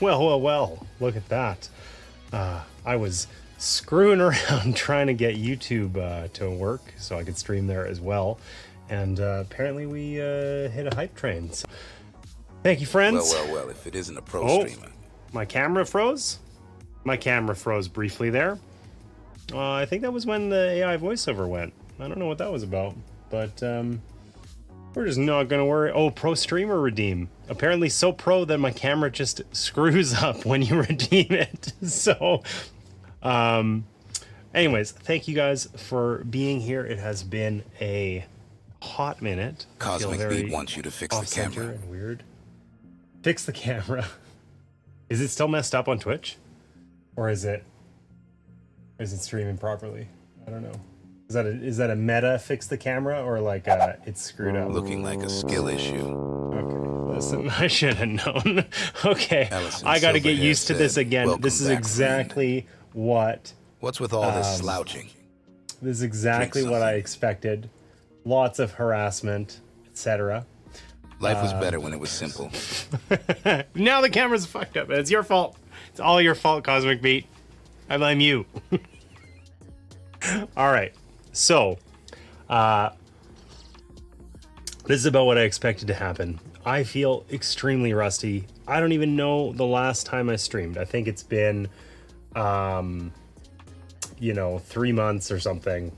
Well, look at that. I was screwing around trying to get YouTube to work so I could stream there as well. And apparently we hit a hype train. So, thank you, friends. Well, if it isn't a pro streamer. My camera froze? My camera froze briefly there. I think that was when the AI voiceover went. I don't know what that was about, but we're just not gonna worry. Oh, pro streamer redeem. Apparently so pro that my camera just screws up when you redeem it. So, anyways, thank you guys for being here. It has been a hot minute. Cosmic Beat wants you to fix the camera. And weird. Fix the camera. Is it still messed up on Twitch? Or is it streaming properly? I don't know. Is that a meta fix the camera, or like it's screwed up? Looking like a skill issue. Okay, listen, I should have known. Okay, Allison I got to get Silverhair used to this said, again. "Welcome This is back, exactly what. What's with all this slouching? This is exactly Drink what I something. expected. Lots of harassment, etc. Life was better when it was simple. Now the camera's fucked up. It's your fault. It's all your fault, Cosmic Beat. I blame you. All right. So, this is about what I expected to happen. I feel extremely rusty. I don't even know the last time I streamed. I think it's been, 3 months or something.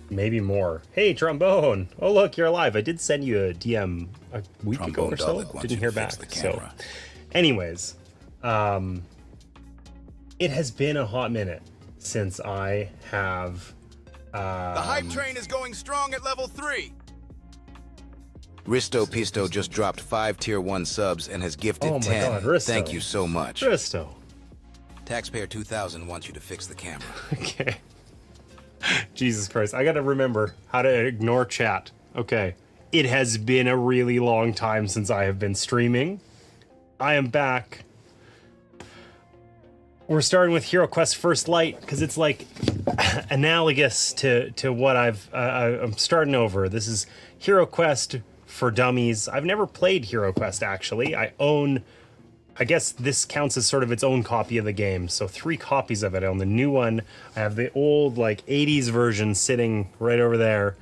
Maybe more. Hey, Trombone. Oh, look, you're alive. I did send you a DM a week ago or so. Didn't hear back. So, anyways, it has been a hot minute since I have... The hype train is going strong at level 3. Risto Pisto just dropped 5 tier 1 subs and has gifted Oh my 10. God, Risto. Thank you so much. Risto. Taxpayer 2000 wants you to fix the camera. Okay. Jesus Christ. I gotta remember how to ignore chat. Okay. It has been a really long time since I have been streaming. I am back. We're starting with HeroQuest First Light because it's like analogous to what I'm starting over. This is HeroQuest for Dummies. I've never played HeroQuest actually. I guess this counts as sort of its own copy of the game. So 3 copies of it. I own the new one. I have the old like 80s version sitting right over there.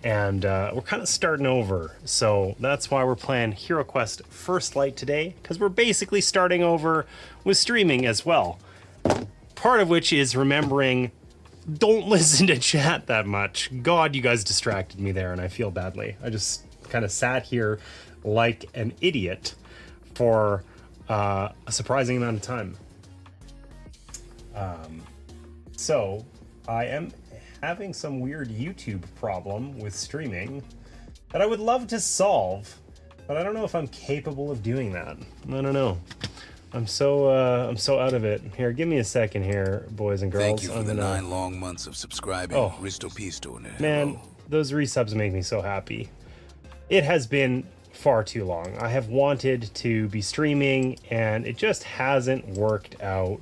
And we're kind of starting over. So that's why we're playing HeroQuest First Light today, because we're basically starting over with streaming as well. Part of which is remembering, don't listen to chat that much. God, you guys distracted me there and I feel badly. I just kind of sat here like an idiot for a surprising amount of time. So I am having some weird YouTube problem with streaming that I would love to solve, but I don't know if I'm capable of doing that. I don't know. I'm so out of it. Here, give me a second here, boys and girls. Thank you for the 9 long months of subscribing. Oh. Risto Pisto. Man, those resubs make me so happy. It has been far too long. I have wanted to be streaming and it just hasn't worked out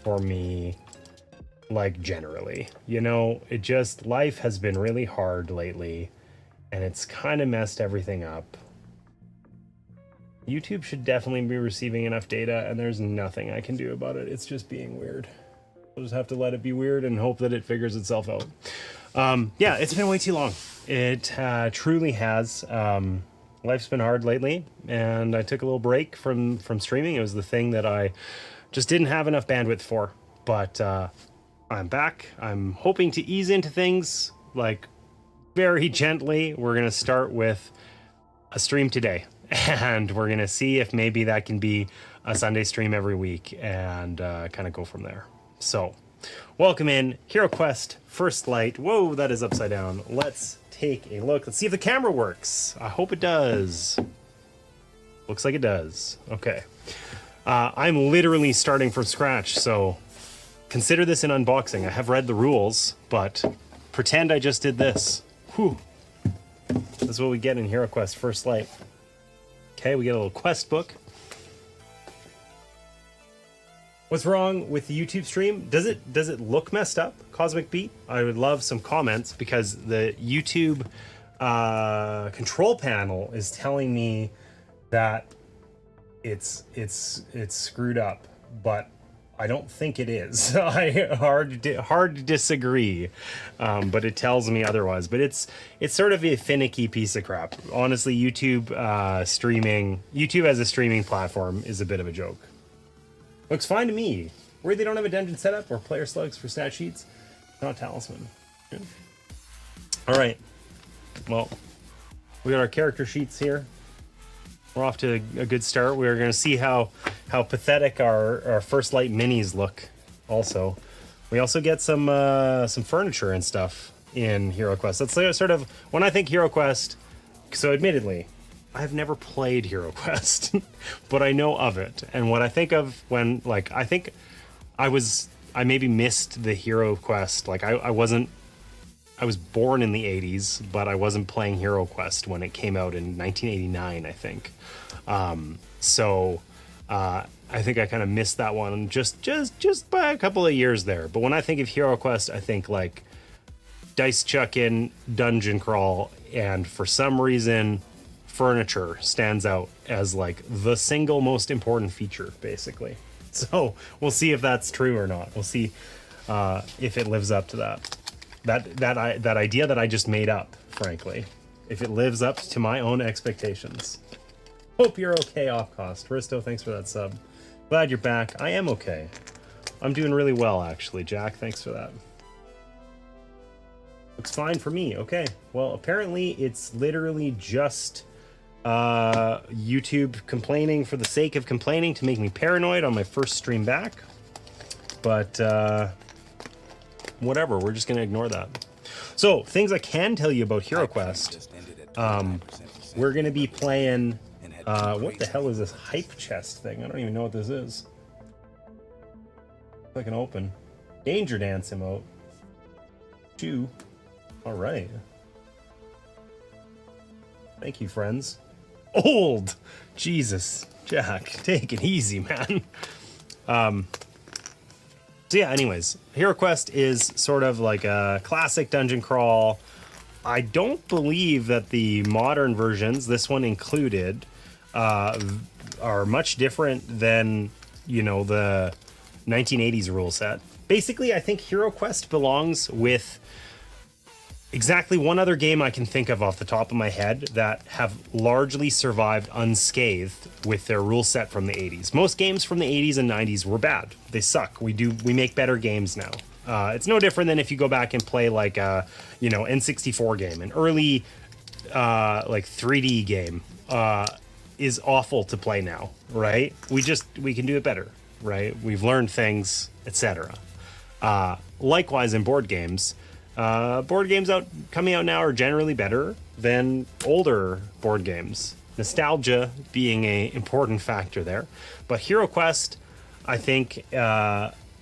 for me, like generally. You know, life has been really hard lately and it's kind of messed everything up. YouTube should definitely be receiving enough data and there's nothing I can do about it. It's just being weird. I'll just have to let it be weird and hope that it figures itself out. Yeah, it's been way too long. It truly has. Life's been hard lately, and I took a little break from streaming. It was the thing that I just didn't have enough bandwidth for. But I'm back. I'm hoping to ease into things, like, very gently. We're going to start with a stream today, and we're going to see if maybe that can be a Sunday stream every week, and kind of go from there. So, welcome in HeroQuest First Light. Whoa, that is upside down. Let's take a look. Let's see if the camera works. I hope it does. Looks like it does. Okay. I'm literally starting from scratch, so consider this an unboxing. I have read the rules, but pretend I just did this. Whew. This is what we get in HeroQuest First Light. Okay, we get a little quest book. What's wrong with the YouTube stream? Does it look messed up, Cosmic Beat? I would love some comments because the YouTube control panel is telling me that it's screwed up, but I don't think it is. Hard to disagree, but it tells me otherwise. But it's sort of a finicky piece of crap. Honestly, YouTube as a streaming platform is a bit of a joke. Looks fine to me. Where they don't have a dungeon setup or player slugs for stat sheets, not talisman. Yeah. All right. Well, we got our character sheets here. We're off to a good start. We're going to see how pathetic our First Light minis look. Also, we also get some furniture and stuff in HeroQuest. That's sort of when I think HeroQuest. So, admittedly, I've never played HeroQuest, but I know of it. And what I think of when, like, I think I maybe missed the HeroQuest. Like, I was born in the 80s, but I wasn't playing HeroQuest when it came out in 1989, I think. I think I kind of missed that one just by a couple of years there. But when I think of HeroQuest, I think like dice chucking, dungeon crawl, and for some reason, furniture stands out as like the single most important feature, basically. So we'll see if that's true or not. We'll see if it lives up to that idea that I just made up, frankly. If it lives up to my own expectations. Hope you're okay, off cost. Risto, thanks for that sub. Glad you're back. I am okay. I'm doing really well, actually. Jack, thanks for that. Looks fine for me. Okay. Well, apparently it's literally just YouTube complaining for the sake of complaining to make me paranoid on my first stream back. But whatever, we're just going to ignore that. So, things I can tell you about HeroQuest. We're going to be playing... what the hell is this hype chest thing? I don't even know what this is. I can open. Danger Dance emote. 2. Alright. Thank you, friends. Old! Jesus. Jack, take it easy, man. So yeah, anyways, HeroQuest is sort of like a classic dungeon crawl. I don't believe that the modern versions, this one included, are much different than, you know, the 1980s rule set. Basically, I think HeroQuest belongs with exactly one other game I can think of off the top of my head that have largely survived unscathed with their rule set from the 80s. Most games from the 80s and 90s were bad. They suck. We make better games now. It's no different than if you go back and play like a, you know, N64 game. An early like 3D game is awful to play now, right? We can do it better, right? We've learned things, etc. Likewise in board games coming out now are generally better than older board games. Nostalgia being an important factor there. But HeroQuest, I think,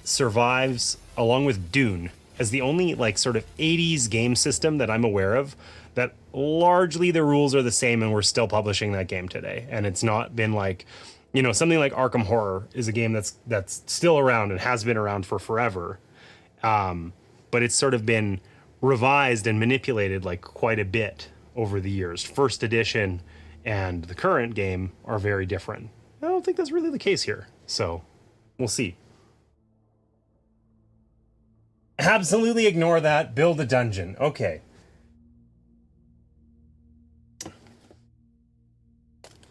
survives along with Dune as the only like sort of 80s game system that I'm aware of that largely the rules are the same and we're still publishing that game today. And it's not been like, you know, something like Arkham Horror is a game that's still around and has been around for forever. But it's sort of been revised and manipulated like quite a bit over the years. First edition and the current game are very different. I don't think that's really the case here. So we'll see. Absolutely ignore that. Build a dungeon. Okay.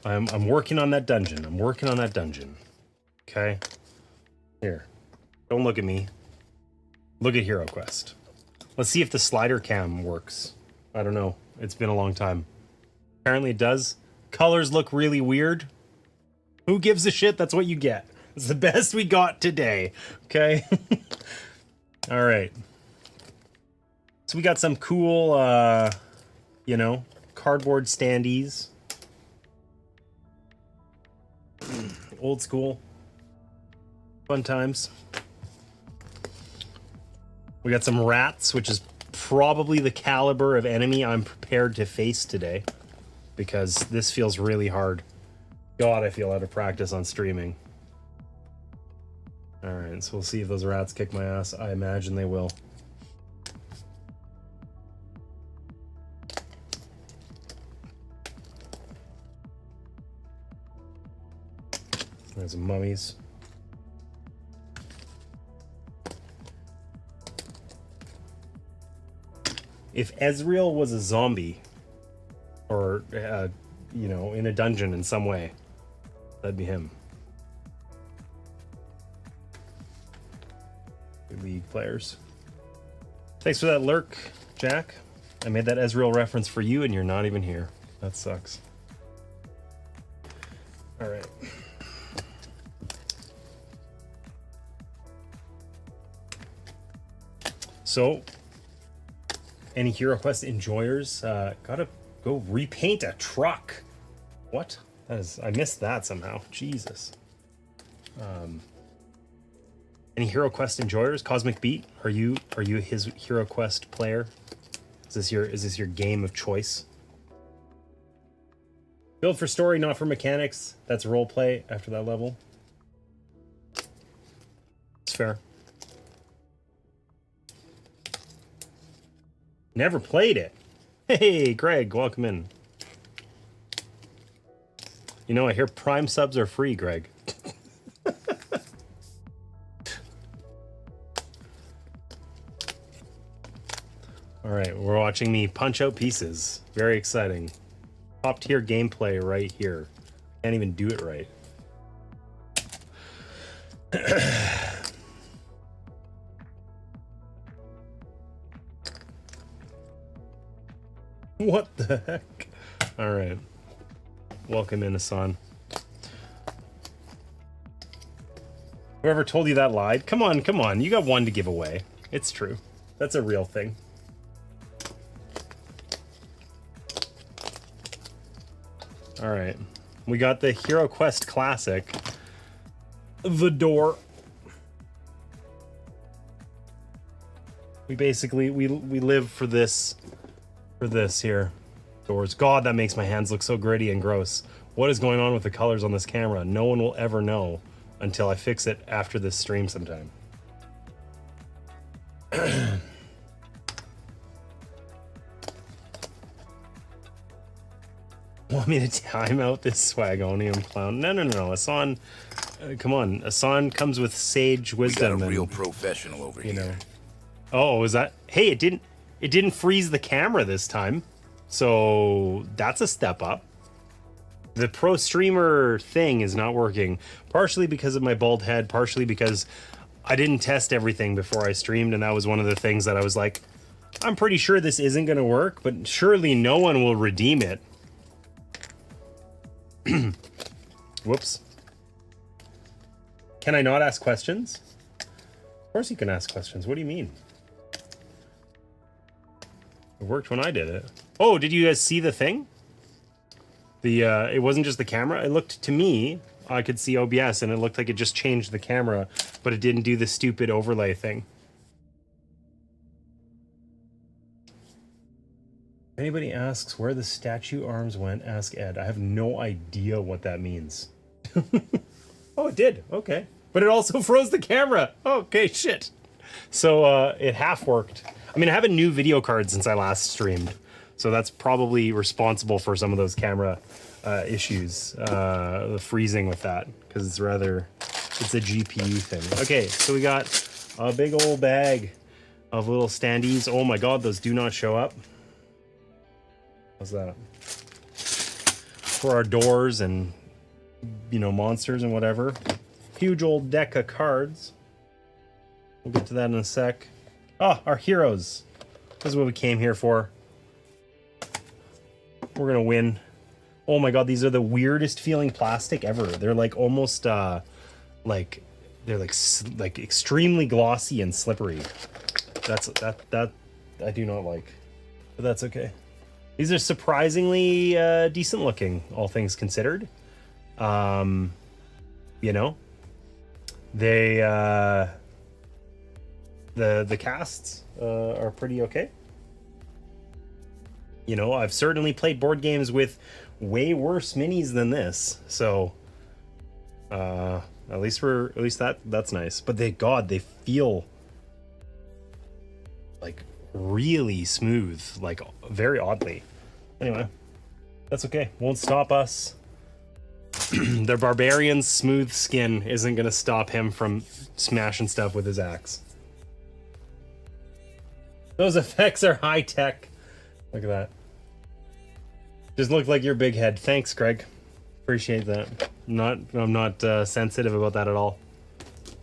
I'm working on that dungeon. Okay. Here. Don't look at me. Look at HeroQuest. Let's see if the slider cam works. I don't know. It's been a long time. Apparently it does. Colors look really weird. Who gives a shit? That's what you get. It's the best we got today. Okay? All right. So we got some cool, you know, cardboard standees. Old school. Fun times. We got some rats, which is probably the caliber of enemy I'm prepared to face today. Because this feels really hard. God, I feel out of practice on streaming. Alright, so we'll see if those rats kick my ass. I imagine they will. Those mummies. If Ezreal was a zombie, or you know, in a dungeon in some way, that'd be him. League players. Thanks for that lurk, Jack. I made that Ezreal reference for you, and you're not even here. That sucks. All right. So, any HeroQuest enjoyers gotta go repaint a truck. What? That is, I missed that somehow. Jesus. Any HeroQuest enjoyers? Cosmic Beat, are you his HeroQuest player? Is this your game of choice? Build for story, not for mechanics. That's roleplay after that level. It's fair. Never played it. Hey, Greg, welcome in. You know, I hear Prime subs are free, Greg. All right, we're watching me punch out pieces. Very exciting. Top tier gameplay right here. Can't even do it right. What the heck? All right. Welcome in, Hassan. Whoever told you that lied? Come on, come on. You got one to give away. It's true. That's a real thing. All right. We got the HeroQuest Classic. The door. We basically, we live for this here. Doors. God, that makes my hands look so gritty and gross. What is going on with the colors on this camera? No one will ever know until I fix it after this stream sometime. Want me to time out this Swagonium clown? No, no, no, no. Hassan, come on. Hassan comes with sage wisdom. We got a real professional over here. Know. Oh, is that? Hey, it didn't freeze the camera this time, so that's a step up. The pro streamer thing is not working, partially because of my bald head, partially because I didn't test everything before I streamed, and that was one of the things that I was like, I'm pretty sure this isn't going to work, but surely no one will redeem it. Whoops. Can I not ask questions? Of course you can ask questions. What do you mean? It worked when I did it. Oh, did you guys see the thing? It wasn't just the camera. It looked to me, I could see OBS, and it looked like it just changed the camera, but it didn't do the stupid overlay thing. If anybody asks where the statue arms went, ask Ed. I have no idea what that means. Oh, it did. Okay. But it also froze the camera. Okay, shit. So it half worked. I mean, I have a new video card since I last streamed, so that's probably responsible for some of those camera issues, the freezing with that, because it's a GPU thing. Okay, so we got a big old bag of little standees. Oh my god, those do not show up. How's that? For our doors and, you know, monsters and whatever. Huge old deck of cards. We'll get to that in a sec. Ah, our heroes. This is what we came here for. We're gonna win. Oh my god, these are the weirdest feeling plastic ever. They're like almost like they're like extremely glossy and slippery. That I do not like, but that's okay. These are surprisingly decent looking, all things considered. You know, they the casts are pretty okay. You know, I've certainly played board games with way worse minis than this, so at least that's nice. But they feel like really smooth, like very oddly. Anyway, that's okay. Won't stop us The barbarian's smooth skin isn't going to stop him from smashing stuff with his axe. Those effects are high tech. Look at that. Just looked like your big head. Thanks, Greg. Appreciate that. I'm not sensitive about that at all.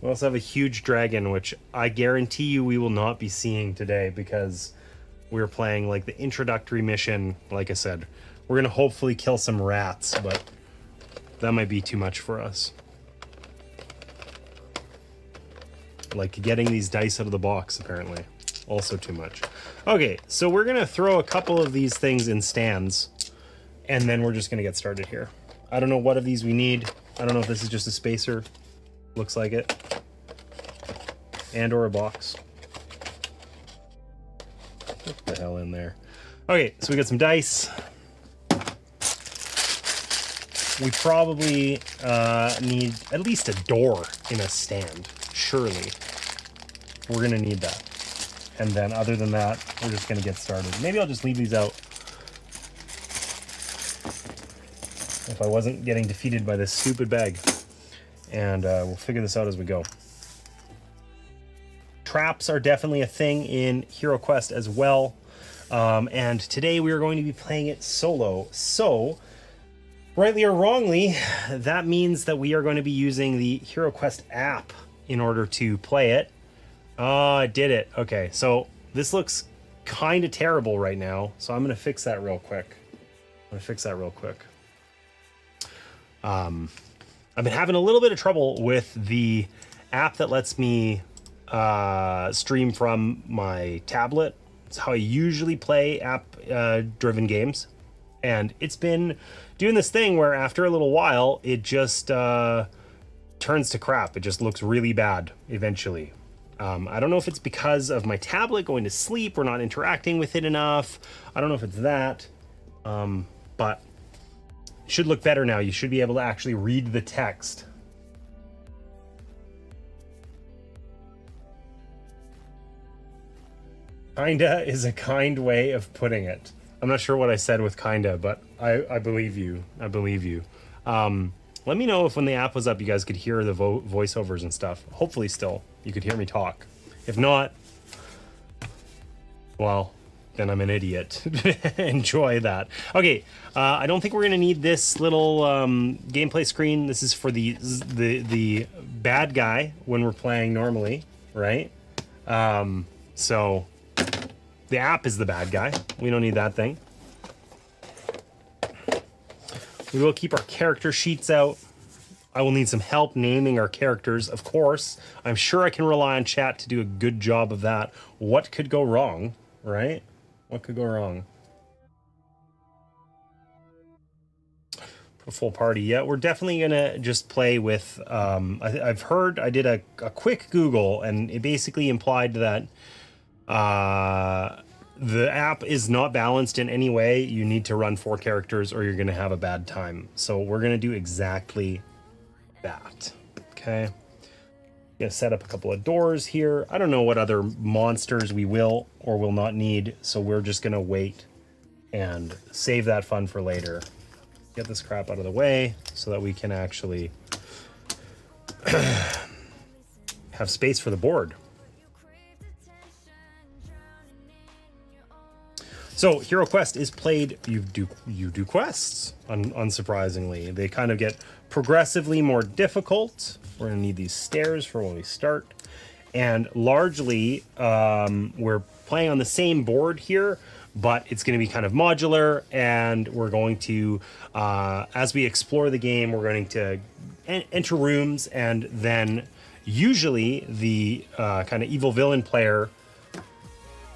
We also have a huge dragon, which I guarantee you we will not be seeing today because we're playing like the introductory mission. Like I said, we're gonna hopefully kill some rats, but that might be too much for us. Like getting these dice out of the box, apparently. Also too much. Okay, so we're gonna throw a couple of these things in stands, and then we're just gonna get started here. I don't know what of these we need. I don't know if this is just a spacer. Looks like it. And or a box. What the hell in there? Okay, so we got some dice. We probably need at least a door in a stand. Surely. We're gonna need that. And then other than that, we're just gonna get started. Maybe I'll just leave these out. If I wasn't getting defeated by this stupid bag. And we'll figure this out as we go. Traps are definitely a thing in HeroQuest as well. And today we are going to be playing it solo. So, rightly or wrongly, that means that we are going to be using the HeroQuest app in order to play it. Oh, I did it. Okay, so this looks kind of terrible right now. So I'm going to fix that real quick. I've been having a little bit of trouble with the app that lets me stream from my tablet. It's how I usually play app-driven games. And it's been doing this thing where after a little while, it just turns to crap. It just looks really bad eventually. I don't know if it's because of my tablet going to sleep or not interacting with it enough. I don't know if it's that. But it should look better now. You should be able to actually read the text. Kinda is a kind way of putting it. I'm not sure what I said with kinda, but I believe you. I believe you. Let me know if when the app was up, you guys could hear the voiceovers and stuff. Hopefully still, you could hear me talk. If not, well, then I'm an idiot. Enjoy that. Okay, I don't think we're gonna need this little gameplay screen. This is for the bad guy when we're playing normally, right? So the app is the bad guy. We don't need that thing. We will keep our character sheets out. I will need some help naming our characters, of course. I'm sure I can rely on chat to do a good job of that. What could go wrong, right? What could go wrong? A full party. Yeah, we're definitely gonna just play with I've heard, I did a quick Google, and it basically implied that the app is not balanced in any way. You need to run 4 characters or you're gonna have a bad time. So we're gonna do exactly that. Okay, gonna set up a couple of doors here. I don't know what other monsters we will or will not need, so we're just gonna wait and save that fun for later. Get this crap out of the way so that we can actually have space for the board. So HeroQuest is played, you do quests, unsurprisingly. They kind of get progressively more difficult. We're gonna need these stairs for when we start. And largely, we're playing on the same board here, but it's gonna be kind of modular, and we're going to, as we explore the game, we're going to enter rooms, and then usually the kind of evil villain player,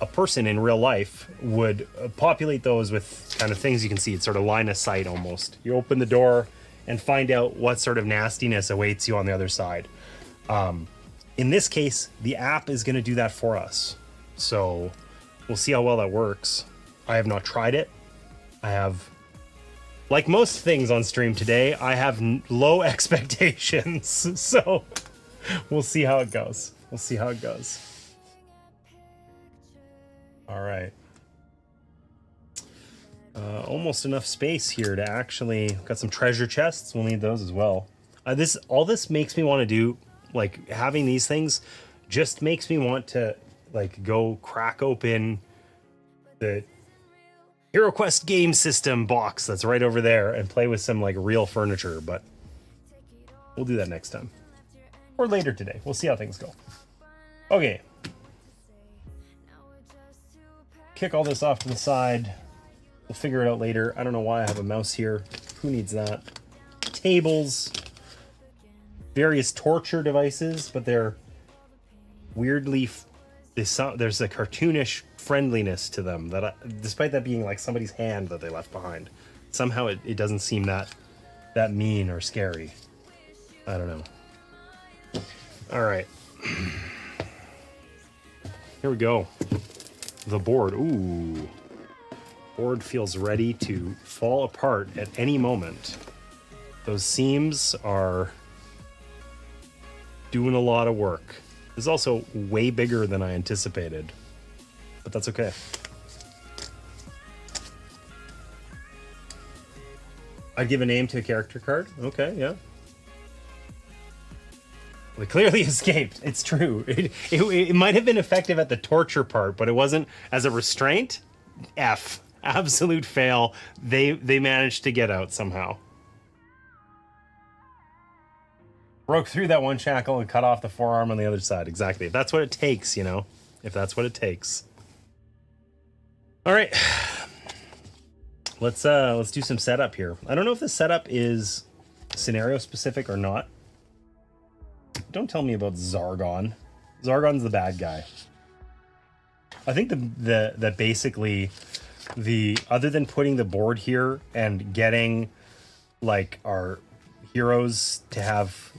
a person in real life, would populate those with kind of things you can see. It's sort of line of sight almost. You open the door and find out what sort of nastiness awaits you on the other side. In this case, the app is going to do that for us. So we'll see how well that works. I have not tried it. I have, like most things on stream today, I have low expectations. So we'll see how it goes. We'll see how it goes. All right. almost enough space here to actually got some treasure chests. We'll need those as well. All this makes me want to do, like, having these things just makes me want to, like, go crack open the HeroQuest game system box that's right over there and play with some, like, real furniture, but we'll do that next time. Or later today. We'll see how things go. Okay. Kick all this off to the side. We'll figure it out later. I don't know why I have a mouse here. Who needs that? Tables. Various torture devices, but they're weirdly... there's a cartoonish friendliness to them, that despite that being like somebody's hand that they left behind. Somehow it doesn't seem that mean or scary. I don't know. All right. Here we go. The board. Ooh. Board feels ready to fall apart at any moment. Those seams are doing a lot of work. This is also way bigger than I anticipated, but that's okay. I'd give a name to a character card. Okay, yeah. Well, it clearly escaped. It's true. It might have been effective at the torture part, but it wasn't as a restraint. F. Absolute fail. They managed to get out somehow. Broke through that one shackle and cut off the forearm on the other side. Exactly. If that's what it takes, you know. If that's what it takes. All right. Let's do some setup here. I don't know if the setup is scenario specific or not. Don't tell me about Zargon. Zargon's the bad guy. I think that basically the other than putting the board here and getting like our heroes to have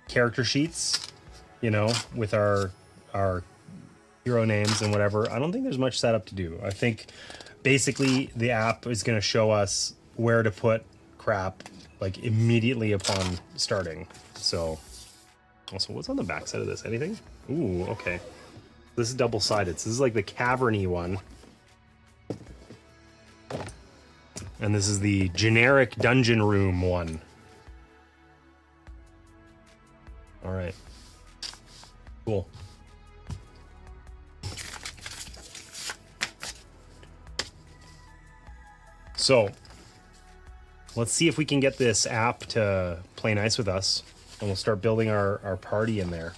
character sheets, you know, with our hero names and whatever, I don't think there's much setup to do. I think basically the app is going to show us where to put crap like immediately upon starting. So also, what's on the back side of this? Anything? Ooh, okay. This is double-sided. So this is like the cavern-y one. And this is the generic dungeon room one. All right. Cool. So, let's see if we can get this app to play nice with us. And we'll start building our party in there.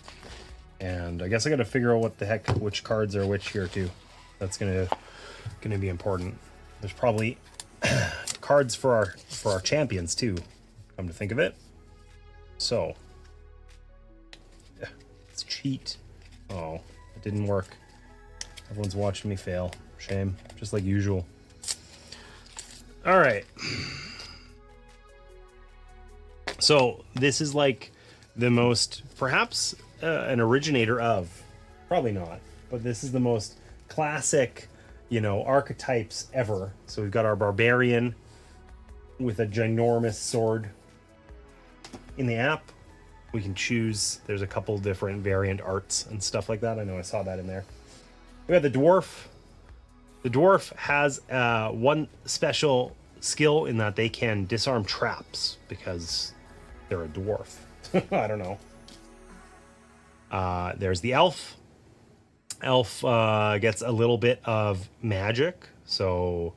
And I guess I got to figure out what the heck, which cards are which here too. That's gonna be important. There's probably cards for our champions too, come to think of it. So, yeah, let's cheat. Oh, it didn't work. Everyone's watching me fail. Shame, just like usual. All right. So this is like the most, perhaps an originator of, probably not, but this is the most classic, you know, archetypes ever. So we've got our barbarian with a ginormous sword. In the app, we can choose, there's a couple different variant arts and stuff like that. I know I saw that in there. We got the dwarf. The dwarf has one special skill in that they can disarm traps because they're a dwarf. I don't know. There's the elf. Elf gets a little bit of magic, so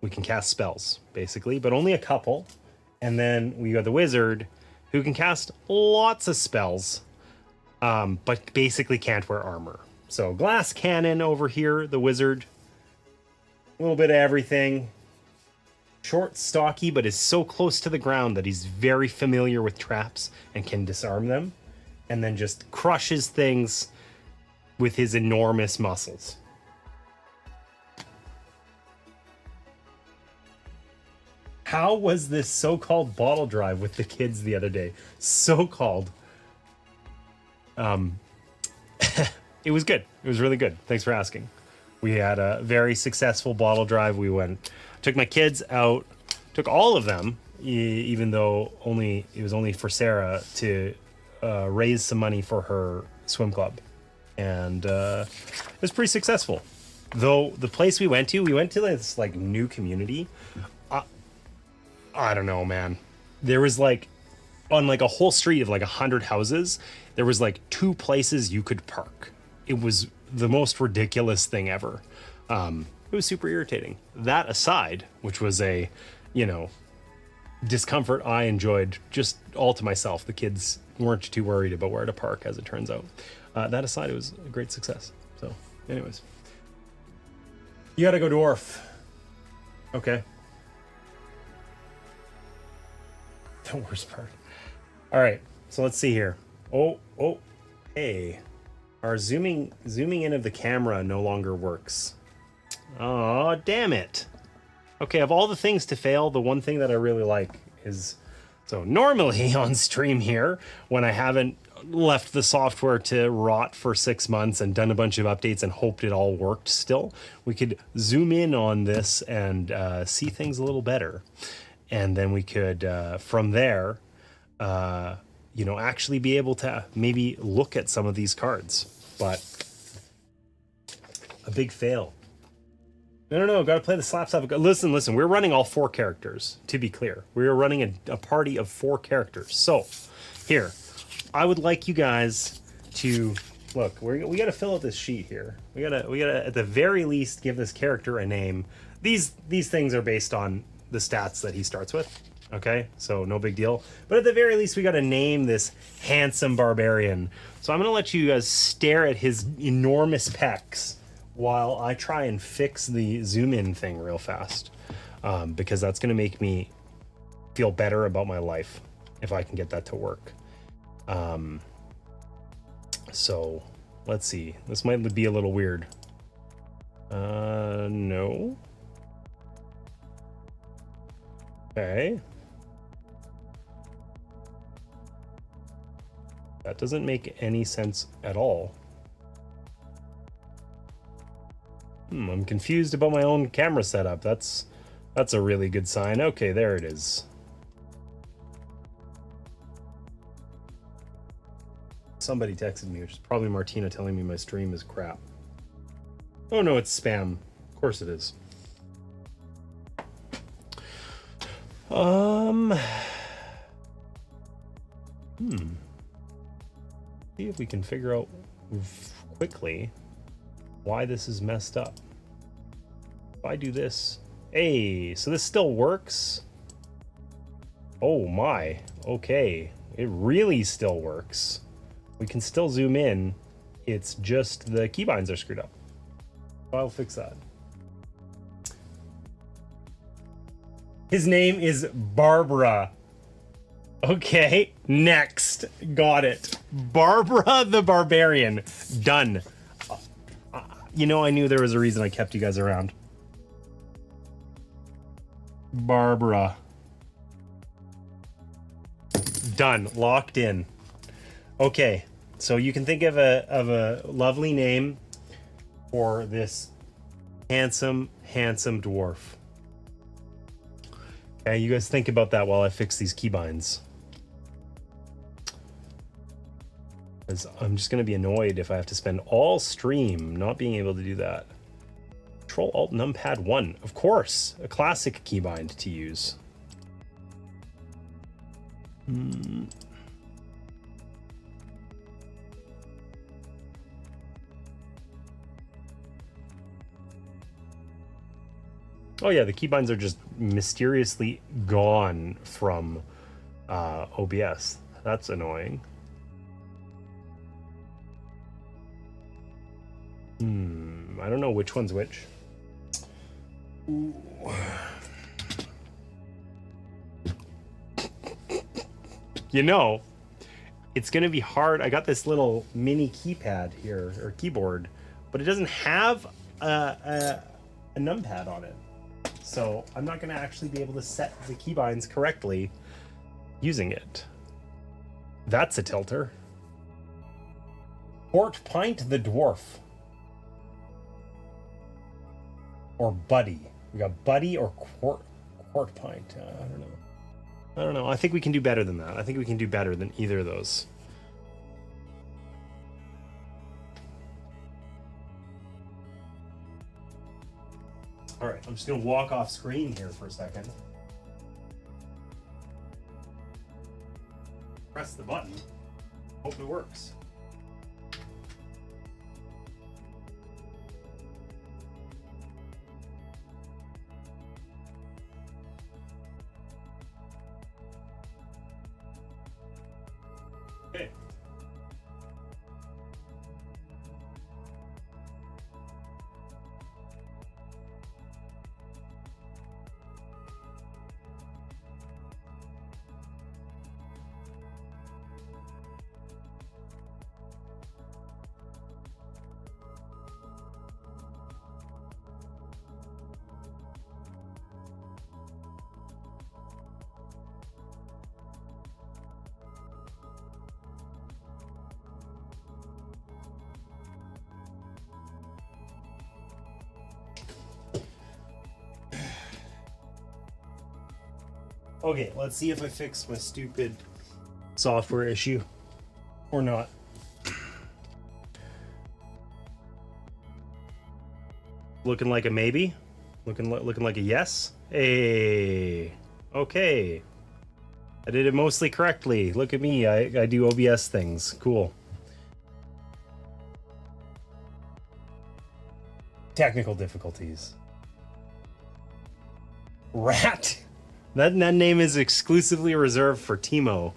we can cast spells, basically, but only a couple. And then we got the wizard, who can cast lots of spells, but basically can't wear armor. So glass cannon over here, the wizard. A little bit of everything. Short, stocky, but is so close to the ground that he's very familiar with traps and can disarm them. And then just crushes things with his enormous muscles. How was this so-called bottle drive with the kids the other day? So-called. It was good. It was really good. Thanks for asking. We had a very successful bottle drive. We took my kids out, took all of them, even though it was only for Sarah to raise some money for her swim club. And it was pretty successful. Though the place we went to this like new community. I don't know, man. There was like on like a whole street of like 100 houses, there was like 2 places you could park. It was the most ridiculous thing ever. It was super irritating. That aside, which was a, you know, discomfort I enjoyed just all to myself. The kids weren't too worried about where to park, as it turns out. That aside, it was a great success. So, anyways. You gotta go dwarf. Okay. The worst part. All right, so let's see here. Oh, hey. Our zooming in of the camera no longer works. Oh, damn it. Okay, of all the things to fail, the one thing that I really like is... So normally on stream here, when I haven't left the software to rot for 6 months and done a bunch of updates and hoped it all worked still, we could zoom in on this and see things a little better. And then we could, from there, you know, actually be able to maybe look at some of these cards. But a big fail. No, gotta play the slap stuff. Listen, we're running all 4 characters, to be clear. We are running a party of 4 characters. So, here, I would like you guys to, look, we gotta fill out this sheet here. We gotta, at the very least, give this character a name. These things are based on the stats that he starts with, okay? So, no big deal. But at the very least, we gotta name this handsome barbarian. So I'm gonna let you guys stare at his enormous pecs while I try and fix the zoom in thing real fast, because that's going to make me feel better about my life if I can get that to work. So let's see, this might be a little weird. No. Okay. That doesn't make any sense at all. I'm confused about my own camera setup. That's a really good sign. Okay, there it is. Somebody texted me, which is probably Martina telling me my stream is crap. Oh no, it's spam. Of course it is. See if we can figure out quickly why this is messed up. If I do this, hey, so this still works? Oh my, okay, it really still works. We can still zoom in, it's just the keybinds are screwed up. I'll fix that. His name is Barbara. Okay, next, got it. Barbara the Barbarian, done. You know, I knew there was a reason I kept you guys around. Barbara. Done. Locked in. Okay, so you can think of a lovely name for this handsome dwarf. Okay, you guys think about that while I fix these keybinds. Because I'm just going to be annoyed if I have to spend all stream not being able to do that. Control Alt Numpad 1. Of course, a classic keybind to use. Oh yeah, the keybinds are just mysteriously gone from OBS. That's annoying. I don't know which one's which. Ooh. You know, it's gonna be hard. I got this little mini keypad here, or keyboard, but it doesn't have a numpad on it. So I'm not gonna actually be able to set the keybinds correctly using it. That's a tilter. Quart Pint the Dwarf. Or Buddy. We got Buddy or Quart Pint. I don't know. I think we can do better than that. I think we can do better than either of those. All right, I'm just gonna walk off screen here for a second. Press the button. Hope it works. Okay. Okay, let's see if I fix my stupid software issue or not. Looking like a maybe? Looking like a yes? Hey, okay. I did it mostly correctly. Look at me, I do OBS things. Cool. Technical difficulties. Rat. That name is exclusively reserved for Timo.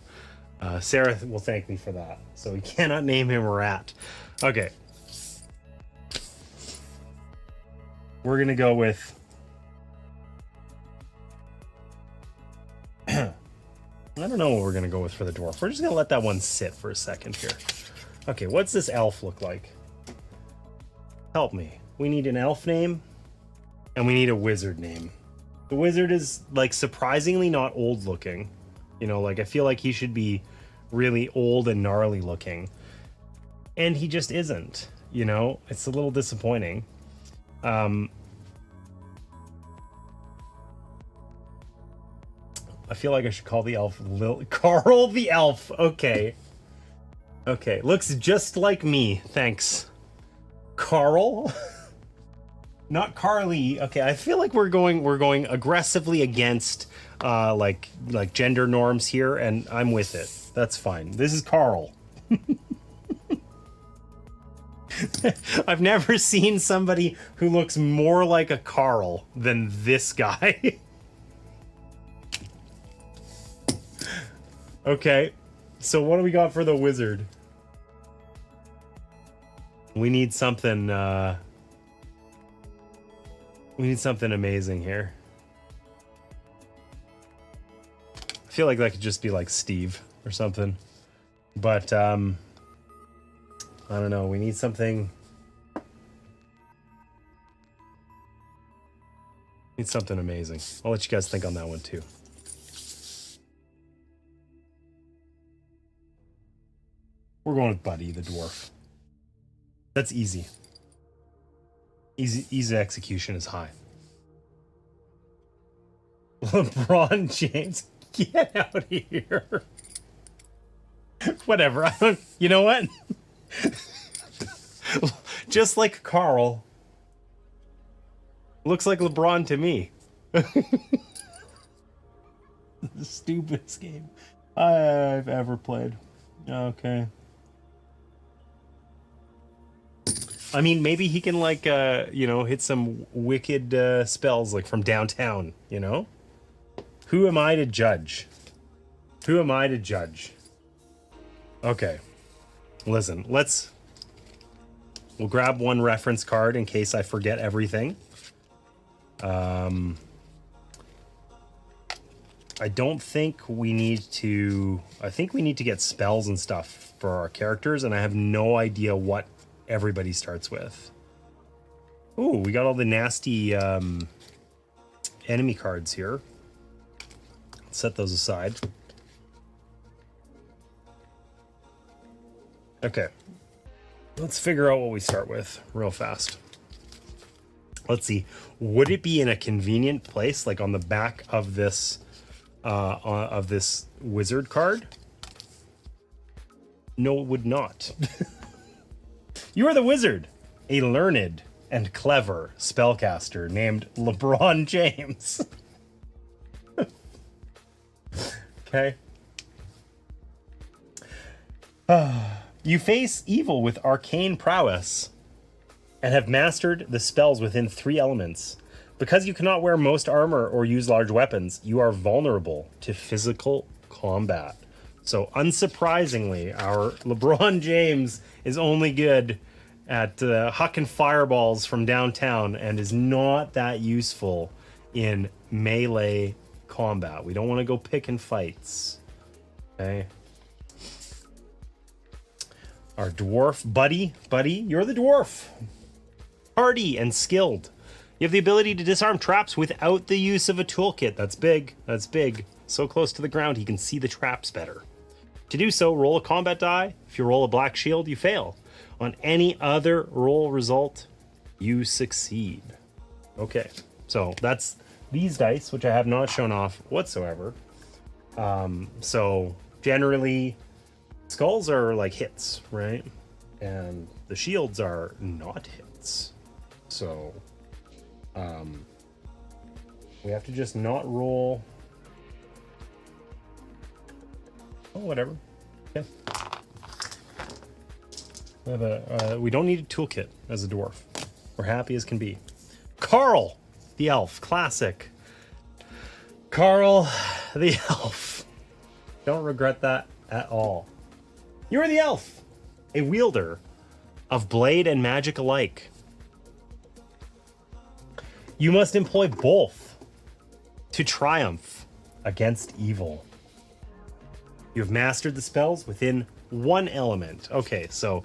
Sarah will thank me for that. So we cannot name him Rat. Okay. We're gonna go with... I don't know what we're gonna go with for the dwarf. We're just gonna let that one sit for a second here. Okay, what's this elf look like? Help me. We need an elf name, and we need a wizard name. The wizard is, like, surprisingly not old looking. You know, like, I feel like he should be really old and gnarly looking. And he just isn't, you know? It's a little disappointing. I feel like I should call the elf Carl the elf. Okay. Okay, looks just like me. Thanks. Carl? Not Carly. Okay, I feel like we're going aggressively against like gender norms here, and I'm with it. That's fine. This is Carl. I've never seen somebody who looks more like a Carl than this guy. Okay, so what do we got for the wizard? We need something. We need something amazing here. I feel like that could just be like Steve or something. But, I don't know. We need something... Need something amazing. I'll let you guys think on that one too. We're going with Buddy, the dwarf. That's easy. Easy execution is high. LeBron James, get out of here. Whatever. I don't. You know what? Just like Carl. Looks like LeBron to me. The stupidest game I've ever played. Okay. I mean, maybe he can, like, you know, hit some wicked spells, like, from downtown, you know? Who am I to judge? Who am I to judge? Okay. Listen, we'll grab one reference card in case I forget everything. I don't think we need to... I think we need to get spells and stuff for our characters, and I have no idea what everybody starts with. Ooh, we got all the nasty enemy cards here. Let's set those aside. Okay. Let's figure out what we start with real fast. Let's see. Would it be in a convenient place, like on the back of this wizard card? No, it would not. You are the wizard, a learned and clever spellcaster named LeBron James. Okay. You face evil with arcane prowess and have mastered the spells within 3 elements. Because you cannot wear most armor or use large weapons, you are vulnerable to physical combat. So unsurprisingly, our LeBron James is only good at hucking fireballs from downtown and is not that useful in melee combat. We don't want to go picking fights. Okay. Our dwarf buddy, you're the dwarf. Hardy and skilled. You have the ability to disarm traps without the use of a toolkit. That's big. That's big. So close to the ground, he can see the traps better. To do so, roll a combat die. If you roll a black shield, you fail. On any other roll result, you succeed. Okay, so that's these dice, which I have not shown off whatsoever. So generally, skulls are like hits, right? And the shields are not hits. So we have to just not roll. Oh, whatever. Okay. We have we don't need a toolkit as a dwarf. We're happy as can be. Carl, the elf, classic. Carl, the elf. Don't regret that at all. You're the elf, a wielder of blade and magic alike. You must employ both to triumph against evil. You have mastered the spells within 1 element. Okay, so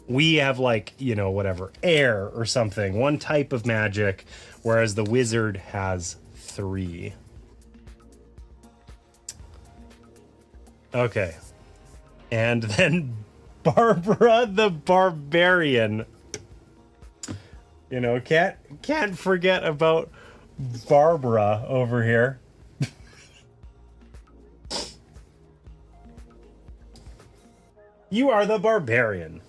we have like, you know, whatever, air or something, 1 type of magic, whereas the wizard has 3. Okay. And then Barbara the Barbarian. You know, can't forget about Barbara over here. You are the Barbarian,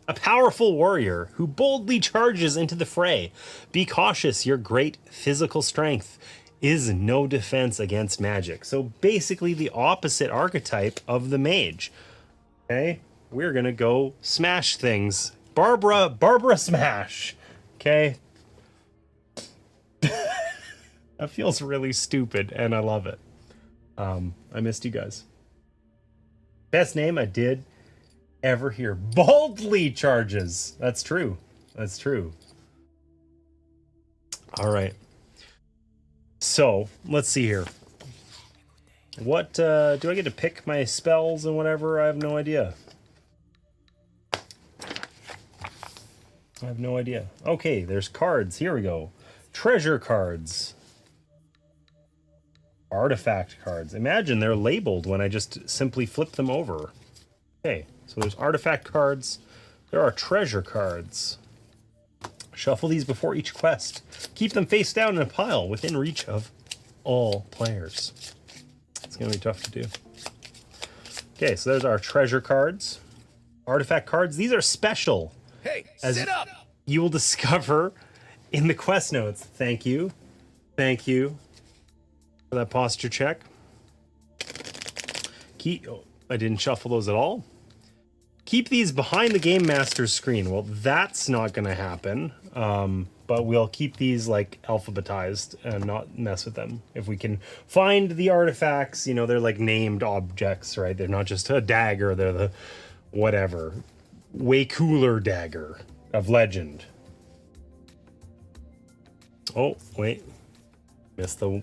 a powerful warrior who boldly charges into the fray. Be cautious, your great physical strength is no defense against magic. So basically the opposite archetype of the mage. Okay, we're gonna go smash things. Barbara smash. Okay. That feels really stupid and I love it. I missed you guys. Best name I did ever hear. Boldly charges. That's true. That's true. All right. So let's see here. What do I get to pick my spells and whatever? I have no idea. I have no idea. Okay, there's cards. Here we go. Treasure cards. Artifact cards. Imagine they're labeled when I just simply flip them over. Okay, so there's artifact cards. There are treasure cards. Shuffle these before each quest. Keep them face down in a pile within reach of all players. It's going to be tough to do. Okay, so there's our treasure cards. Artifact cards. These are special. Hey, As sit up! you will discover in the quest notes. Thank you. Thank you for that posture check. Oh, I didn't shuffle those at all. Keep these behind the Game Master's screen. Well, that's not going to happen. But we'll keep these like alphabetized and not mess with them. If we can find the artifacts, you know, they're like named objects, right? They're not just a dagger. They're the whatever. Way cooler dagger of legend. Oh, wait. Missed the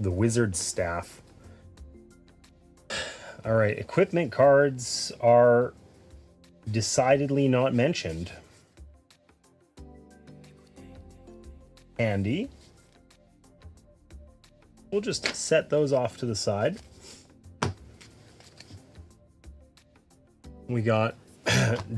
wizard's staff. All right, equipment cards are decidedly not mentioned. Handy. We'll just set those off to the side. We got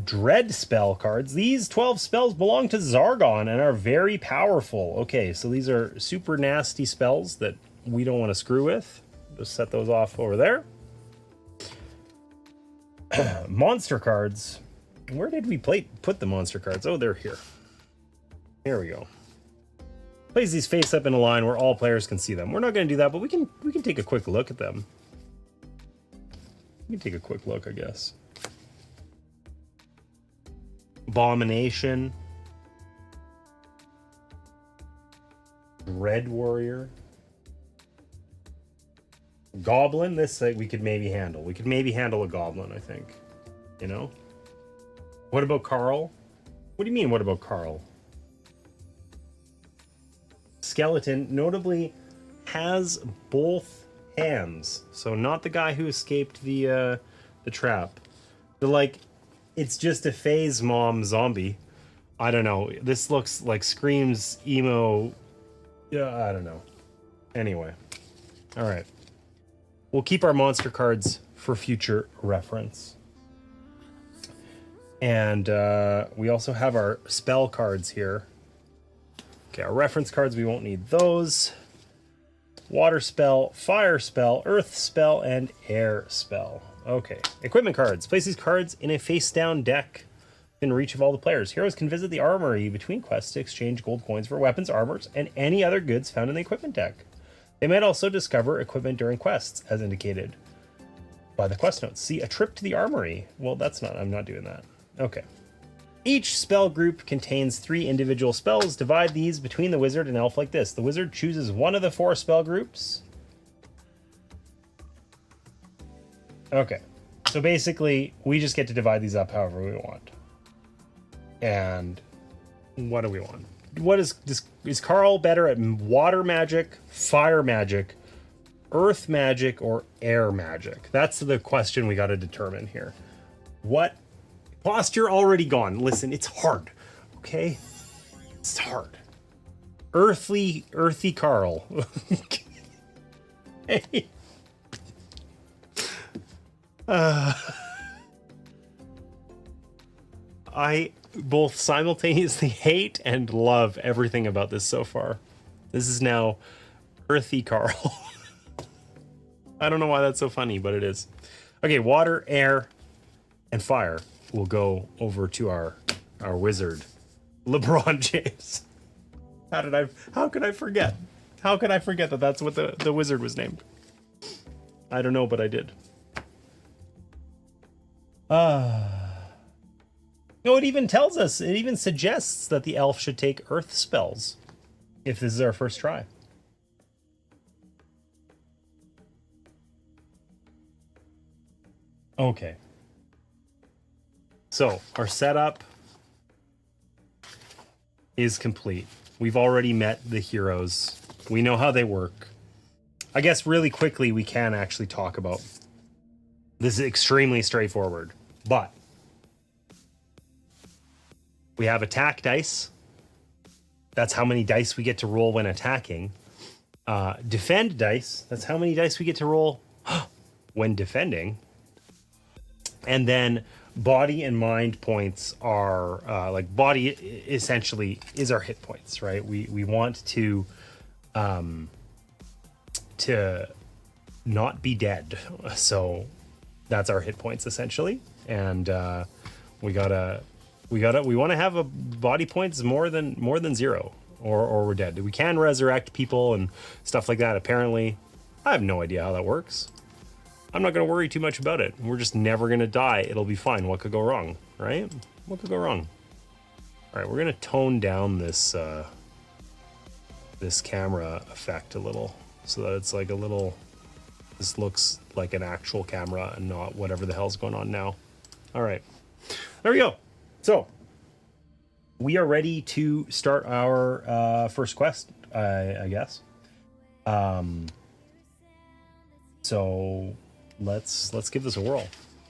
dread spell cards. These 12 spells belong to Zargon and are very powerful. Okay, so these are super nasty spells that we don't want to screw with. Just set those off over there. Monster cards. Where did we put the monster cards? Oh, they're here. Here we go. Place these face up in a line where all players can see them. We're not going to do that, but we can take a quick look at them. We can take a quick look, I guess. Abomination. Red Warrior. Goblin. This we could maybe handle. We could maybe handle a goblin, I think. You know? What about Carl? What do you mean, what about Carl? Skeleton notably has both hands. So not the guy who escaped the trap. It's just a phase mom zombie. I don't know. This looks like screams emo. Yeah, I don't know. Anyway. All right. We'll keep our monster cards for future reference. And we also have our spell cards here. Okay, our reference cards, we won't need those. Water spell, fire spell, earth spell, and air spell. Okay, equipment cards. Place these cards in a face-down deck in reach of all the players. Heroes can visit the armory between quests to exchange gold coins for weapons, armors, and any other goods found in the equipment deck. They might also discover equipment during quests, as indicated by the quest notes. See, a trip to the armory. Well, I'm not doing that. Okay. Each spell group contains 3 individual spells. Divide these between the wizard and elf like this. The wizard chooses one of the 4 spell groups. Okay. So basically, we just get to divide these up however we want. And what do we want? What is Carl better at water magic, fire magic, earth magic, or air magic? That's the question we got to determine here. What? Posture already gone. Listen, it's hard. Okay? It's hard. Earthy Carl. Hey. I both simultaneously hate and love everything about this so far. This is now Earthy Carl. I don't know why that's so funny, but it is. Okay, water, air, and fire will go over to our wizard, LeBron James. How could I forget? How could I forget that that's what the wizard was named? I don't know, but I did. No, it even tells us, it even suggests that the elf should take earth spells if this is our first try. Okay. So, our setup is complete. We've already met the heroes. We know how they work. I guess really quickly we can actually talk about this is extremely straightforward, but we have attack dice. That's how many dice we get to roll when attacking. Defend dice. That's how many dice we get to roll when defending. And then body and mind points are like body essentially is our hit points, right? We want to not be dead. So that's our hit points essentially. And we want to have a body points more than 0 or we're dead. We can resurrect people and stuff like that. Apparently, I have no idea how that works. I'm not going to worry too much about it. We're just never going to die. It'll be fine. What could go wrong, right? What could go wrong? All right, we're going to tone down this this camera effect a little so that it's like a little, this looks like an actual camera and not whatever the hell's going on now. All right, there we go. So we are ready to start our first quest, I guess. So let's give this a whirl.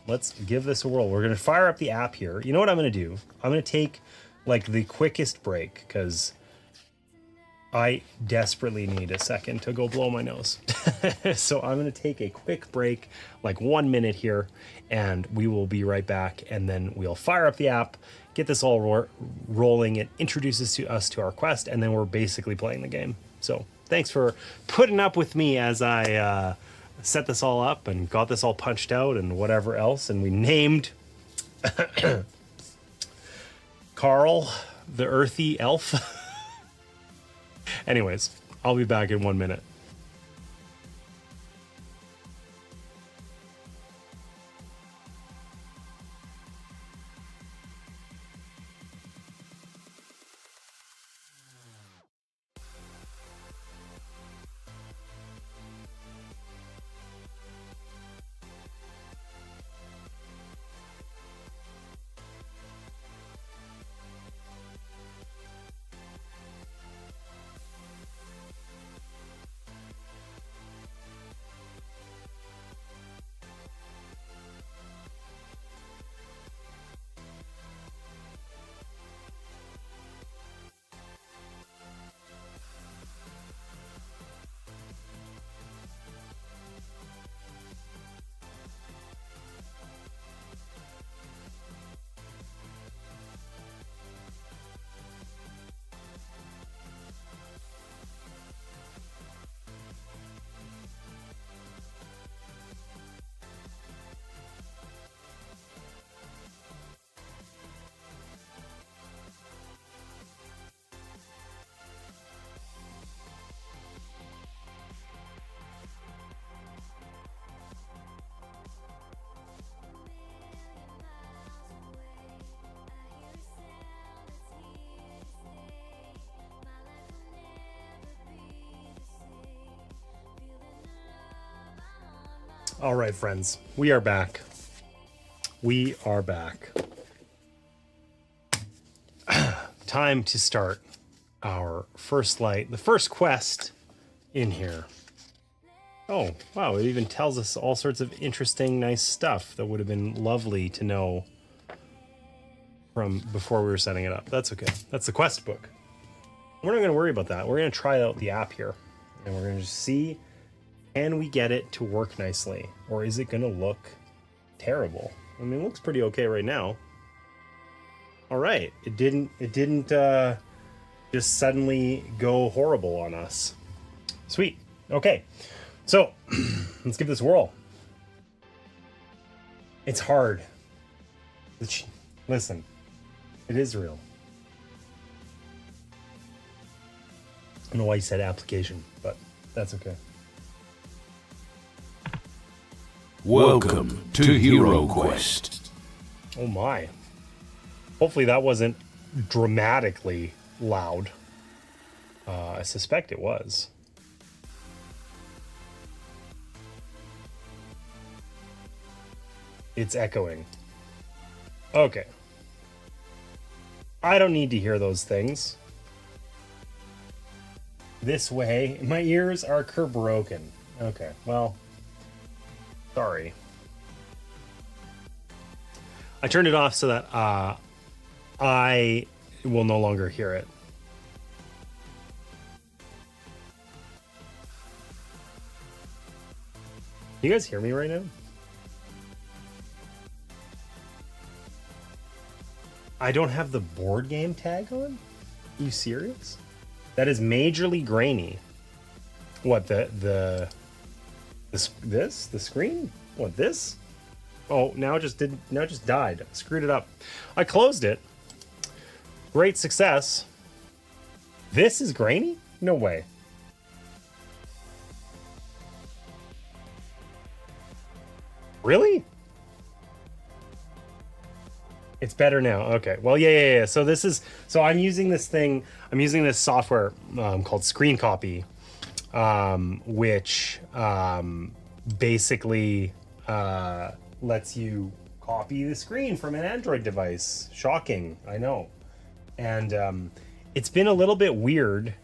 Let's give this a whirl. We're gonna fire up the app here. You know what I'm gonna do? I'm gonna take like the quickest break because I desperately need a second to go blow my nose. So I'm gonna take a quick break, like 1 minute here, and we will be right back. And then we'll fire up the app, get this all rolling. It introduces us to our quest, and then we're basically playing the game. So thanks for putting up with me as I set this all up and got this all punched out and whatever else. And we named Carl, the earthy elf. Anyways, I'll be back in 1 minute. All right, friends, we are back. We are back. Time to start our first light, the first quest in here. Oh, wow, it even tells us all sorts of interesting, nice stuff that would have been lovely to know from before we were setting it up. That's okay. That's the quest book. We're not going to worry about that. We're going to try out the app here, and we're going to just see, can we get it to work nicely, or is it going to look terrible? I mean, it looks pretty okay right now. All right, it didn't just suddenly go horrible on us. Sweet. Okay, so let's give this a whirl. It's hard. Listen, it is real. I don't know why you said application, but that's okay. Welcome to HeroQuest. Oh my. Hopefully that wasn't dramatically loud. I suspect it was. It's echoing. Okay. I don't need to hear those things. This way, my ears are broken. Okay, well, sorry. I turned it off so that I will no longer hear it. You guys hear me right now? I don't have the board game tag on? Are you serious? That is majorly grainy. What, the screen? What, this? Oh, now it just died. Screwed it up. I closed it. Great success. This is grainy? No way. Really? It's better now. Okay. Well, yeah. So I'm using this thing. I'm using this software called Screen Copy, which basically lets you copy the screen from an Android device. Shocking, I know. And it's been a little bit weird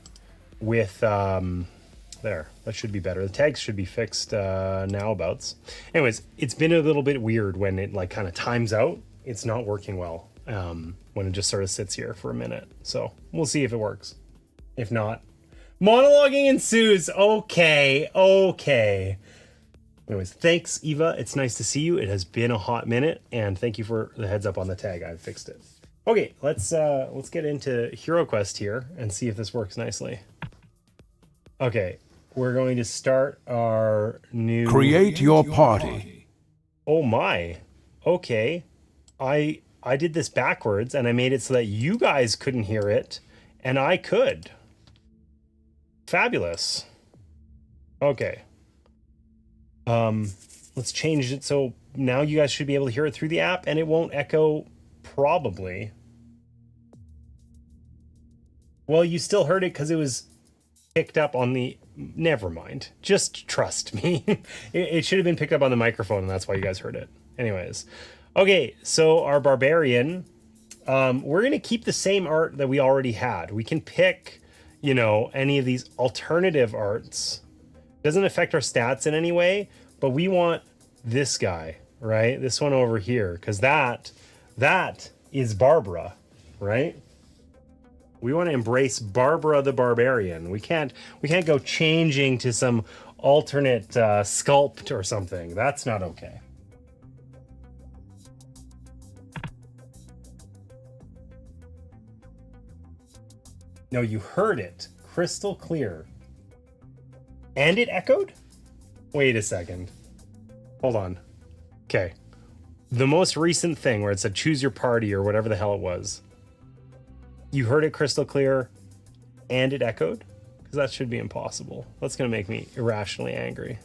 with there. That should be better. The tags should be fixed nowabouts. Anyways, it's been a little bit weird when it like kind of times out. It's not working well when it just sort of sits here for a minute. So we'll see if it works. If not, monologuing ensues. Okay. Anyways, thanks, Eva. It's nice to see you. It has been a hot minute, and thank you for the heads up on the tag. I've fixed it. Okay, let's get into HeroQuest here and see if this works nicely. Okay, we're going to start our new... Create your party. Oh my. Okay. I did this backwards, and I made it so that you guys couldn't hear it, and I could. Fabulous. Okay. Let's change it so now you guys should be able to hear it through the app and it won't echo, probably. Well, you still heard it because it was picked up on the... Never mind. Just trust me. It should have been picked up on the microphone, and that's why you guys heard it. Anyways. Okay, so our barbarian... we're going to keep the same art that we already had. We can pick, you know, any of these alternative arts. Doesn't affect our stats in any way, but we want this guy, right? This one over here, because that is Barbara, right? We want to embrace Barbara the Barbarian. We can't go changing to some alternate sculpt or something. That's not okay. No, you heard it crystal clear. And it echoed? Wait a second. Hold on. Okay. The most recent thing where it said choose your party or whatever the hell it was. You heard it crystal clear and it echoed? Because that should be impossible. That's going to make me irrationally angry.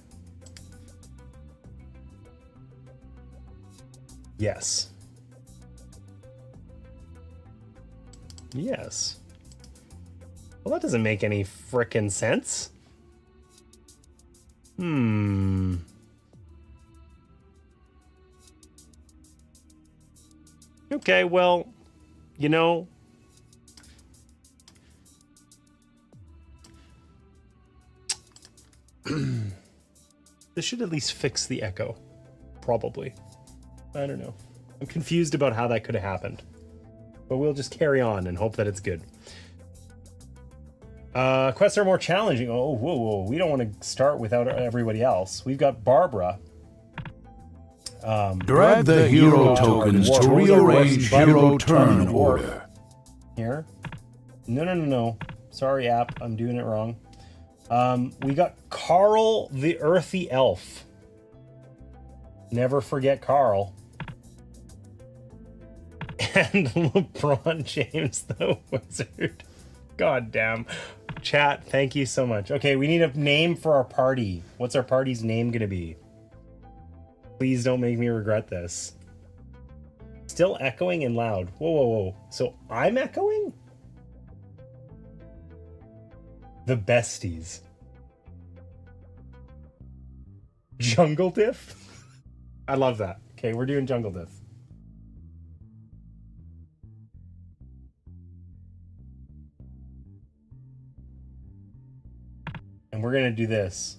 Yes. Yes. Well, that doesn't make any frickin' sense. Okay, well, you know... This should at least fix the echo. Probably. I don't know. I'm confused about how that could have happened. But we'll just carry on and hope that it's good. Quests are more challenging. Oh, whoa. We don't want to start without everybody else. We've got Barbara. Drag the hero tokens to rearrange hero turn order. Here. No. Sorry, app. I'm doing it wrong. We got Carl the Earthy Elf. Never forget Carl. And LeBron James the Wizard. God damn. Chat, thank you so much. Okay, we need a name for our party. What's our party's name gonna be? Please don't make me regret this. Still echoing and loud. Whoa. So I'm echoing? The Besties. Jungle Diff? I love that. Okay, we're doing Jungle Diff. And we're gonna do this.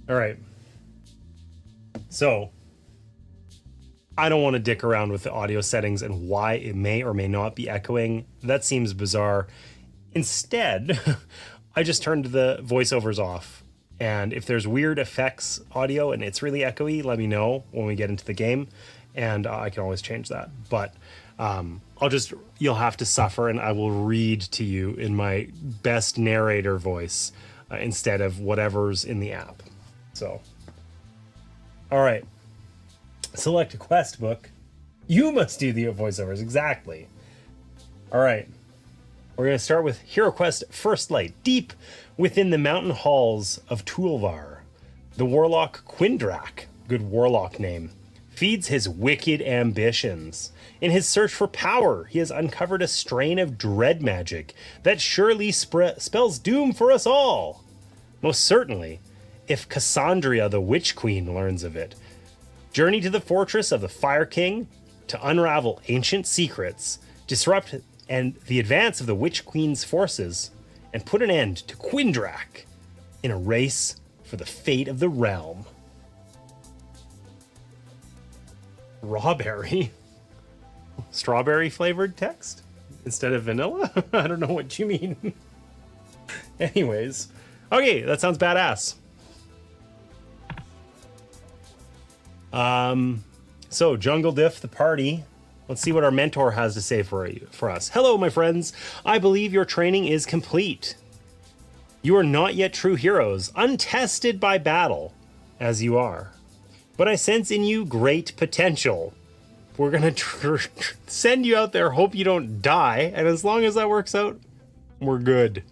All right. So, I don't want to dick around with the audio settings and why it may or may not be echoing. That seems bizarre. Instead, I just turned the voiceovers off. And if there's weird effects audio and it's really echoey, let me know when we get into the game. And I can always change that. But you'll have to suffer and I will read to you in my best narrator voice instead of whatever's in the app. So, all right. Select a quest book. You must do the voiceovers, exactly. All right. We're going to start with HeroQuest First Light. Deep within the mountain halls of Tulvar, the warlock Quindrak, good warlock name, feeds his wicked ambitions. In his search for power, he has uncovered a strain of dread magic that surely spells doom for us all. Most certainly, if Cassandra the Witch Queen learns of it. Journey to the fortress of the Fire King to unravel ancient secrets, disrupt the advance of the Witch Queen's forces, and put an end to Quindrak in a race for the fate of the realm. Strawberry? Strawberry flavored text? Instead of vanilla? I don't know what you mean. Anyways. Okay, that sounds badass. So Jungle Diff, the party. Let's see what our mentor has to say for us. Hello, my friends. I believe your training is complete. You are not yet true heroes, untested by battle, as you are. but I sense in you great potential. We're gonna send you out there, hope you don't die, and as long as that works out, we're good.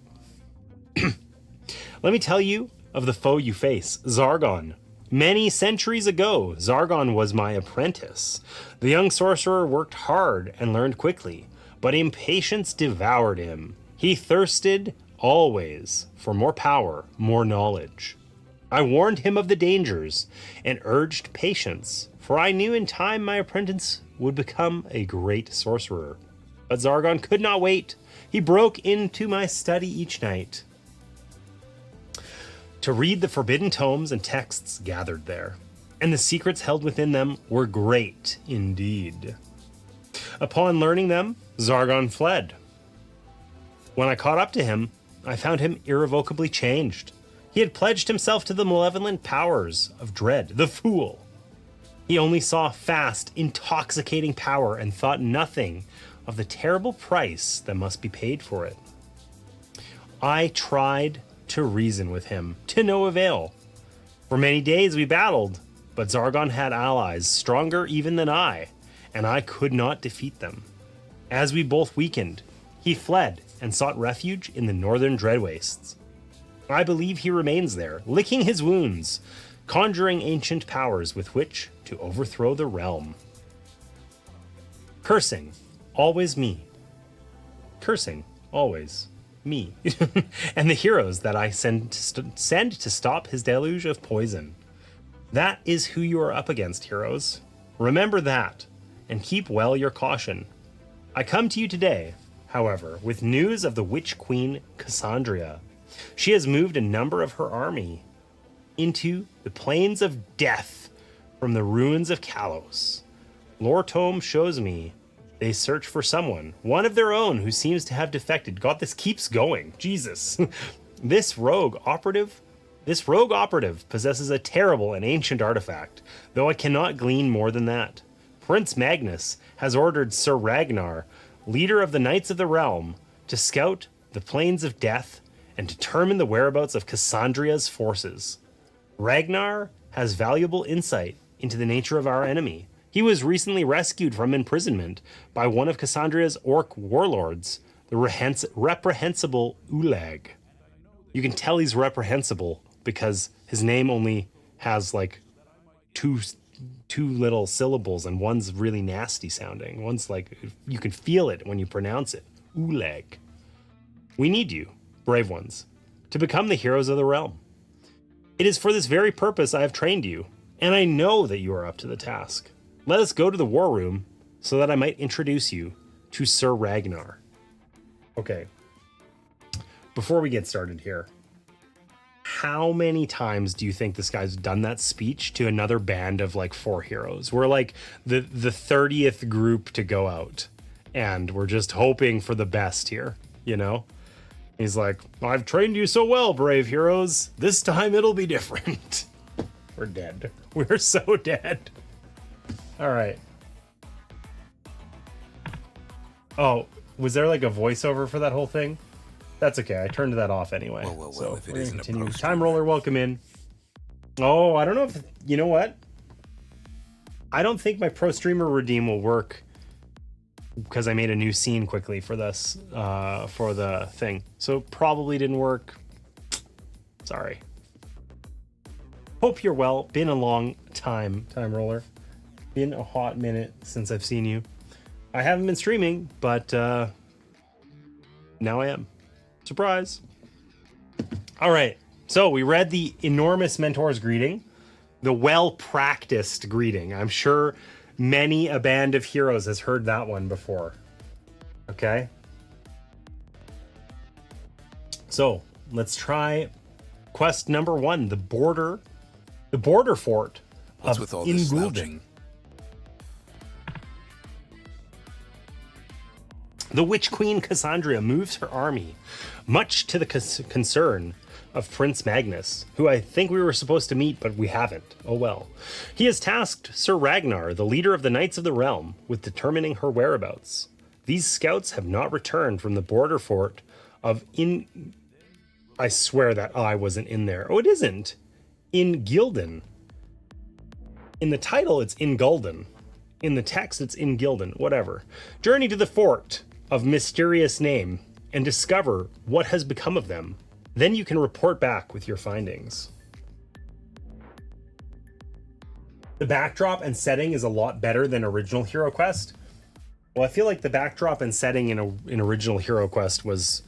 Let me tell you of the foe you face, Zargon. Many centuries ago, Zargon was my apprentice. The young sorcerer worked hard and learned quickly, but impatience devoured him. He thirsted always for more power, more knowledge. I warned him of the dangers and urged patience, for I knew in time my apprentice would become a great sorcerer. But Zargon could not wait. He broke into my study each night to read the forbidden tomes and texts gathered there, and the secrets held within them were great indeed. Upon learning them, Zargon fled. When I caught up to him, I found him irrevocably changed. He had pledged himself to the malevolent powers of dread, the fool. He only saw fast, intoxicating power and thought nothing of the terrible price that must be paid for it. I tried to reason with him, to no avail. For many days we battled, but Zargon had allies stronger even than I, and I could not defeat them. As we both weakened, he fled and sought refuge in the northern Dreadwastes. I believe he remains there, licking his wounds, conjuring ancient powers with which to overthrow the realm. Cursing, always me. Cursing, always me. And the heroes that I send to stop his deluge of poison. That is who you are up against, heroes. Remember that, and keep well your caution. I come to you today, however, with news of the Witch Queen Cassandra. She has moved a number of her army into the plains of death from the ruins of Kalos. Lore Tome shows me they search for someone, one of their own who seems to have defected. God, this keeps going. Jesus. This rogue operative possesses a terrible and ancient artifact, though I cannot glean more than that. Prince Magnus has ordered Sir Ragnar, leader of the Knights of the Realm, to scout the plains of death and determine the whereabouts of Cassandra's forces. Ragnar has valuable insight into the nature of our enemy. He was recently rescued from imprisonment by one of Cassandra's orc warlords, the reprehensible Ulag. You can tell he's reprehensible because his name only has like two little syllables, and one's really nasty sounding. One's like, you can feel it when you pronounce it. Ulag. We need you, brave ones, to become the heroes of the realm. It is for this very purpose I have trained you, and I know that you are up to the task. Let us go to the war room so that I might introduce you to Sir Ragnar. Okay. Before we get started here, how many times do you think this guy's done that speech to another band of like 4 heroes? We're like the 30th group to go out, and we're just hoping for the best here, you know? He's like, I've trained you so well, brave heroes. This time it'll be different. We're dead. We're so dead. All right. Oh, was there like a voiceover for that whole thing? That's okay. I turned that off anyway. Well, so if it we're gonna isn't a continue. pro Time roller, welcome in. Oh, I don't know if, you know what? I don't think my pro streamer redeem will work because I made a new scene quickly for this, for the thing. So probably didn't work. Sorry. Hope you're well. Been a long time roller. Been a hot minute since I've seen you. I haven't been streaming, but now I am. Surprise. All right. So we read the enormous mentor's greeting, the well-practiced greeting. I'm sure many a band of heroes has heard that one before. Okay. So let's try quest number 1, the border fort What's of with all this Ingulden. slouching? The Witch Queen Cassandra moves her army, much to the concern of Prince Magnus, who I think we were supposed to meet, but we haven't. Oh well. He has tasked Sir Ragnar, the leader of the Knights of the Realm, with determining her whereabouts. These scouts have not returned from the border fort of I swear that I wasn't in there. Oh, it isn't. In Gildan. In the title, it's in Gulden. In the text, it's in Gildan. Whatever. Journey to the fort of mysterious name and discover what has become of them. Then you can report back with your findings. The backdrop and setting is a lot better than original HeroQuest. Well, I feel like the backdrop and setting in original HeroQuest was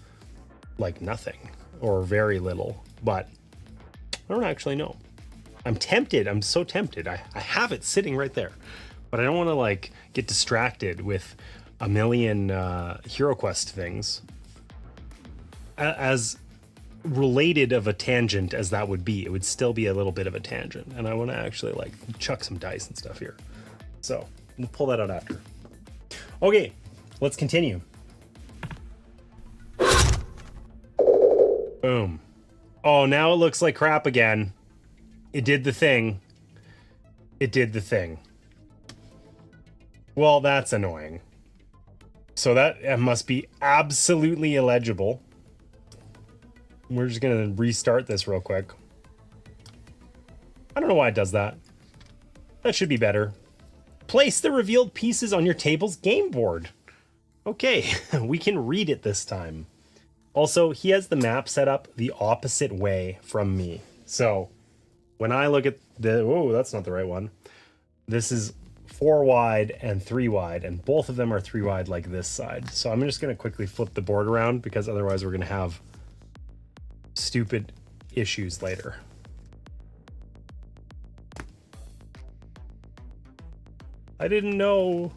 like nothing or very little, but I don't actually know. I'm tempted. I'm so tempted. I have it sitting right there, but I don't want to like get distracted with a million HeroQuest things. As related of a tangent as that would be, it would still be a little bit of a tangent, and I want to actually like chuck some dice and stuff here. So we'll pull that out after. Okay, let's continue. Boom. Oh, now it looks like crap again. It did the thing. It did the thing. Well, that's annoying. So that must be absolutely illegible. We're just gonna restart this real quick. I don't know why it does that. That should be better. Place the revealed pieces on your table's game board. Okay, we can read it this time. Also, he has the map set up the opposite way from me. So when I look at the, oh, that's not the right one. This is 4 wide and 3 wide, and both of them are 3 wide like this side. So I'm just gonna quickly flip the board around because otherwise we're gonna have stupid issues later. I didn't know.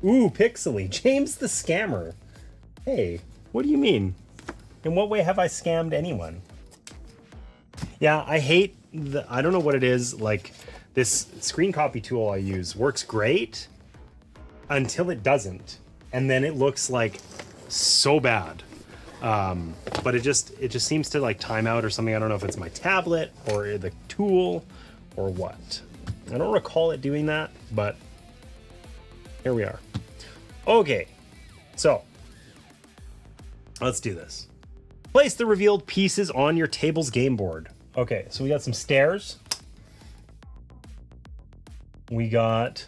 Ooh, pixely. James the scammer. Hey, what do you mean? In what way have I scammed anyone? Yeah, I hate I don't know what it is. Like, this screen copy tool I use works great until it doesn't. And then it looks like so bad. But it just seems to like time out or something. I don't know if it's my tablet or the tool or what. I don't recall it doing that, but here we are. Okay, so let's do this. Place the revealed pieces on your table's game board. Okay, so we got some stairs. We got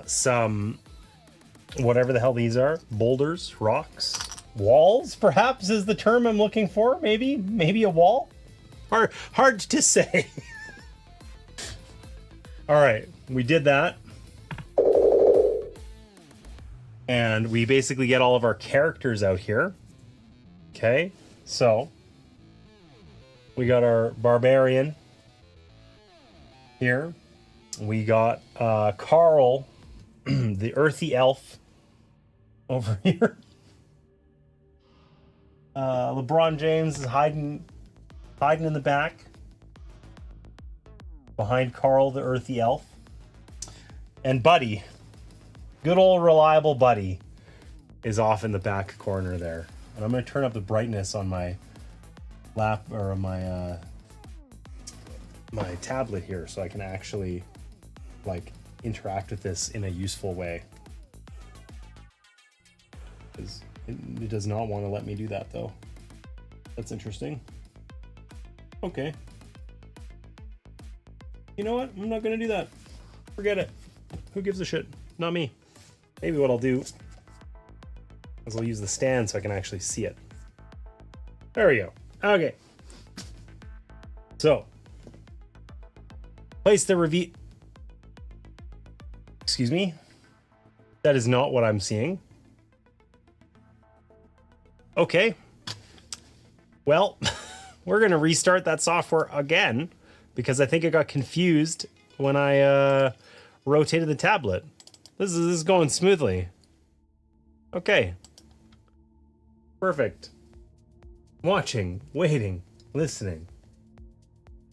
some, whatever the hell these are, boulders, rocks, walls, perhaps is the term I'm looking for. Maybe a wall. Hard to say. All right, we did that. And we basically get all of our characters out here. Okay, so we got our barbarian here. We got Carl, the earthy elf, over here. LeBron James is hiding in the back behind Carl, the earthy elf. And Buddy, good old reliable Buddy, is off in the back corner there. And I'm going to turn up the brightness on my lap or my my tablet here so I can actually like interact with this in a useful way. Because it does not want to let me do that though. That's interesting. Okay. You know what? I'm not going to do that. Forget it. Who gives a shit? Not me. Maybe what I'll do is I'll use the stand so I can actually see it. There we go. Okay. So, place the reveal. Excuse me? That is not what I'm seeing. Okay. Well, we're going to restart that software again because I think I got confused when I rotated the tablet. This is going smoothly. Okay. Perfect. Watching, waiting, listening.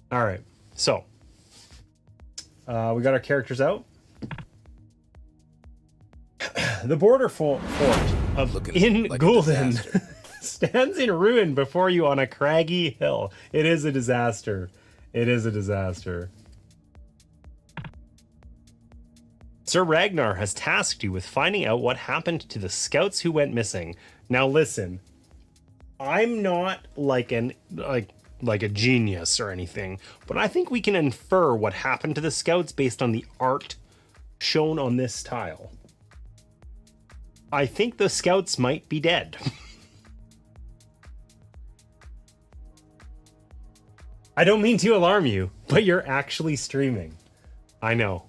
All right. So, we got our characters out. The border fort of in like Gulden stands in ruin before you on a craggy hill. It is a disaster. It is a disaster. Sir Ragnar has tasked you with finding out what happened to the scouts who went missing. Now listen, I'm not like like a genius or anything, but I think we can infer what happened to the scouts based on the art shown on this tile. I think the scouts might be dead. I don't mean to alarm you, but you're actually streaming. I know,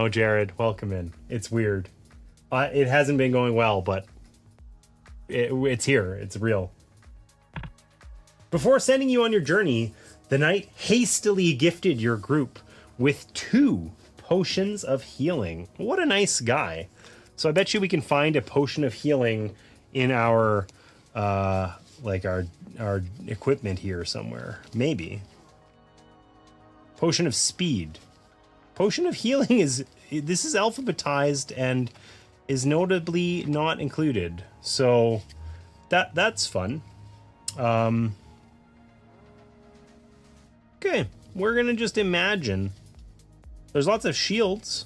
Jared. Welcome in. It's weird. It hasn't been going well, but it's here. It's real. Before sending you on your journey, the knight hastily gifted your group with 2 potions of healing. What a nice guy. So I bet you we can find a potion of healing in our like our equipment here somewhere. Maybe. Potion of speed. Potion of healing is alphabetized and is notably not included. So that's fun. Okay, we're gonna just imagine. There's lots of shields,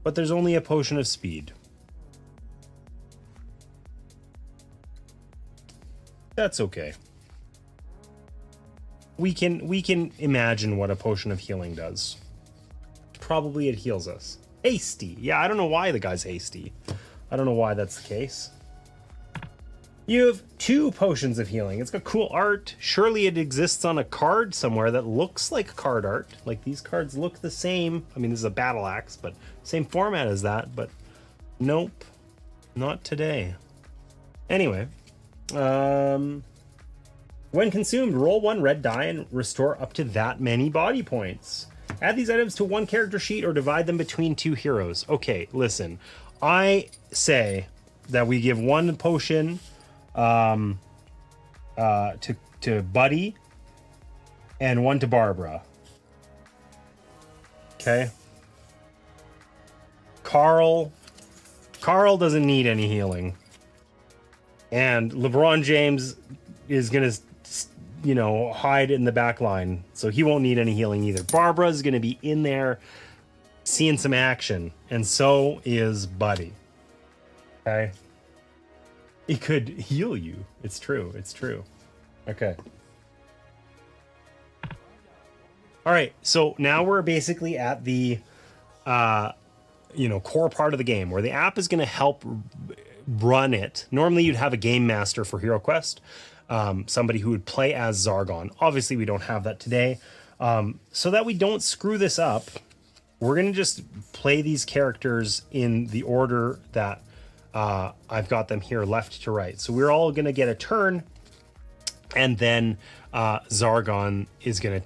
but there's only a potion of speed. That's okay. We can imagine what a potion of healing does. Probably it heals us. Hasty. Yeah, I don't know why the guy's hasty. I don't know why that's the case. You have 2 potions of healing. It's got cool art. Surely it exists on a card somewhere that looks like card art. Like these cards look the same. I mean, this is a battle axe, but same format as that, but nope. Not today. Anyway, when consumed, roll 1 red die and restore up to that many body points. Add these items to 1 character sheet or divide them between 2 heroes. Okay, listen. I say that we give 1 potion to Buddy and 1 to Barbara. Okay. Carl doesn't need any healing. And LeBron James is going to, hide in the back line, so he won't need any healing either. Barbara's going to be in there seeing some action, and so is Buddy. Okay? He could heal you. It's true. Okay. All right, so now we're basically at the core part of the game where the app is going to help run it. Normally you'd have a game master for HeroQuest, somebody who would play as Zargon. Obviously we don't have that today. So that we don't screw this up, we're going to just play these characters in the order that I've got them here left to right. So we're all going to get a turn, and then Zargon is going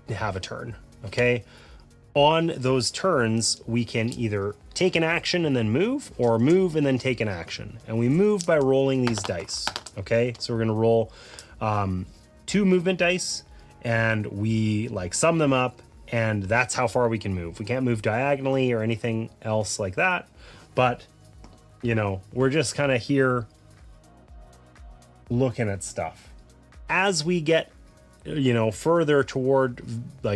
to have a turn. Okay. On those turns, we can either take an action and then move, or move and then take an action. And we move by rolling these dice. Okay, so we're going to roll 2 movement dice, and we sum them up, and that's how far we can move. We can't move diagonally or anything else like that, but we're just kind of here looking at stuff. As we get further toward,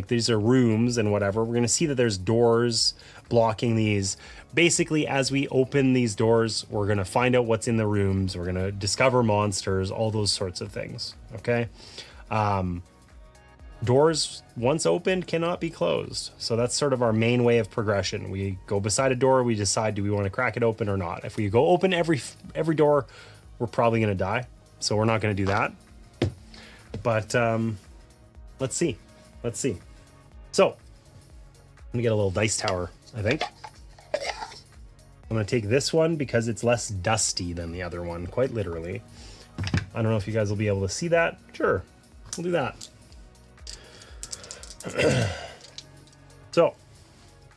these are rooms and whatever, we're going to see that there's doors blocking these. Basically, as we open these doors, we're going to find out what's in the rooms. We're going to discover monsters, all those sorts of things. Okay. Doors, once opened, cannot be closed. So that's sort of our main way of progression. We go beside a door, we decide, do we want to crack it open or not? If we go open every door, we're probably going to die. So we're not going to do that. But let's see. So I'm gonna get a little dice tower, I think. I'm gonna take this one because it's less dusty than the other one, quite literally. I don't know if you guys will be able to see that. Sure, we'll do that. So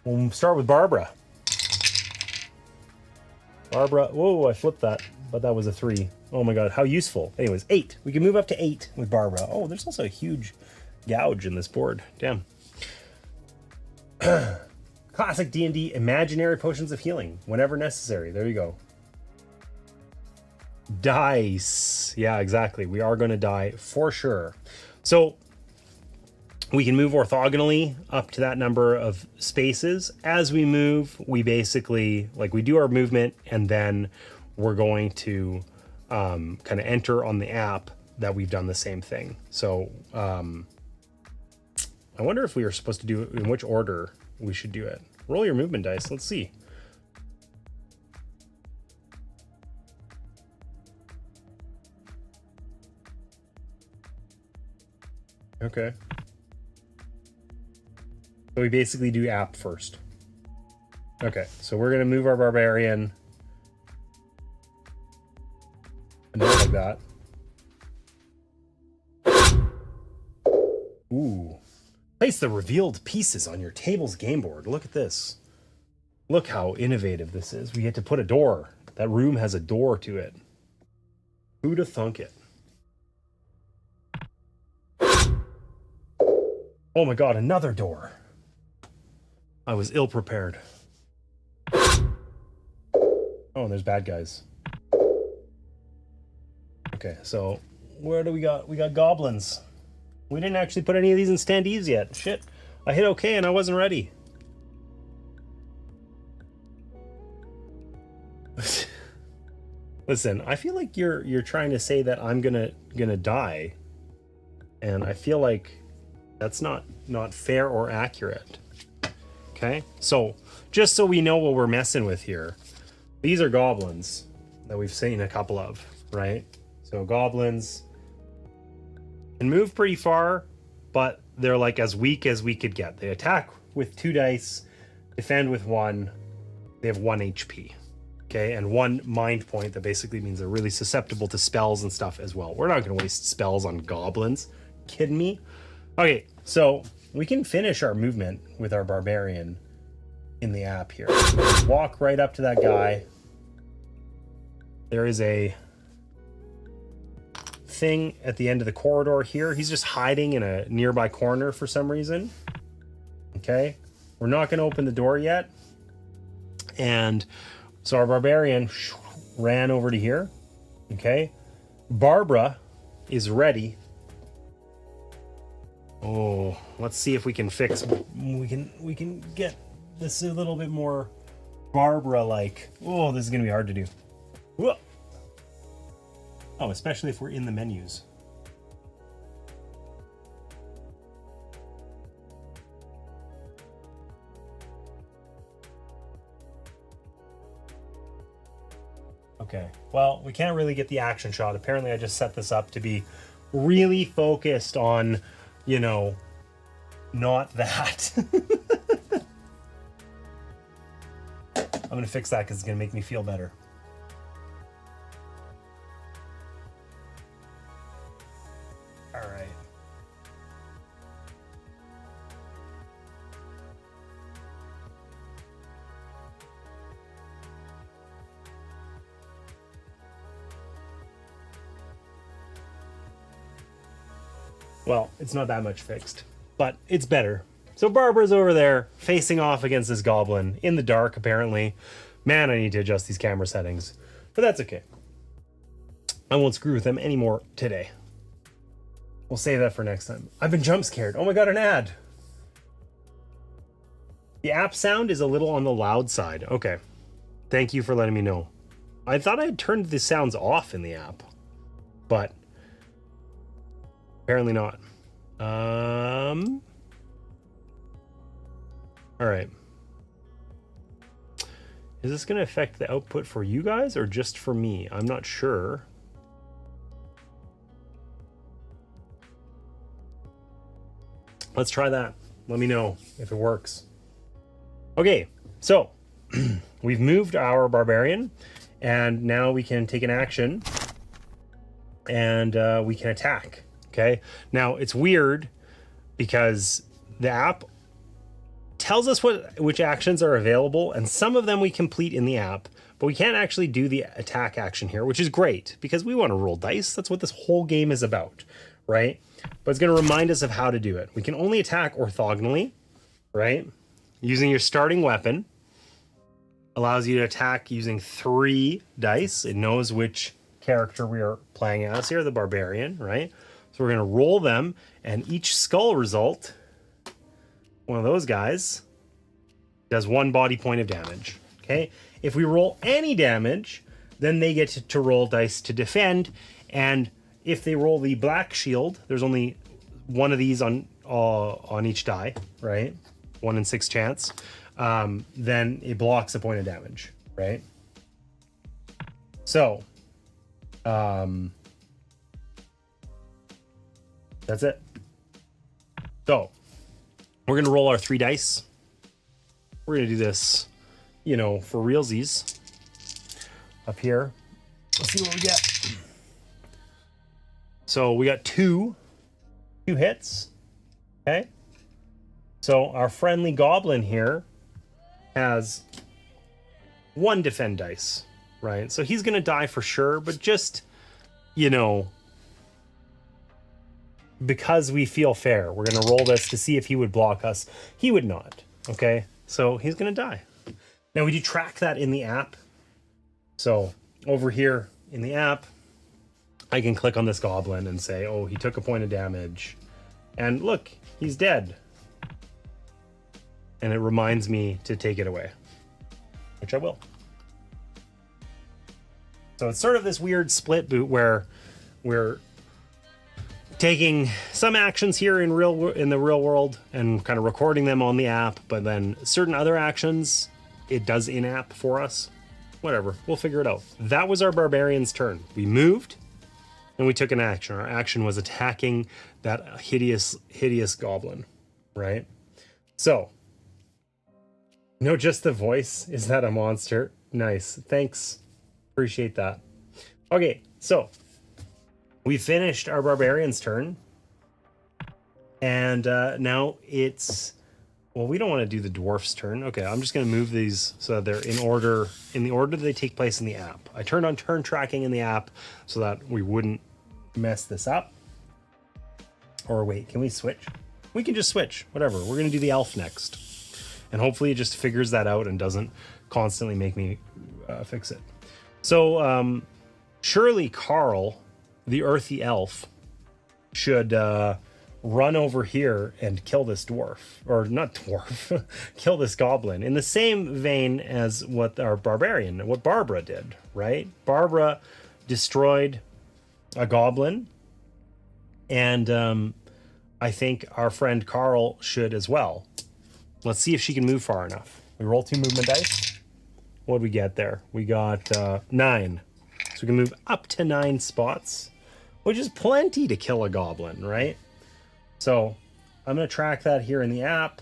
we'll start with Barbara. Whoa, I flipped that, but that was a 3. Oh my god, how useful. Anyways, 8. We can move up to 8 with Barbara. Oh, there's also a huge gouge in this board. Damn. Classic D&D imaginary potions of healing whenever necessary. There you go. Dice. Yeah, exactly. We are going to die for sure. So we can move orthogonally up to that number of spaces. As we move, we basically, we do our movement, and then we're going to kind of enter on the app that we've done the same thing. So I wonder if we are supposed to do it, in which order we should do it. Roll your movement dice. Let's see. Okay. So we basically do app first. Okay, so we're gonna move our barbarian. And like that. Ooh. Place the revealed pieces on your table's game board. Look at this. Look how innovative this is. We get to put a door. That room has a door to it. Who'da thunk it? Oh my god, another door. I was ill prepared. Oh, and there's bad guys. Okay, so where do we got? We got goblins. We didn't actually put any of these in standees yet. Shit. I hit okay and I wasn't ready. Listen, I feel like you're trying to say that I'm gonna die. And I feel like that's not fair or accurate. Okay? So, just so we know what we're messing with here. These are goblins that we've seen a couple of, right? So goblins can move pretty far, but they're like as weak as we could get. They attack with 2 dice, defend with 1. They have 1 HP. Okay, and 1 mind point. That basically means they're really susceptible to spells and stuff as well. We're not going to waste spells on goblins. Kidding me? Okay, so we can finish our movement with our barbarian in the app here. Walk right up to that guy. There is a thing at the end of the corridor here. He's just hiding in a nearby corner for some reason. Okay, we're not going to open the door yet. And so our barbarian ran over to here. Okay, Barbara is ready. Oh, let's see if we can fix. We can get this a little bit more Barbara-like. Oh, this is gonna be hard to do. Whoa. Oh, especially if we're in the menus. Okay, well, we can't really get the action shot. Apparently, I just set this up to be really focused on, you know, not that. I'm gonna fix that because it's gonna make me feel better. All right. Well, it's not that much fixed, but it's better. So Barbara's over there facing off against this goblin in the dark, apparently. Man, I need to adjust these camera settings, but that's okay. I won't screw with them anymore today. We'll save that for next time. I've been jump scared. Oh my god, an ad. The app sound is a little on the loud side. Okay. Thank you for letting me know. I thought I had turned the sounds off in the app, but apparently not. All right. Is this going to affect the output for you guys or just for me? I'm not sure. Let's try that. Let me know if it works. Okay, so we've moved our barbarian and now we can take an action and we can attack. Okay, now it's weird because the app tells us which actions are available, and some of them we complete in the app, but we can't actually do the attack action here, which is great because we want to roll dice. That's what this whole game is about, right? But it's going to remind us of how to do it. We can only attack orthogonally, right? Using your starting weapon allows you to attack using 3 dice. It knows which character we are playing as here, the barbarian, right? So we're going to roll them, and each skull result, one of those guys, does 1 body point of damage. Okay? If we roll any damage, then they get to roll dice to defend, and if they roll the black shield, there's only one of these on each die, right? 1 in 6 chance. Then it blocks a point of damage, right? So, that's it. So, we're gonna roll our 3 dice. We're gonna do this, you know, for realsies. Up here. Let's see what we get. So we got two hits. Okay. So our friendly goblin here has 1 defend dice, right? So he's gonna die for sure, but just, you know, because we feel fair, we're gonna roll this to see if he would block us. He would not. Okay. So he's gonna die. Now we do track that in the app. So over here in the app, I can click on this goblin and say, oh, he took a point of damage. And look, he's dead. And it reminds me to take it away, which I will. So it's sort of this weird split boot where we're taking some actions here in the real world and kind of recording them on the app, but then certain other actions it does in-app for us. Whatever, we'll figure it out. That was our barbarian's turn. We moved and we took an action. Our action was attacking that hideous goblin, right? So, no, just the voice. Is that a monster? Nice, thanks. Appreciate that. Okay, so we finished our barbarian's turn. And now it's... Well, we don't want to do the dwarf's turn. Okay, I'm just going to move these so that they're in the order they take place in the app. I turned on turn tracking in the app so that we wouldn't mess this up. Or wait, can we switch? We can just switch, whatever. We're going to do the elf next. And hopefully it just figures that out and doesn't constantly make me fix it. So surely Carl, the earthy elf, should... run over here and kill this dwarf, or not dwarf, kill this goblin in the same vein as what our barbarian, what Barbara did, right? Barbara destroyed a goblin, and I think our friend Carl should as well. Let's see if she can move far enough. We roll 2 movement dice. What did we get there? We got 9. So we can move up to 9 spots, which is plenty to kill a goblin, right? So I'm going to track that here in the app.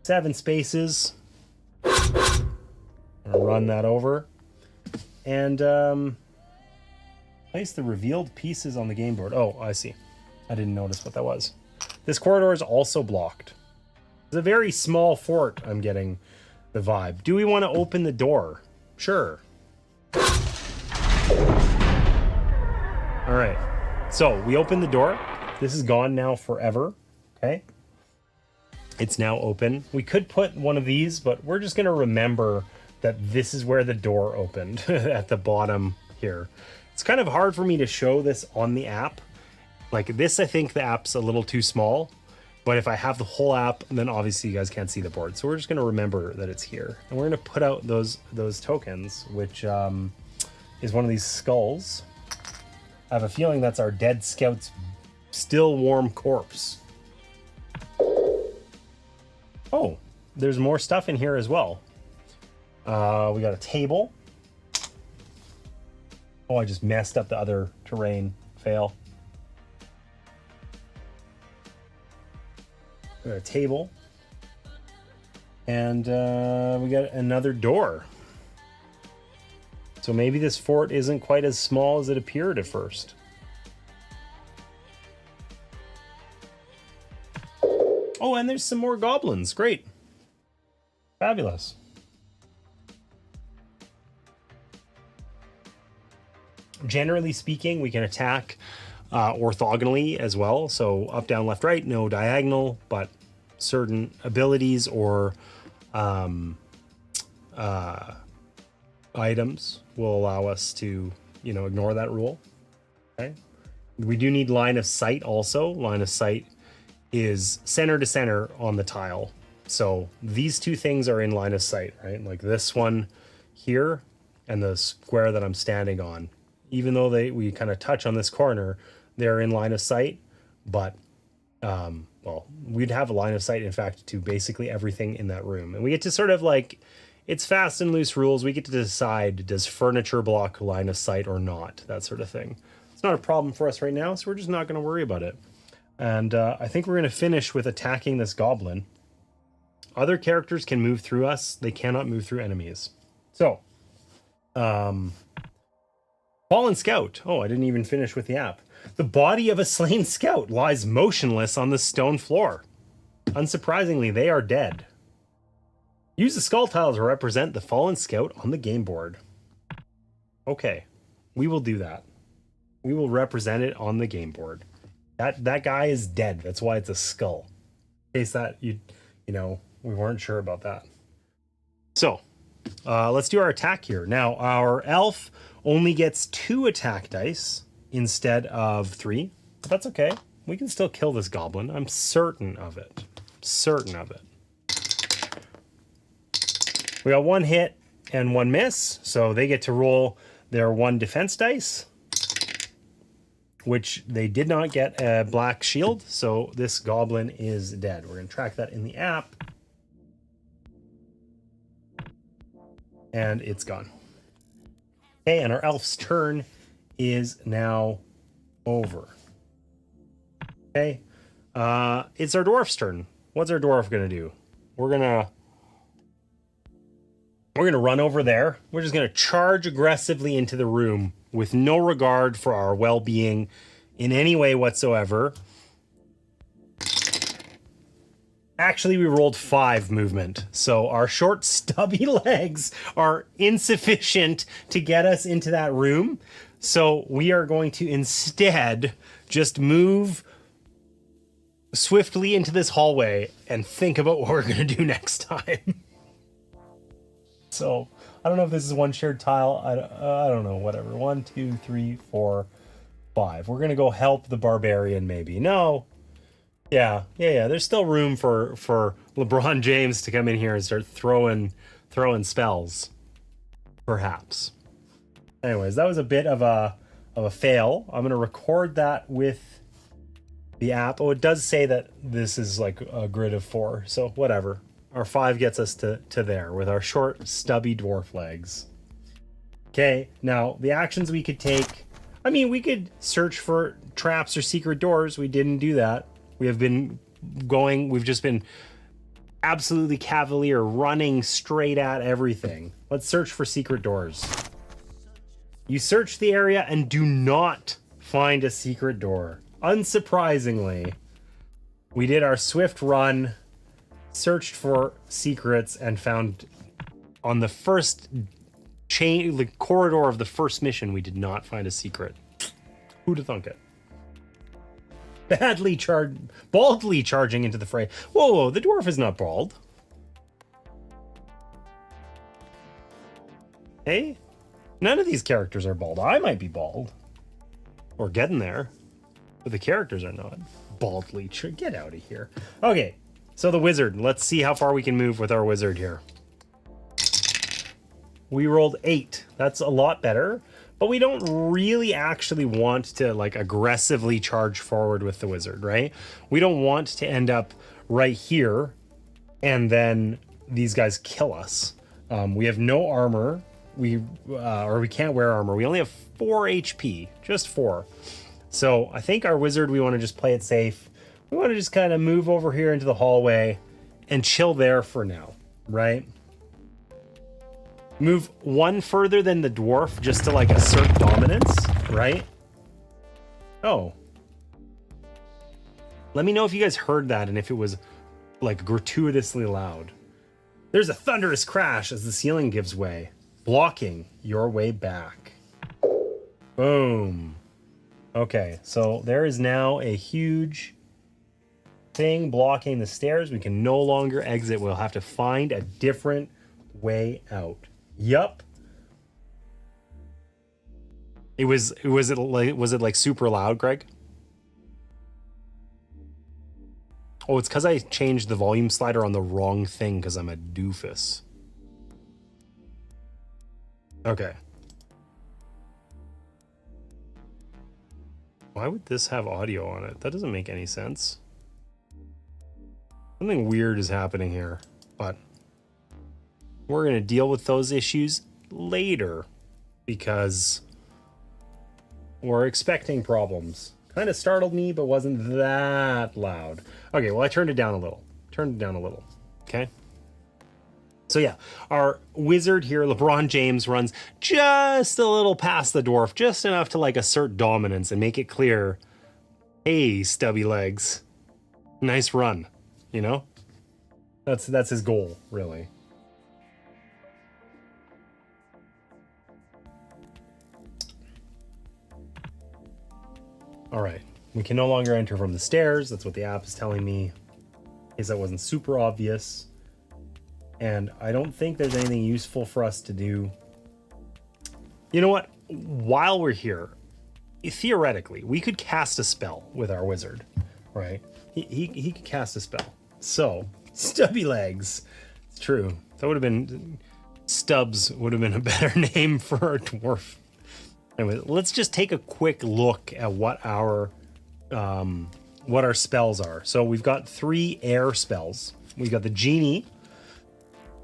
7 spaces. I'm going to run that over. And place the revealed pieces on the game board. Oh, I see. I didn't notice what that was. This corridor is also blocked. It's a very small fort, I'm getting the vibe. Do we want to open the door? Sure. All right. So we open the door. This is gone now forever, okay? It's now open. We could put one of these, but we're just gonna remember that this is where the door opened at the bottom here. It's kind of hard for me to show this on the app. Like this, I think the app's a little too small, but if I have the whole app, then obviously you guys can't see the board. So we're just gonna remember that it's here. And we're gonna put out those tokens, which is one of these skulls. I have a feeling that's our dead scout's still warm corpse. Oh, there's more stuff in here as well. We got a table. Oh, I just messed up the other terrain. Fail. We got a table. And we got another door. So maybe this fort isn't quite as small as it appeared at first. Oh, and there's some more goblins. Great. Fabulous. Generally speaking, we can attack orthogonally as well. So up, down, left, right, no diagonal, but certain abilities or items will allow us to, ignore that rule. Okay. We do need line of sight also. Line of sight is center to center on the tile. So these two things are in line of sight, right? Like this one here and the square that I'm standing on, even though we kind of touch on this corner, they're in line of sight. But well, we'd have a line of sight, in fact, to basically everything in that room. And we get to sort of like, it's fast and loose rules. We get to decide, does furniture block line of sight or not? That sort of thing. It's not a problem for us right now, so we're just not going to worry about it. And I think we're going to finish with attacking this goblin. Other characters can move through us. They cannot move through enemies. So, Fallen Scout. Oh, I didn't even finish with the app. The body of a slain scout lies motionless on the stone floor. Unsurprisingly, they are dead. Use the skull tile to represent the fallen scout on the game board. Okay, we will do that. We will represent it on the game board. That guy is dead. That's why it's a skull. In case that you know, we weren't sure about that. So, let's do our attack here. Now, our elf only gets 2 attack dice instead of 3. But that's okay. We can still kill this goblin. I'm certain of it. Certain of it. We got 1 hit and 1 miss, so they get to roll their 1 defense dice, which they did not get a black shield, so this goblin is dead. We're going to track that in the app. And it's gone. Okay, and our elf's turn is now over. Okay, it's our dwarf's turn. What's our dwarf going to do? We're gonna run over there. We're just going to charge aggressively into the room with no regard for our well-being in any way whatsoever. Actually, we rolled 5 movement, so our short, stubby legs are insufficient to get us into that room. So we are going to instead just move swiftly into this hallway and think about what we're going to do next time. So I don't know if this is 1 shared tile. I don't know, whatever. 1, 2, 3, 4, 5. We're going to go help the barbarian maybe. No. Yeah. There's still room for LeBron James to come in here and start throwing spells. Perhaps. Anyways, that was a bit of a fail. I'm going to record that with the app. Oh, it does say that this is like a grid of 4, so whatever. Our 5 gets us to there with our short, stubby dwarf legs. Okay, now the actions we could take. I mean, we could search for traps or secret doors. We didn't do that. We've just been absolutely cavalier, running straight at everything. Let's search for secret doors. You search the area and do not find a secret door. Unsurprisingly, we did our swift run, searched for secrets, and found on the first the corridor of the first mission, we did not find a secret. Who'd have thunk it? Baldly charging into the fray. Whoa, the dwarf is not bald. Hey, none of these characters are bald. I might be bald. Or getting there. But the characters are not. Baldly. Get out of here. Okay, so the wizard. Let's see how far we can move with our wizard here. We rolled 8. That's a lot better. But we don't really actually want to like aggressively charge forward with the wizard, right? We don't want to end up right here and then these guys kill us. We have no armor. We can't wear armor. We only have 4 HP, just 4. So I think our wizard, we want to just play it safe. We want to just kind of move over here into the hallway and chill there for now, right? Move 1 further than the dwarf just to like assert dominance, right? Oh. Let me know if you guys heard that and if it was like gratuitously loud. There's a thunderous crash as the ceiling gives way, blocking your way back. Boom. Okay, so there is now a huge thing blocking the stairs. We can no longer exit. We'll have to find a different way out. Yup. Was it like super loud, Greg? Oh, it's because I changed the volume slider on the wrong thing because I'm a doofus. Okay. Why would this have audio on it? That doesn't make any sense. Something weird is happening here, but we're going to deal with those issues later because we're expecting problems. Kind of startled me, but wasn't that loud. Okay, well, I turned it down a little. Okay? So yeah, our wizard here, LeBron James, runs just a little past the dwarf, just enough to like assert dominance and make it clear, hey, stubby legs, nice run, you know? That's his goal, really. All right, we can no longer enter from the stairs. That's what the app is telling me. Is that wasn't super obvious. And I don't think there's anything useful for us to do. You know what? While we're here, theoretically, we could cast a spell with our wizard, right? He could cast a spell. So, stubby legs. It's true. That would have been... Stubbs would have been a better name for a dwarf. Anyway, let's just take a quick look at what our spells are. So we've got 3 air spells. We've got the genie,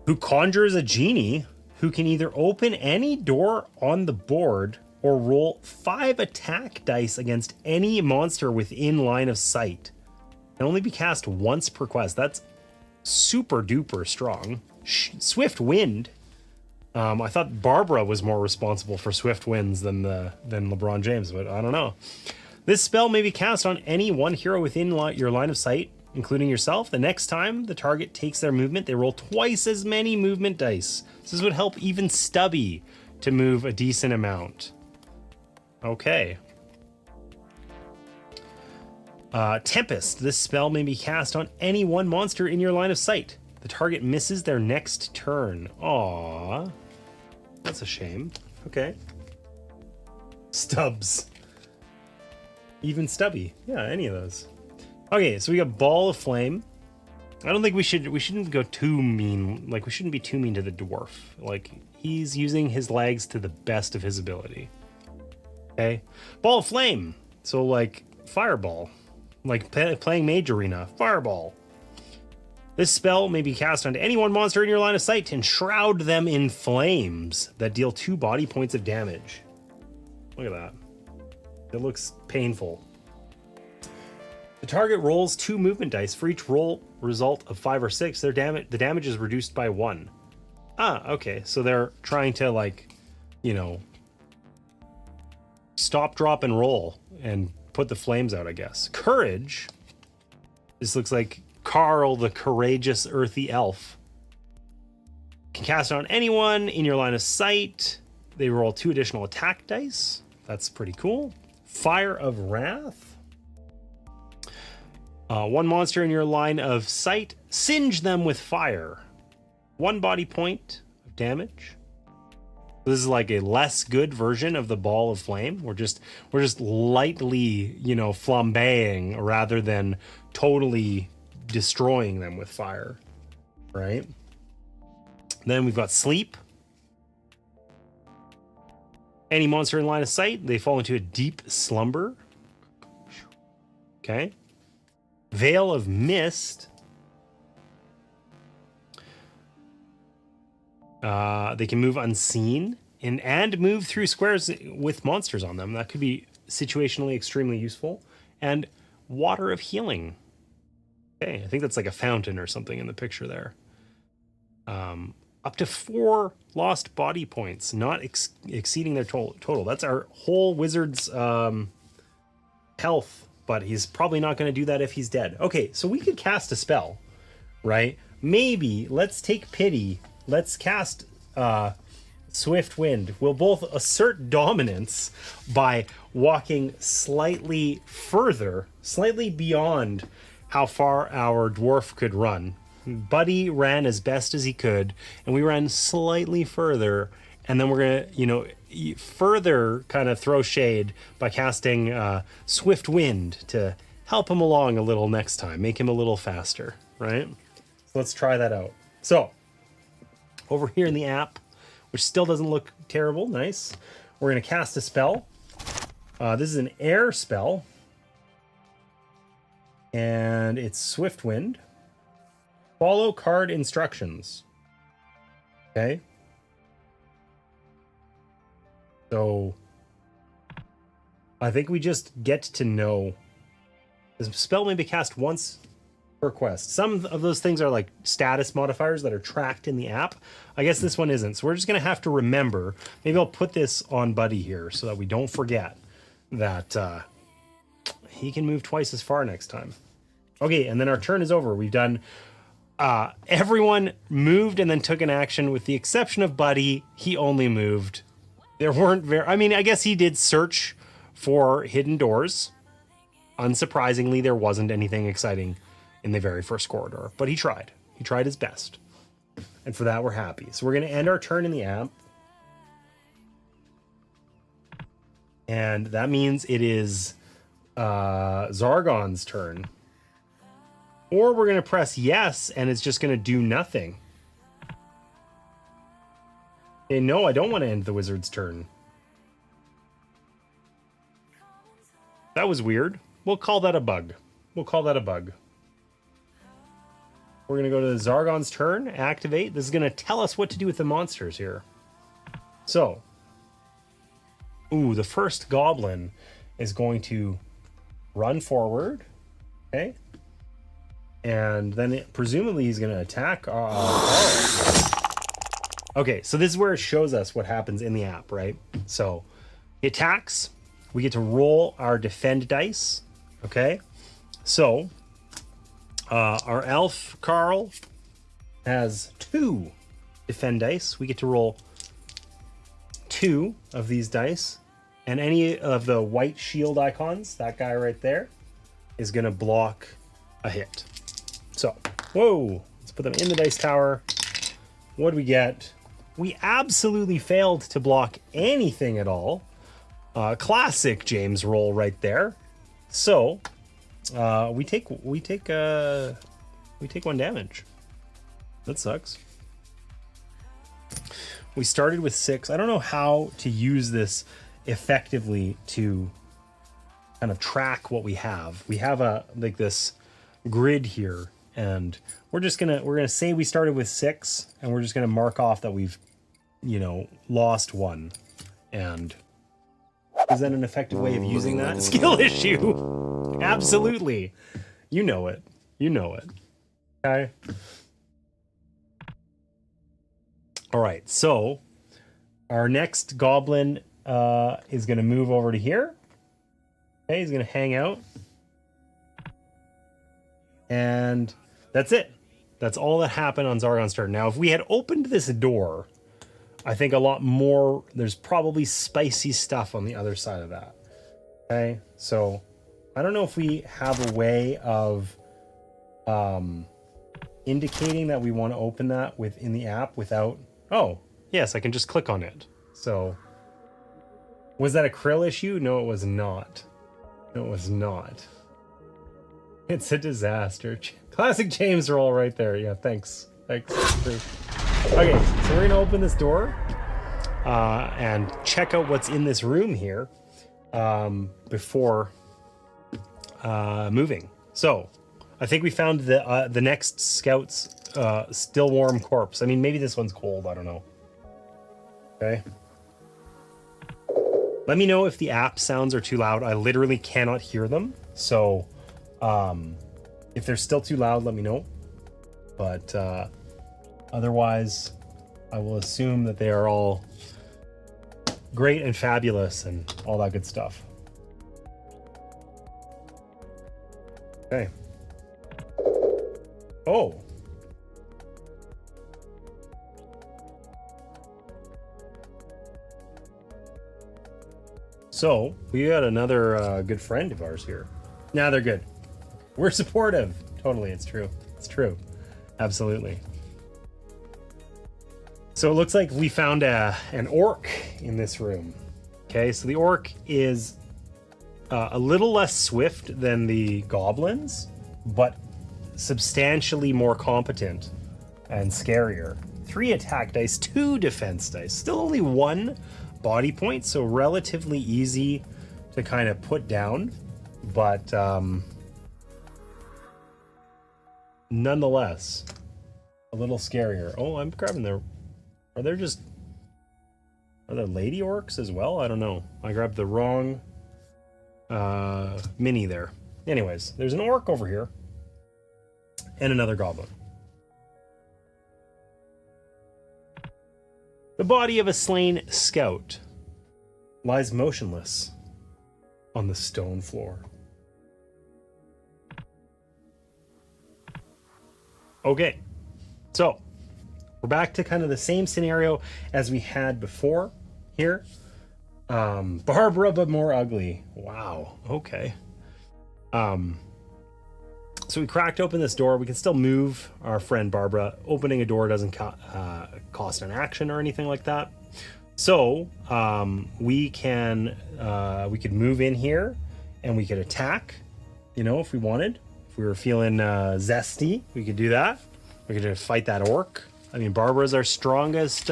who conjures a genie who can either open any door on the board or roll 5 attack dice against any monster within line of sight. Can only be cast once per quest. That's super duper strong. Swift Wind. I thought Barbara was more responsible for swift winds than LeBron James, but I don't know. This spell may be cast on any one hero within your line of sight, including yourself. The next time the target takes their movement, they roll twice as many movement dice. This would help even Stubby to move a decent amount. Okay. Tempest. This spell may be cast on any one monster in your line of sight. The target misses their next turn. Aww. That's a shame. Okay. Stubbs. Even Stubby. Yeah, any of those. Okay, so we got Ball of Flame. I don't think we shouldn't go too mean. Like, we shouldn't be too mean to the dwarf. Like, he's using his legs to the best of his ability. Okay. Ball of Flame. So, like, Fireball. Like playing Mage Arena. Fireball. This spell may be cast onto any one monster in your line of sight to enshroud them in flames that deal 2 body points of damage. Look at that. It looks painful. The target rolls 2 movement dice. For each roll result of 5 or 6, the damage is reduced by 1. Ah, okay. So they're trying to, like, you know, stop, drop, and roll and put the flames out, I guess. Courage. This looks like Carl, the courageous earthy elf. Can cast it on anyone in your line of sight. They roll 2 additional attack dice. That's pretty cool. Fire of Wrath. 1 monster in your line of sight. Singe them with fire. 1 body point of damage. This is like a less good version of the Ball of Flame. We're just lightly, you know, flambeing rather than totally destroying them with fire, right? Then we've got Sleep. Any monster in line of sight, they fall into a deep slumber. Okay. Veil of Mist. They can move unseen and move through squares with monsters on them. That could be situationally extremely useful. And Water of Healing. Okay, I think that's like a fountain or something in the picture there. Up to 4 lost body points, not exceeding their total. That's our whole wizard's health, but he's probably not going to do that if he's dead. Okay, so we could cast a spell, right? Maybe let's take pity. Let's cast Swift Wind. We'll both assert dominance by walking slightly further, slightly beyond how far our dwarf could run. Buddy ran as best as he could, and we ran slightly further, and then we're gonna, you know, further kind of throw shade by casting Swift Wind to help him along a little next time, make him a little faster, right? So let's try that out. So over here in the app, which still doesn't look terrible, nice, we're gonna cast a spell. This is an air spell. And it's Swift Wind. Follow card instructions. Okay. So I think we just get to know. This spell may be cast once per quest. Some of those things are like status modifiers that are tracked in the app. I guess this one isn't. So we're just going to have to remember. Maybe I'll put this on Buddy here so that we don't forget that he can move twice as far next time. Okay, and then our turn is over. We've done... everyone moved and then took an action with the exception of Buddy. He only moved. There weren't very... I mean, I guess he did search for hidden doors. Unsurprisingly, there wasn't anything exciting in the very first corridor. But he tried. He tried his best. And for that, we're happy. So we're going to end our turn in the app. And that means it is Zargon's turn. Or we're going to press yes, and it's just going to do nothing. Okay, no, I don't want to end the wizard's turn. That was weird. We'll call that a bug. We'll call that a bug. We're going to go to Zargon's turn, activate. This is going to tell us what to do with the monsters here. So, the first goblin is going to run forward. Okay. And then presumably he's going to attack. Okay, so this is where it shows us what happens in the app, right? So he attacks. We get to roll our defend dice. Okay, so our elf Carl has 2 defend dice. We get to roll 2 of these dice, and any of the white shield icons, that guy right there, is going to block a hit. So, whoa, let's put them in the dice tower. What do we get? We absolutely failed to block anything at all. Classic James roll right there. So, we take 1 damage. That sucks. We started with 6. I don't know how to use this effectively to kind of track what we have. We have this grid here, and we're gonna say we started with 6, and we're just gonna mark off that we've lost 1. And is that an effective way of using that? Skill issue. Absolutely. You know it. Okay. All right, so our next goblin is going to move over to here. Okay, he's going to hang out. And that's it. That's all that happened on Zargon's turn. Now, if we had opened this door, I think a lot more, there's probably spicy stuff on the other side of that. Okay, so I don't know if we have a way of indicating that we want to open that within the app without... Oh, yes, I can just click on it. So, was that a Krill issue? No, it was not. It's a disaster. Classic James roll right there. Yeah, thanks. Okay, so we're going to open this door and check out what's in this room here before moving. So, I think we found the next scout's still warm corpse. I mean, maybe this one's cold. I don't know. Okay. Let me know if the app sounds are too loud. I literally cannot hear them. So, if they're still too loud, let me know. But otherwise, I will assume that they are all great and fabulous and all that good stuff. Okay. Oh. So, we got another good friend of ours here. Nah, they're good. We're supportive. Totally, it's true. It's true. Absolutely. So it looks like we found an orc in this room. Okay, so the orc is a little less swift than the goblins, but substantially more competent and scarier. 3 attack dice, 2 defense dice. Still only 1 body point, so relatively easy to kind of put down, but nonetheless, a little scarier. Oh, I'm grabbing their... Are there lady orcs as well? I don't know. I grabbed the wrong mini there. Anyways, there's an orc over here and another goblin. The body of a slain scout lies motionless on the stone floor. Okay, so we're back to kind of the same scenario as we had before here. Barbara, but more ugly. Wow, okay. So we cracked open this door. We can still move our friend Barbara. Opening a door doesn't cost an action or anything like that. So we could move in here and we could attack, you know, if we wanted. If we were feeling zesty, we could do that. We could just fight that orc. I mean, Barbara's our strongest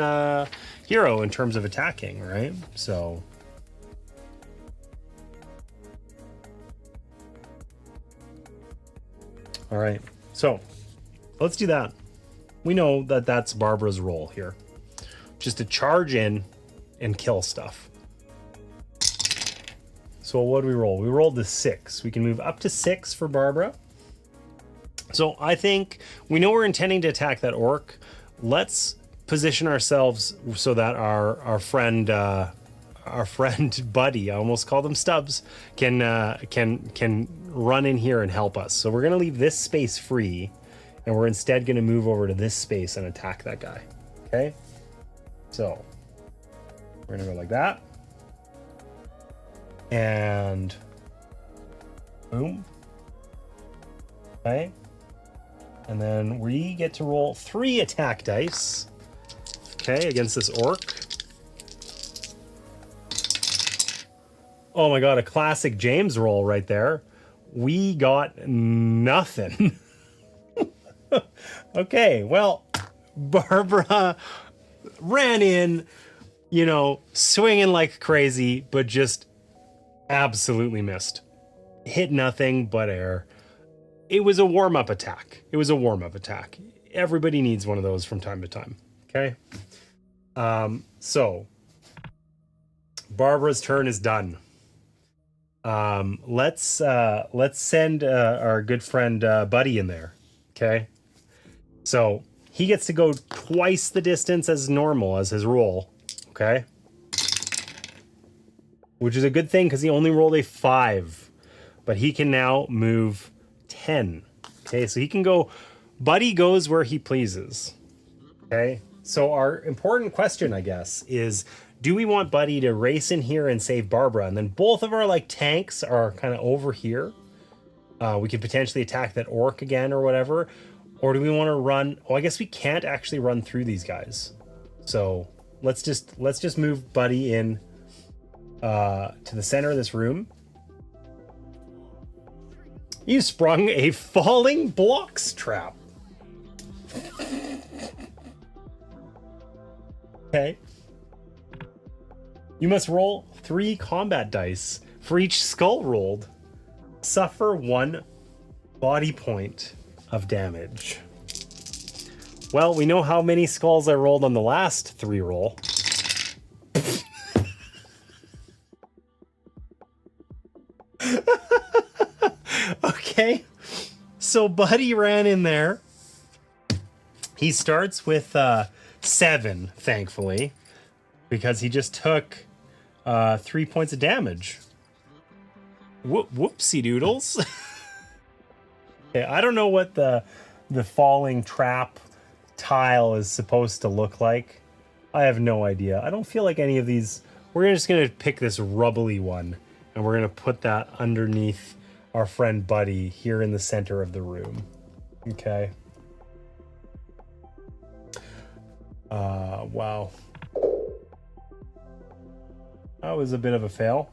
hero in terms of attacking, right? So... All right, so let's do that. We know that that's Barbara's role here, just to charge in and kill stuff. So what do we roll? We rolled the 6. We can move up to 6 for Barbara. So I think we know we're intending to attack that orc. Let's position ourselves so that our friend Buddy, I almost called him Stubbs, can run in here and help us. So we're gonna leave this space free, and we're instead gonna move over to this space and attack that guy. Okay, so we're gonna go like that, and boom. Okay, and then we get to roll 3 attack dice. Okay, against this orc. Oh my god, a classic James roll right there. We got nothing. Okay, well, Barbara ran in, you know, swinging like crazy, but just absolutely missed. Hit nothing but air. It was a warm-up attack. Everybody needs one of those from time to time, okay? So, Barbara's turn is done. Let's send our good friend Buddy in there. Okay, so he gets to go twice the distance as normal as his roll. Okay, which is a good thing because he only rolled a 5, but he can now move 10. Okay, so he can go. Buddy goes where he pleases. Okay, so our important question, I guess, is: do we want Buddy to race in here and save Barbara? And then both of our like tanks are kind of over here. We could potentially attack that orc again or whatever. Or do we want to run? Oh, I guess we can't actually run through these guys. So let's just move Buddy in to the center of this room. You sprung a falling blocks trap. Okay. You must roll 3 combat dice. For each skull rolled, suffer 1 body point of damage. Well, we know how many skulls I rolled on the last 3 roll. Okay, so Buddy ran in there. He starts with 7, thankfully, because he just took 3 points of damage. Whoopsie doodles. Okay, I don't know what the falling trap tile is supposed to look like. I have no idea. I don't feel like any of these... We're just going to pick this rubbly one, and we're going to put that underneath our friend Buddy here in the center of the room. Okay. Wow. That was a bit of a fail.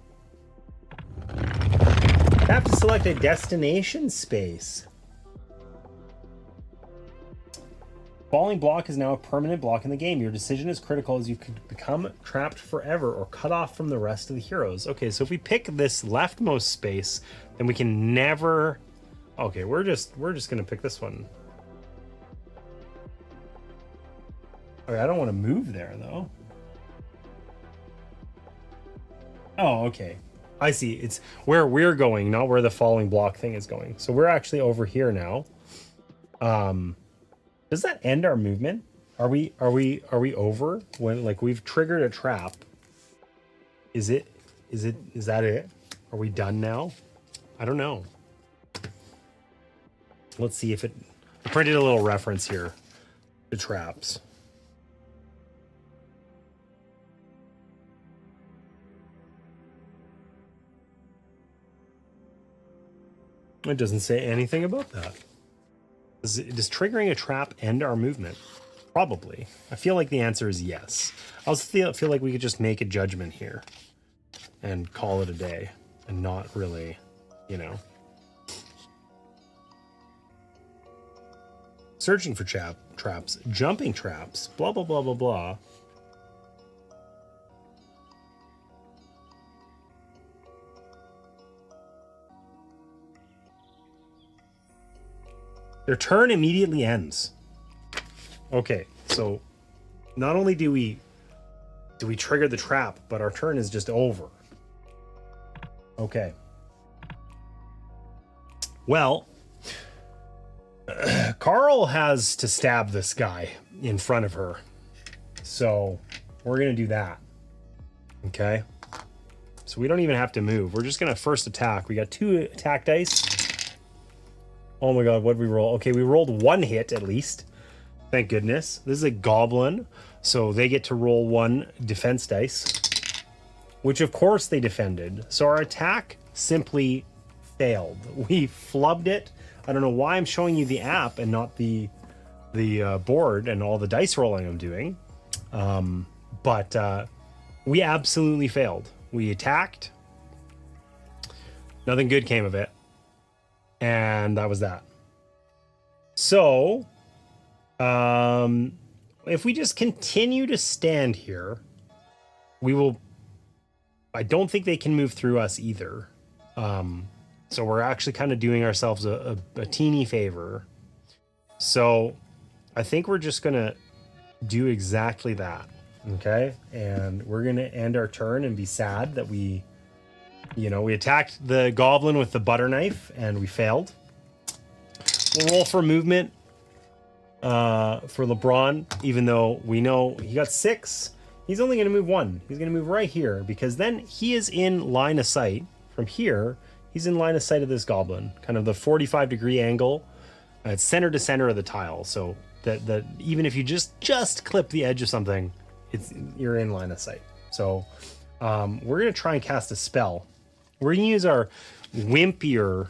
Have to select a destination space. Falling block is now a permanent block in the game. Your decision is critical as you could become trapped forever or cut off from the rest of the heroes. Okay, so if we pick this leftmost space, then we can never... Okay, we're just gonna pick this one. Okay, I don't want to move there though. Oh, okay. I see. It's where we're going, not where the falling block thing is going. So we're actually over here now. Does that end our movement? Are we over when, like, we've triggered a trap? Is that it? Are we done now? I don't know. Let's see if it... I printed a little reference here to traps. It doesn't say anything about that. Does triggering a trap end our movement? Probably. I feel like the answer is yes. I also feel like we could just make a judgment here and call it a day and not really, you know. Searching for traps, jumping traps, blah, blah, blah, blah, blah. Their turn immediately ends. Okay, so not only do we trigger the trap, but our turn is just over. Okay. Well, Carl has to stab this guy in front of her. So we're going to do that. Okay. So we don't even have to move. We're just going to first attack. We got 2 attack dice. Oh my god, what did we roll? Okay, we rolled 1 hit at least. Thank goodness. This is a goblin, so they get to roll 1 defense dice, which of course they defended. So our attack simply failed. We flubbed it. I don't know why I'm showing you the app and not the board and all the dice rolling I'm doing. But we absolutely failed. We attacked. Nothing good came of it. And that was that. So, if we just continue to stand here, we will... I don't think they can move through us either. So we're actually kind of doing ourselves a teeny favor. So I think we're just going to do exactly that. Okay? And we're going to end our turn and be sad that we attacked the goblin with the butter knife and we failed. We'll roll for movement for LeBron, even though we know he got 6. He's only going to move 1. He's going to move right here because then he is in line of sight. From here, he's in line of sight of this goblin, kind of the 45-degree angle. It's center to center of the tile, so that even if you just clip the edge of something, you're in line of sight. So we're going to try and cast a spell. We're going to use our wimpier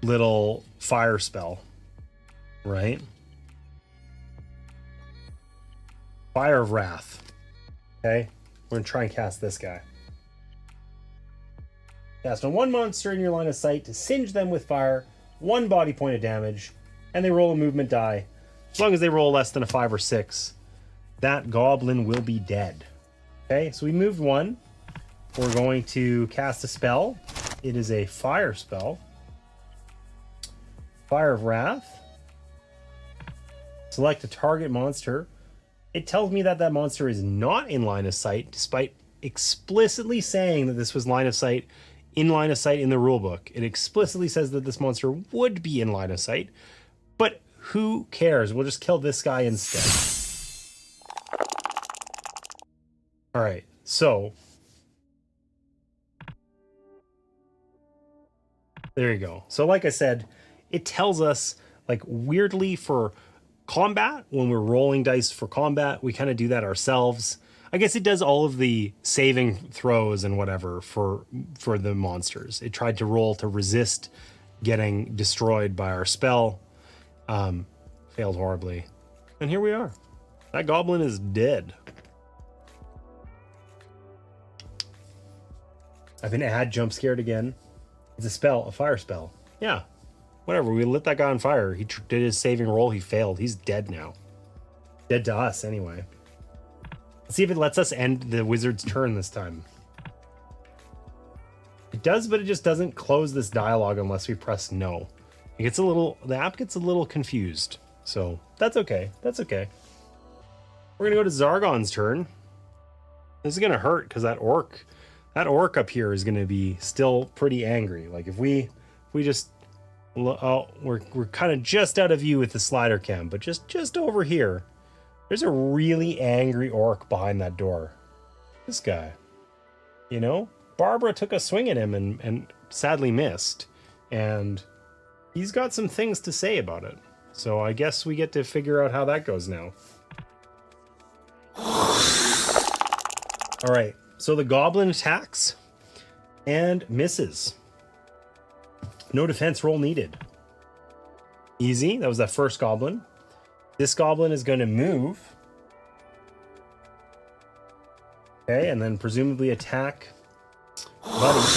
little fire spell, right? Fire of Wrath. Okay, we're going to try and cast this guy. Cast on 1 monster in your line of sight to singe them with fire, 1 body point of damage, and they roll a movement die. As long as they roll less than a 5 or 6, that goblin will be dead. Okay, so we moved 1. We're going to cast a spell. It is a fire spell. Fire of Wrath. Select a target monster. It tells me that monster is not in line of sight, despite explicitly saying that this was in line of sight in the rulebook. It explicitly says that this monster would be in line of sight, but who cares? We'll just kill this guy instead. All right, so there you go. So like I said, it tells us, like, weirdly for combat, when we're rolling dice for combat, we kind of do that ourselves. I guess it does all of the saving throws and whatever for the monsters. It tried to roll to resist getting destroyed by our spell. Failed horribly. And here we are. That goblin is dead. I've been jump scared again. It's a spell, a fire spell. Yeah. whatever. We lit that guy on fire. He did his saving roll. He failed. He's dead now. Dead to us, anyway. Let's see if it lets us end the wizard's turn this time. It does, but it just doesn't close this dialogue unless we press no. It gets a little, the app gets a little confused. So that's okay. That's okay. We're gonna go to Zargon's turn. This is gonna hurt because that orc up here is gonna be still pretty angry. Like if we just, oh, we're kind of just out of view with the slider cam, but just over here, there's a really angry orc behind that door. This guy, you know, Barbara took a swing at him and sadly missed, and he's got some things to say about it. So I guess we get to figure out how that goes now. All right, so the goblin attacks and misses. No defense roll needed. Easy, that was that first goblin. This goblin is going to move. Okay, and then presumably attack Buddy.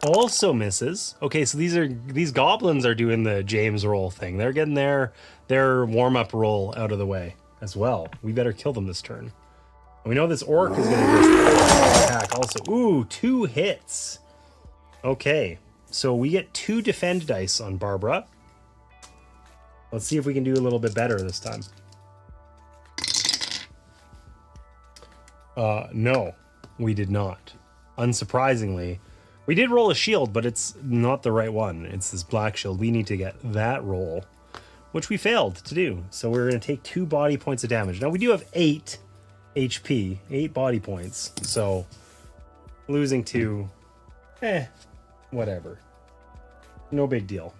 Also misses. Okay, so these goblins are doing the James roll thing. They're getting their warm-up roll out of the way as well. We better kill them this turn. We know this orc is going to attack also. Ooh, 2 hits. Okay, so we get 2 defend dice on Barbara. Let's see if we can do a little bit better this time. No, we did not. Unsurprisingly, we did roll a shield, but it's not the right one. It's this black shield. We need to get that roll, which we failed to do. So we're going to take 2 body points of damage. Now we do have 8 HP, 8 body points. So losing 2, whatever. No big deal.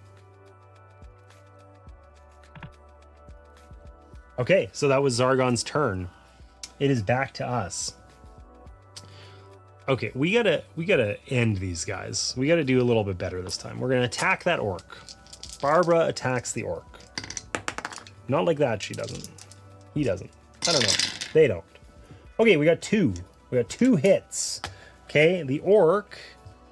Okay, so that was Zargon's turn. It is back to us. Okay, we gotta end these guys. We gotta do a little bit better this time. We're gonna attack that orc. Barbara attacks the orc. Not like that, she doesn't. He doesn't. I don't know. They don't. Okay, we got 2. We got 2 hits. Okay, the orc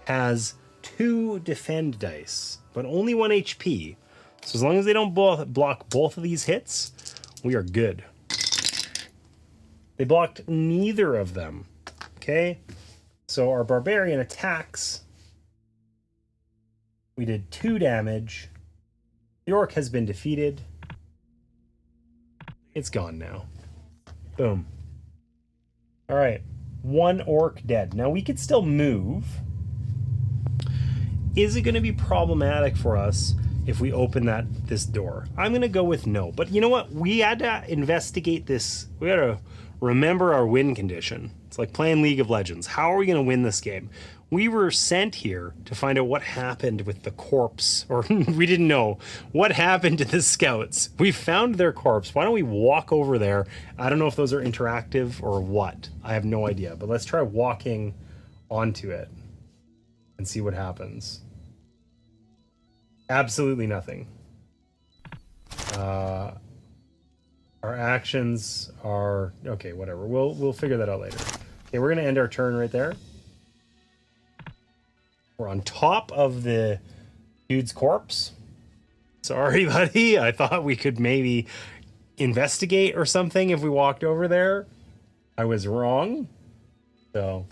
has 2 defend dice, but only 1 HP. So as long as they don't block both of these hits, we are good. They blocked neither of them. Okay, so our barbarian attacks. We did 2 damage. The orc has been defeated. It's gone now. Boom. All right, 1 orc dead. Now we could still move. Is it going to be problematic for us if we open this door? I'm going to go with no. But you know what? We had to investigate this. We had to remember our win condition. It's like playing League of Legends. How are we going to win this game? We were sent here to find out what happened with the corpse, or we didn't know what happened to the scouts. We found their corpse. Why don't we walk over there? I don't know if those are interactive or what. I have no idea, but let's try walking onto it and see what happens. Absolutely nothing. Our actions are okay. Whatever. We'll figure that out later. Okay, we're gonna end our turn right there. We're on top of the dude's corpse. Sorry, buddy. I thought we could maybe investigate or something if we walked over there. I was wrong. So.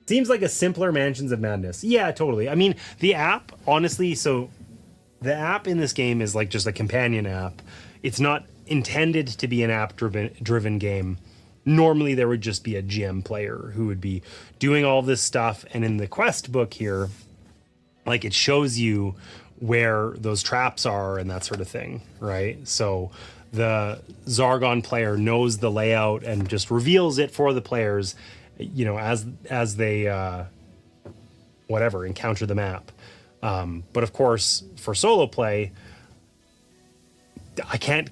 Seems like a simpler Mansions of Madness. Yeah, totally. I mean, the app, honestly, so the app in this game is like just a companion app. It's not intended to be an app-driven game. Normally, there would just be a GM player who would be doing all this stuff. And in the quest book here, like it shows you where those traps are and that sort of thing, right? So the Zargon player knows the layout and just reveals it for the players, you know, as they whatever encounter the map. But of course, for solo play, I can't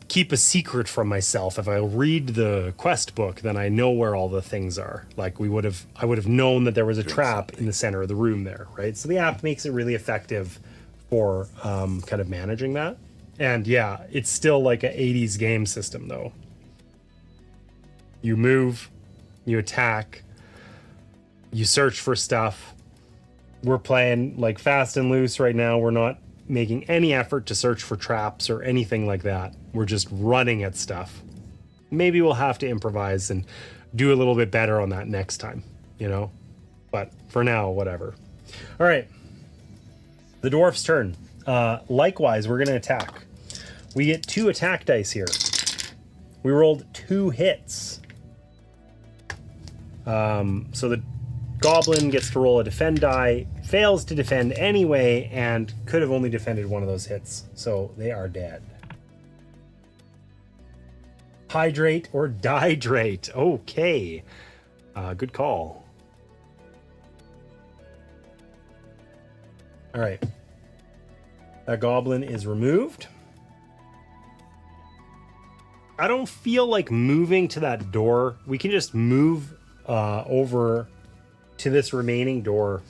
keep a secret from myself. If I read the quest book, then I know where all the things are. Like I would have known that there was a trap in the center of the room there, right? So the app makes it really effective for kind of managing that. And yeah, it's still like an 80s game system though. You move, you attack, you search for stuff, we're playing like fast and loose right now. We're not making any effort to search for traps or anything like that. We're just running at stuff. Maybe we'll have to improvise and do a little bit better on that next time, you know? But for now, whatever. All right. The dwarf's turn. Likewise, we're going to attack. We get 2 attack dice here. We rolled 2 hits. So the goblin gets to roll a defend die, fails to defend anyway, and could have only defended one of those hits. So they are dead. Hydrate or dihydrate. Okay. Good call. All right. That goblin is removed. I don't feel like moving to that door. We can just move over to this remaining door.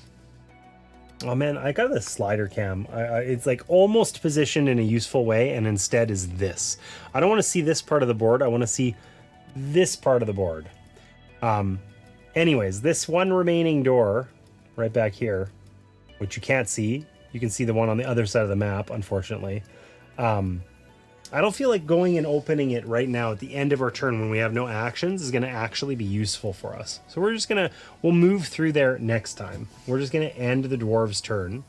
Oh man, I got the slider cam. It's like almost positioned in a useful way, and instead is this. I don't want to see this part of the board. I want to see this part of the board. Anyways, this one remaining door right back here, which you can't see. You can see the one on the other side of the map, unfortunately. I don't feel like going and opening it right now at the end of our turn when we have no actions is going to actually be useful for us. So we're just going to, we'll move through there next time. We're just going to end the dwarves' turn.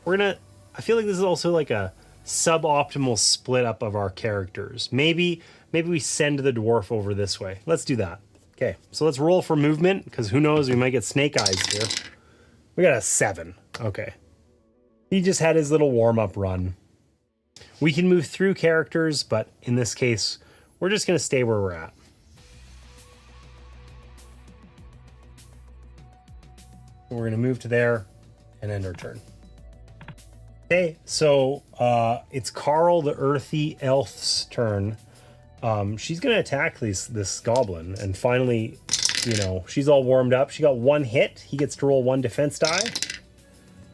We're going to, I feel like this is also like a suboptimal split up of our characters. Maybe we send the dwarf over this way. Let's do that. Okay, so let's roll for movement, because who knows, we might get snake eyes here. We got a 7. Okay. He just had his little warm-up run. We can move through characters, but in this case, we're just going to stay where we're at. We're going to move to there and end our turn. Okay, so it's Carl the Earthy Elf's turn. She's going to attack this goblin, and finally, you know, she's all warmed up. She got 1 hit. He gets to roll 1 defense die.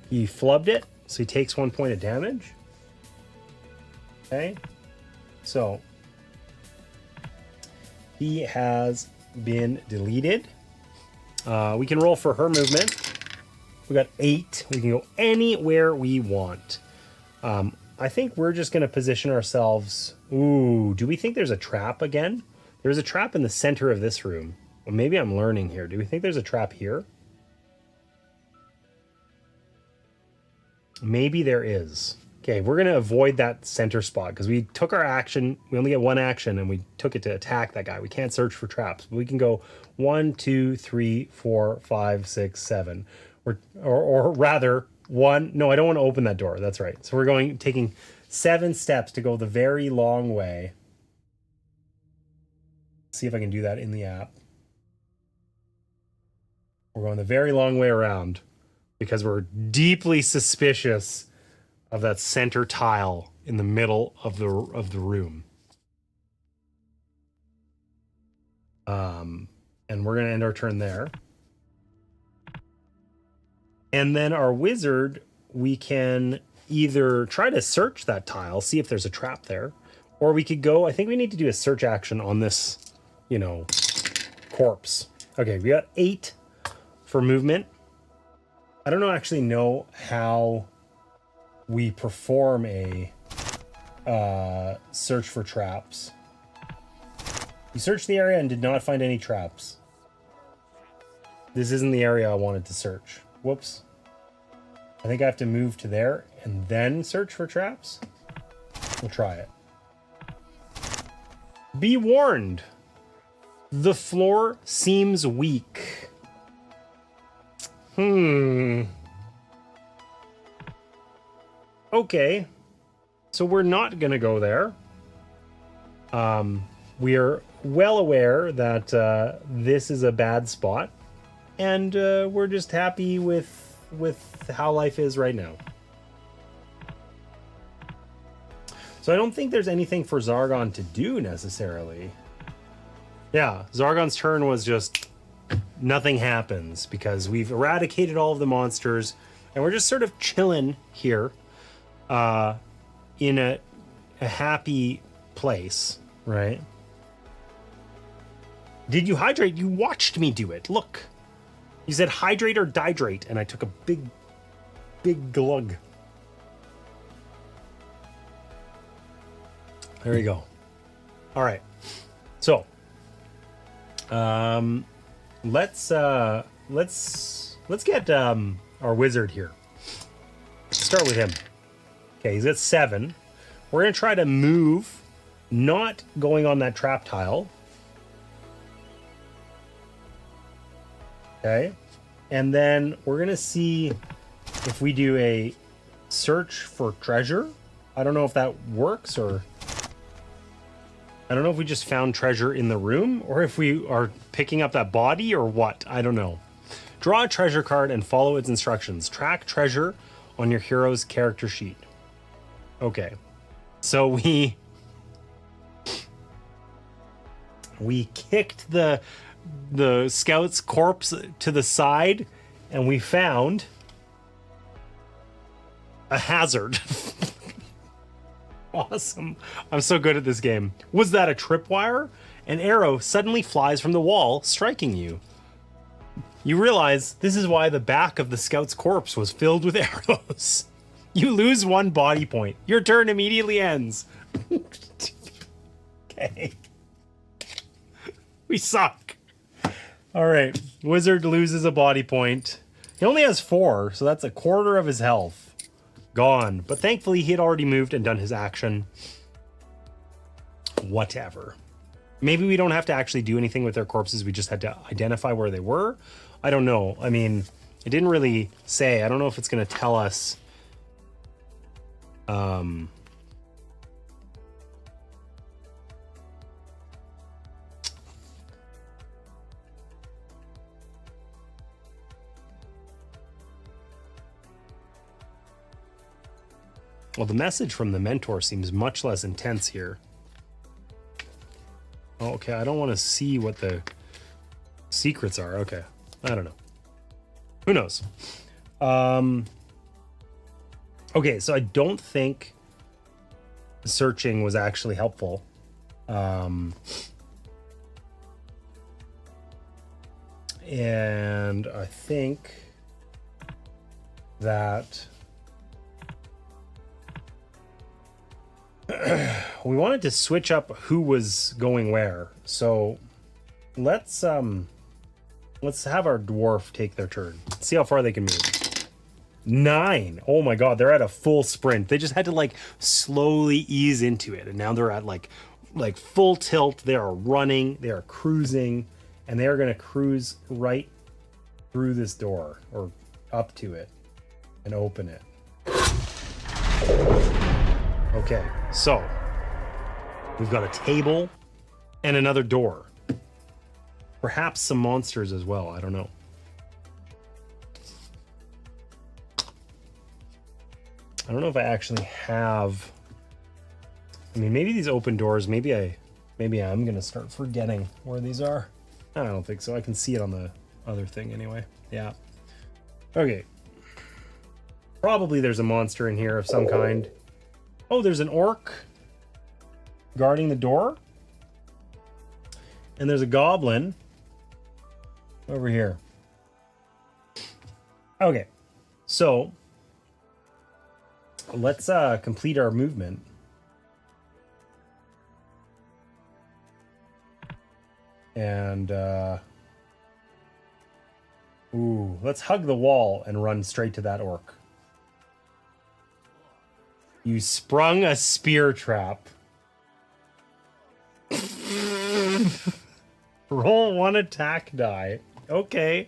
He flubbed it, so he takes 1 point of damage. Okay, so he has been deleted. We can roll for her movement. We got 8. We can go anywhere we want. I think we're just going to position ourselves. Ooh, do we think there's a trap again? There's a trap in the center of this room. Well, maybe I'm learning here. Do we think there's a trap here? Maybe there is. Okay, we're going to avoid that center spot because we took our action. We only get 1 action and we took it to attack that guy. We can't search for traps. But we can go 1, 2, 3, 4, 5, 6, 7. Or rather, 1. No, I don't want to open that door. That's right. So we're taking 7 steps to go the very long way. See if I can do that in the app. We're going the very long way around because we're deeply suspicious of that center tile in the middle of the room. And we're going to end our turn there. And then our wizard, we can either try to search that tile, see if there's a trap there, or we could go, I think we need to do a search action on this, you know, corpse. Okay, we got 8 for movement. I don't actually know how we perform a search for traps. We searched the area and did not find any traps. This isn't the area I wanted to search. Whoops. I think I have to move to there and then search for traps. We'll try it. Be warned. The floor seems weak. Okay, so we're not going to go there. We are well aware that this is a bad spot, and we're just happy with how life is right now. So I don't think there's anything for Zargon to do necessarily. Yeah, Zargon's turn was just nothing happens because we've eradicated all of the monsters, and we're just sort of chilling here. In a happy place, right? Did you hydrate? You watched me do it. Look. You said hydrate or dihydrate, and I took a big big glug. There you go. All right. So, let's get our wizard here. Start with him. Okay, he's at 7. We're gonna try to move, not going on that trap tile. Okay, and then we're gonna see if we do a search for treasure. I don't know if that works, or I don't know if we just found treasure in the room or if we are picking up that body or what. I don't know. Draw a treasure card and follow its instructions. Track treasure on your hero's character sheet. Okay, so we kicked the scout's corpse to the side and we found a hazard. Awesome. I'm so good at this game. Was that a tripwire? An arrow suddenly flies from the wall, striking you. You realize this is why the back of the scout's corpse was filled with arrows. You lose 1 body point. Your turn immediately ends. Okay. We suck. All right. Wizard loses a body point. He only has 4, so that's a quarter of his health. Gone. But thankfully, he had already moved and done his action. Whatever. Maybe we don't have to actually do anything with their corpses. We just had to identify where they were. I don't know. I mean, it didn't really say. I don't know if it's going to tell us. Well, the message from the mentor seems much less intense here. Oh, okay, I don't want to see what the secrets are. Okay, I don't know. Who knows? Okay, so I don't think searching was actually helpful. And I think that we wanted to switch up who was going where. So let's have our dwarf take their turn. See how far they can move. 9. Oh my god, they're at a full sprint. They just had to like slowly ease into it, and now they're at like full tilt. They are running, they are cruising, and they are going to cruise right through this door or up to it and open it. Okay, so we've got a table and another door. Perhaps some monsters as well. I don't know. I don't know if I actually have. I mean, maybe these open doors. Maybe I'm gonna start forgetting where these are. I don't think so. I can see it on the other thing anyway. Yeah. Okay. Probably there's a monster in here of some kind. Oh, there's an orc guarding the door. And there's a goblin over here. Okay. So let's complete our movement. And let's hug the wall and run straight to that orc. You sprung a spear trap. Roll 1 attack die. Okay.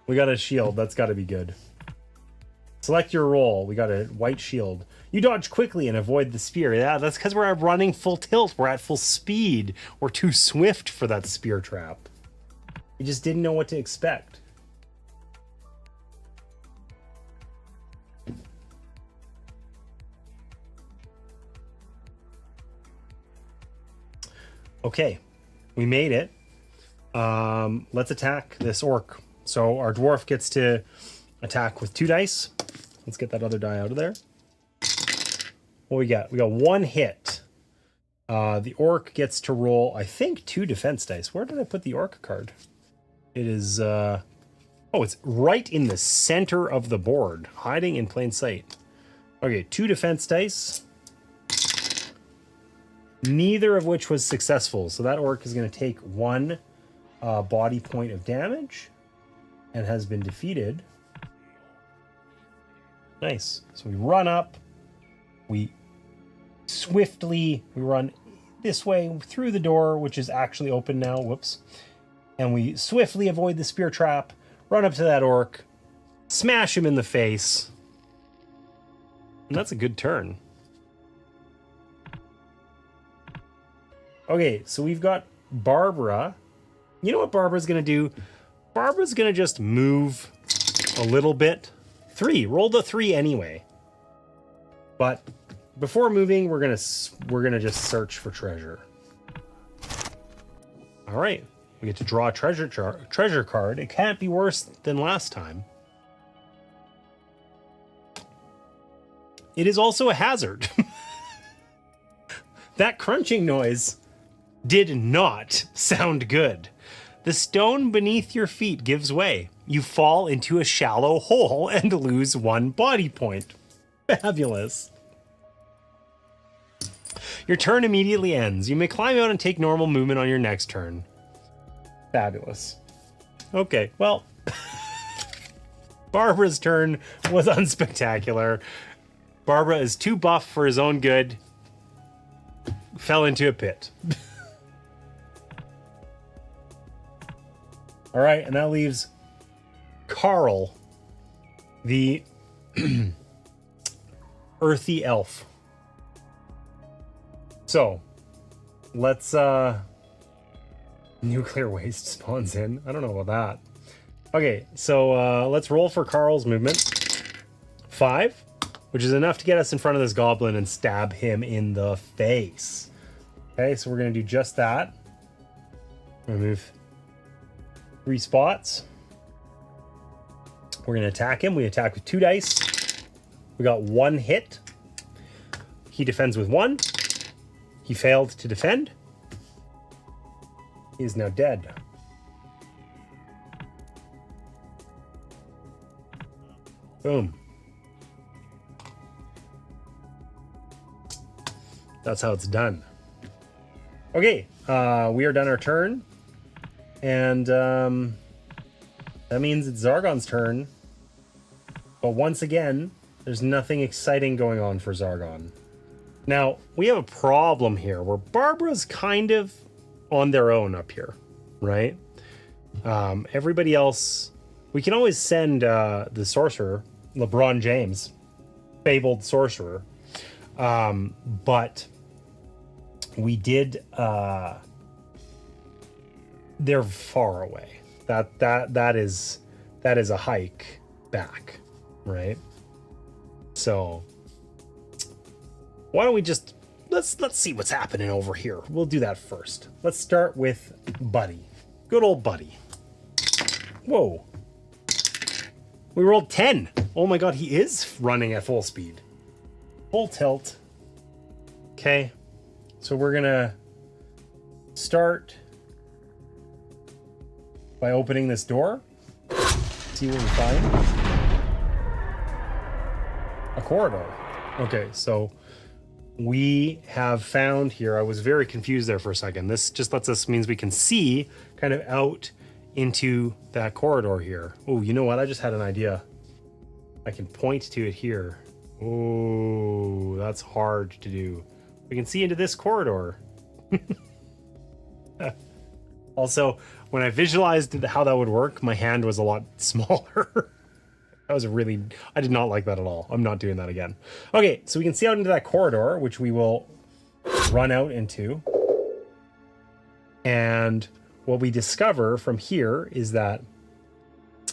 We got a shield. That's got to be good. Select your roll. We got a white shield. You dodge quickly and avoid the spear. Yeah, that's because we're running full tilt. We're at full speed. We're too swift for that spear trap. We just didn't know what to expect. Okay, we made it. Let's attack this orc. So our dwarf gets to attack with 2 dice. Let's get that other die out of there. What we got? We got 1 hit. The orc gets to roll, I think, 2 defense dice. Where did I put the orc card? It is Oh, it's right in the center of the board, hiding in plain sight. Okay, 2 defense dice. Neither of which was successful. So that orc is going to take 1 body point of damage and has been defeated. Nice. So we run up. We run this way through the door, which is actually open now. Whoops. And we swiftly avoid the spear trap, run up to that orc, smash him in the face. And that's a good turn. Okay, so we've got Barbara. You know what Barbara's going to do? Barbara's going to just move a little bit. 3. Roll the 3 anyway. But before moving, we're going to just search for treasure. All right. We get to draw a treasure card. It can't be worse than last time. It is also a hazard. That crunching noise did not sound good. The stone beneath your feet gives way. You fall into a shallow hole and lose 1 body point. Fabulous. Your turn immediately ends. You may climb out and take normal movement on your next turn. Fabulous. Okay, well, Barbara's turn was unspectacular. Barbara is too buff for his own good. Fell into a pit. All right, and that leaves Carl, the earthy elf. So, let's nuclear waste spawns in. I don't know about that. Okay, so let's roll for Carl's movement. 5, which is enough to get us in front of this goblin and stab him in the face. Okay, so we're gonna do just that. We're gonna move 3 spots. We're gonna attack him. We attack with 2 dice. We got 1 hit. He defends with 1. He failed to defend. He is now dead. Boom. That's how it's done. Okay, we are done our turn. And that means it's Zargon's turn. But once again, there's nothing exciting going on for Zargon. Now, we have a problem here where Barbara's kind of on their own up here, right? Everybody else, we can always send the sorcerer, LeBron James, fabled sorcerer. But we did, they're far away. That is a hike back, right? So why don't we just let's see what's happening over here. We'll do that first. Let's start with Buddy. Good old Buddy. Whoa. We rolled 10. Oh my god, he is running at full speed. Full tilt. Okay. So we're gonna start by opening this door. See what we find. A corridor. Okay, so we have found here, I was very confused there for a second. This just means we can see kind of out into that corridor here. Oh, you know what? I just had an idea. I can point to it here. Oh, that's hard to do. We can see into this corridor. Also, when I visualized how that would work, my hand was a lot smaller. That was I did not like that at all. I'm not doing that again. Okay, so we can see out into that corridor, which we will run out into. And what we discover from here is that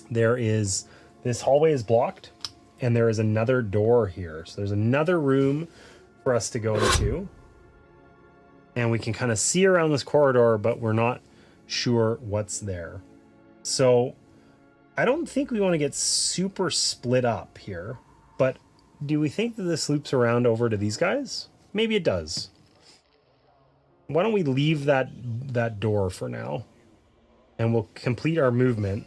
this hallway is blocked, and there is another door here. So there's another room for us to go into. And we can kind of see around this corridor, but we're not sure what's there. So I don't think we want to get super split up here, but do we think that this loops around over to these guys? Maybe it does. Why don't we leave that door for now, and we'll complete our movement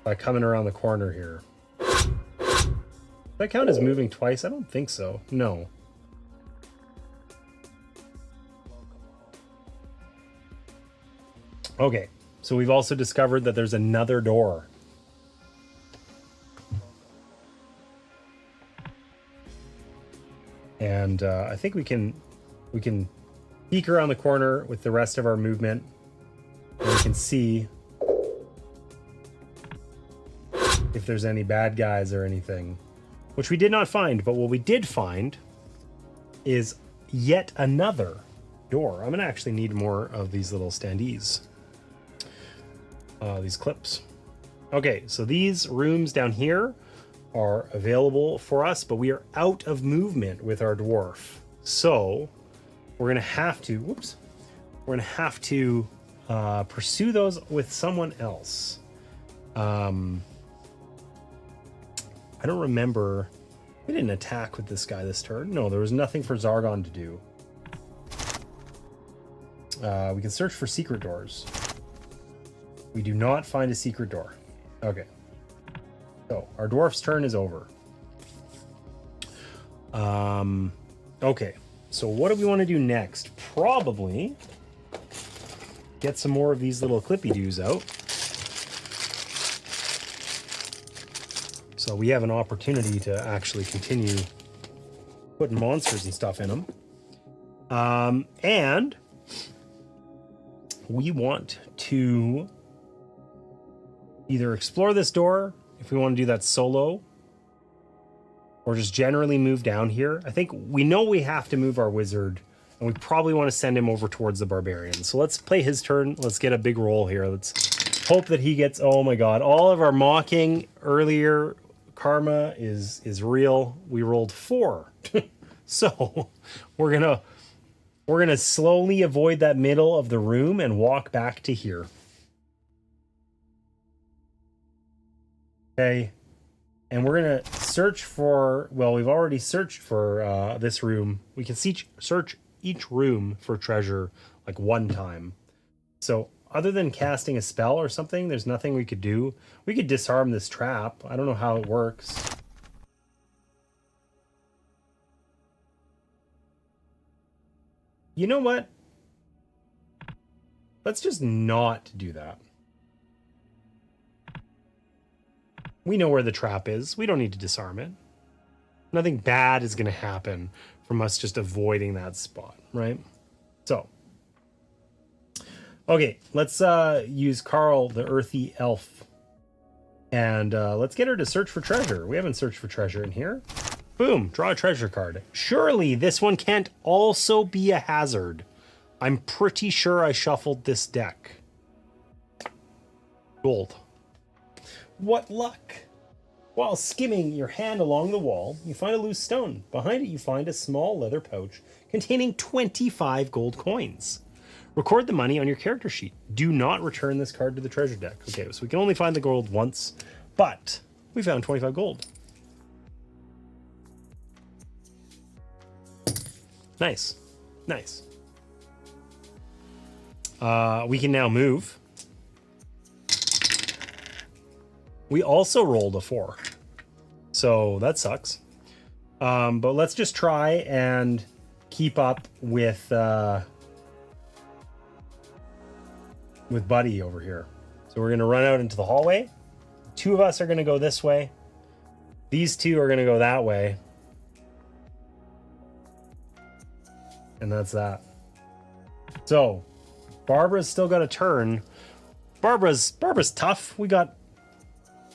by coming around the corner here. Does that count as moving twice? I don't think so. No. Okay, so we've also discovered that there's another door. And I think we can peek around the corner with the rest of our movement. And we can see if there's any bad guys or anything, which we did not find. But what we did find is yet another door. I'm gonna actually need more of these little standees, these clips. Okay, so these rooms down here are available for us, but we are out of movement with our dwarf. So we're gonna have to, whoops, we're gonna have to pursue those with someone else. I don't remember. We didn't attack with this guy this turn. No, there was nothing for Zargon to do. We can search for secret doors. We do not find a secret door. Okay. So our dwarf's turn is over. Okay. So what do we want to do next? Probably get some more of these little clippy doos out. So we have an opportunity to actually continue putting monsters and stuff in them. And we want to either explore this door, if we want to do that solo, or just generally move down here. I think we know we have to move our wizard, and we probably want to send him over towards the barbarian. So let's play his turn. Let's get a big roll here. Let's hope that he gets, oh my god, all of our mocking earlier karma is real. We rolled 4. So we're gonna slowly avoid that middle of the room and walk back to here. Okay. And we're gonna search for, well, we've already searched for this room. We can search each room for treasure like one time. So other than casting a spell or something, there's nothing we could do. We could disarm this trap. I don't know how it works. You know what? Let's just not do that. We know where the trap is. We don't need to disarm it. Nothing bad is going to happen from us just avoiding that spot, right? So, okay, let's use Carl, the earthy elf. And let's get her to search for treasure. We haven't searched for treasure in here. Boom, draw a treasure card. Surely this one can't also be a hazard. I'm pretty sure I shuffled this deck. Gold. What luck! While skimming your hand along the wall, you find a loose stone. Behind it, you find a small leather pouch containing 25 gold coins. Record the money on your character sheet. Do not return this card to the treasure deck. Okay, so we can only find the gold once, but we found 25 gold. Nice. Nice. We can now move. We also rolled a 4. So that sucks. But let's just try and keep up with Buddy over here. So we're going to run out into the hallway. 2 of us are going to go this way. These 2 are going to go that way. And that's that. So Barbara's still got a turn. Barbara's tough. We got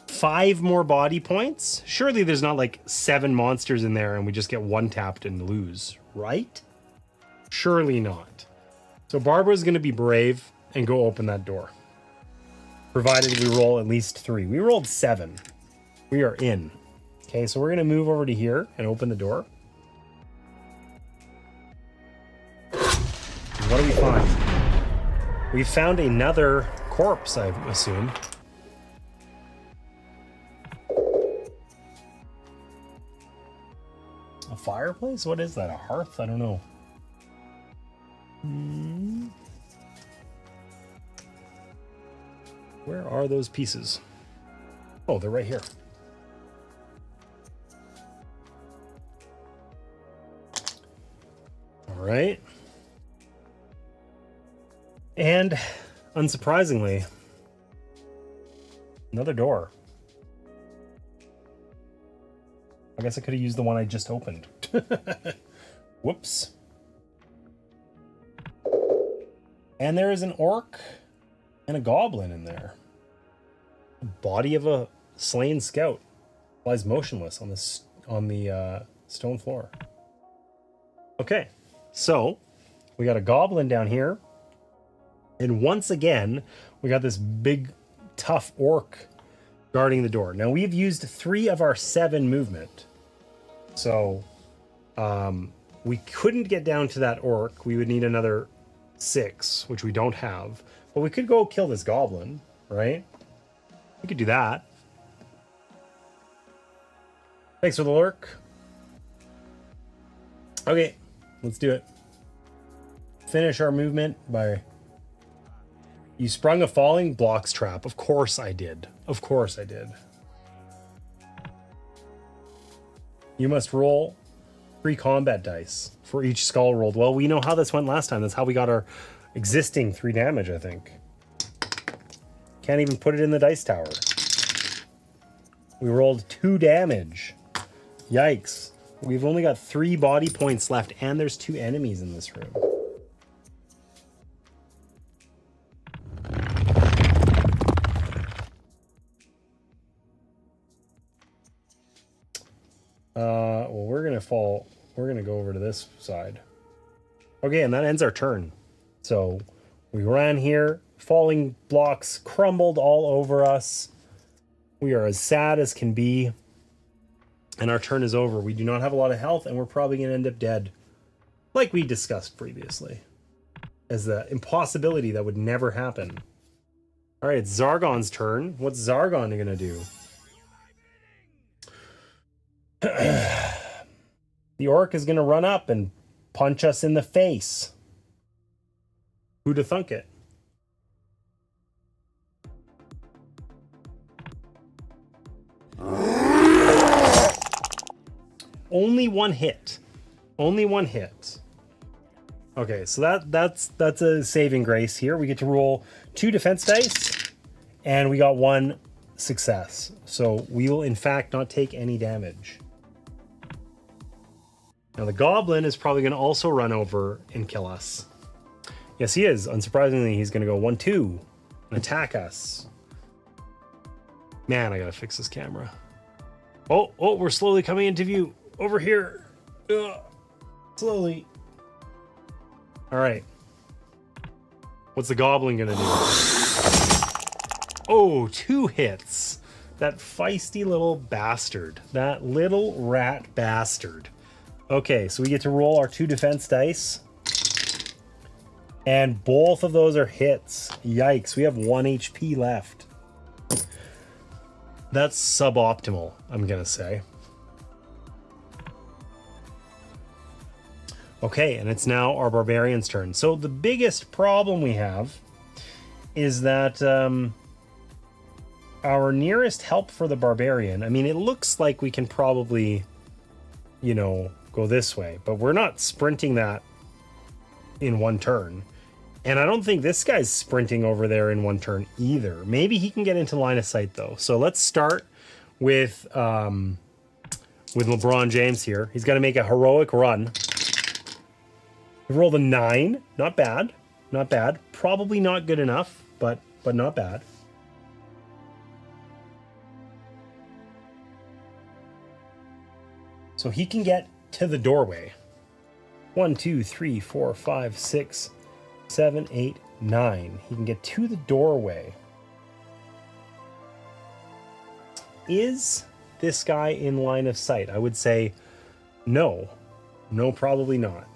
5 more body points. Surely there's not like 7 monsters in there and we just get 1 tapped and lose, right? Surely not. So Barbara's going to be brave and go open that door. Provided we roll at least 3. We rolled 7. We are in. Okay, so we're going to move over to here and open the door. What do we find? We found another corpse, I assume. A fireplace? What is that? A hearth? I don't know. Where are those pieces? Oh, they're right here. All right. And unsurprisingly, another door. I guess I could have used the one I just opened. Whoops. And there is an orc and a goblin in there. The body of a slain scout lies motionless on the stone floor. Okay, so we got a goblin down here, and once again we got this big tough orc guarding the door. Now we've used 3 of our 7 movement, so we couldn't get down to that orc. We would need another 6, which we don't have, but we could go kill this goblin, right? We could do that. Thanks for the lurk. Okay, let's do it. Finish our movement by... You sprung a falling blocks trap. Of course I did. Of course I did. You must roll 3 combat dice for each skull rolled. Well, we know how this went last time. That's how we got our existing 3 damage, I think. Can't even put it in the dice tower. We rolled 2 damage. Yikes. We've only got 3 body points left, and there's 2 enemies in this room. Well, we're gonna go over to this side. Okay, and that ends our turn. So we ran here, falling blocks crumbled all over us. We are as sad as can be, and our turn is over. We do not have a lot of health, and we're probably gonna end up dead, like we discussed previously, as the impossibility that would never happen. All right, it's Zargon's turn. What's Zargon gonna do? The orc is going to run up and punch us in the face. Who'da thunk it? Only 1 hit. Only 1 hit. Okay, so that's a saving grace here. We get to roll 2 defense dice, and we got 1 success. So we will in fact not take any damage. Now the goblin is probably going to also run over and kill us. Yes, he is. Unsurprisingly, he's going to go 1-2 and attack us. Man, I got to fix this camera. Oh, we're slowly coming into view. Over here. Ugh. Slowly. All right. What's the goblin going to do? Oh, 2 hits. That feisty little bastard. That little rat bastard. Okay, so we get to roll our 2 defense dice. And both of those are hits. Yikes, we have 1 HP left. That's suboptimal, I'm gonna say. Okay, and it's now our barbarian's turn. So the biggest problem we have is that our nearest help for the barbarian, I mean, it looks like we can probably, you know, go this way, but we're not sprinting that in 1 turn. And I don't think this guy's sprinting over there in 1 turn either. Maybe he can get into line of sight though. So let's start with LeBron James here. He's got to make a heroic run. He rolled a 9. Not bad. Not bad. Probably not good enough, but not bad. So he can get to the doorway. 1, 2, 3, 4, 5, 6, 7, 8, 9. He can get to the doorway. Is this guy in line of sight? I would say no. No, probably not.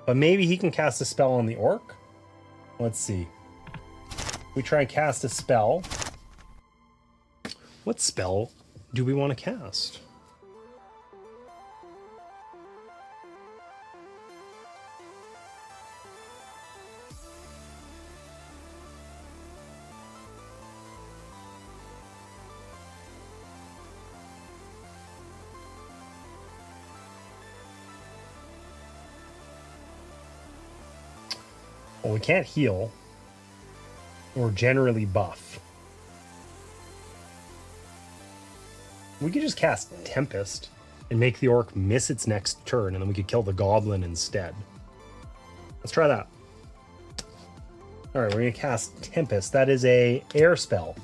But maybe he can cast a spell on the orc. Let's see. We try and cast a spell. What spell do we want to cast? Well, we can't heal or generally buff. We could just cast Tempest and make the orc miss its next turn, and then we could kill the goblin instead. Let's try that. All right, we're going to cast Tempest. That is a air spell.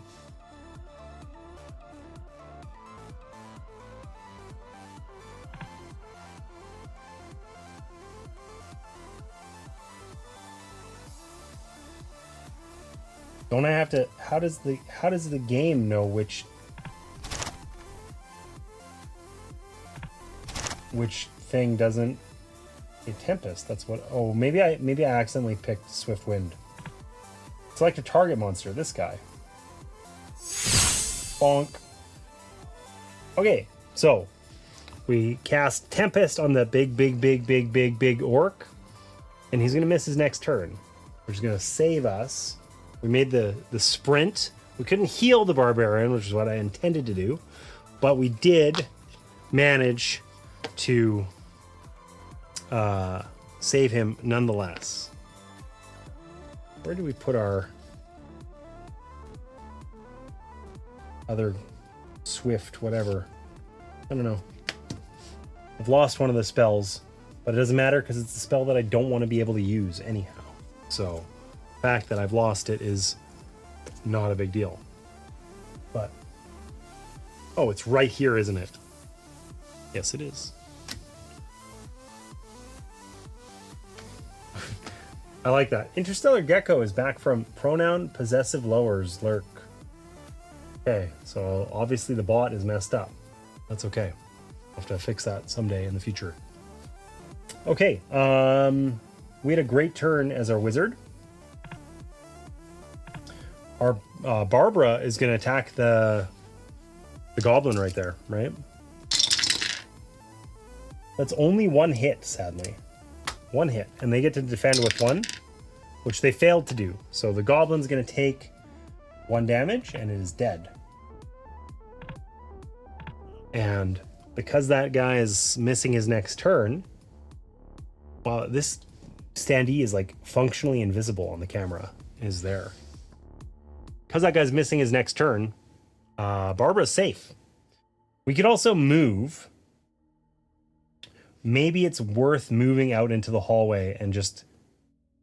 Don't I have to? How does the game know which thing doesn't a Tempest? That's what. Oh, maybe I accidentally picked Swift Wind. Select a target monster. This guy. Bonk. Okay, so we cast Tempest on the big orc, and he's gonna miss his next turn, which is gonna save us. We made the sprint. We couldn't heal the barbarian, which is what I intended to do, but we did manage to save him nonetheless. Where do we put our other swift whatever? I don't know. I've lost one of the spells, but it doesn't matter because it's a spell that I don't want to be able to use anyhow. So the fact that I've lost it is not a big deal. But oh, it's right here, isn't it? Yes, it is. I like that. Interstellar Gecko is back from pronoun possessive lowers lurk. Okay, so obviously the bot is messed up. That's okay. I'll have to fix that someday in the future. Okay, we had a great turn as our wizard. Our Barbara is going to attack the goblin right there, right? That's only one hit, sadly. One hit, and they get to defend with one, which they failed to do. So the goblin's going to take 1 damage, and it is dead. And because that guy is missing his next turn, well, this standee is like functionally invisible on the camera. Is there? Because that guy's missing his next turn, Barbara's safe. We could also move. Maybe it's worth moving out into the hallway and just...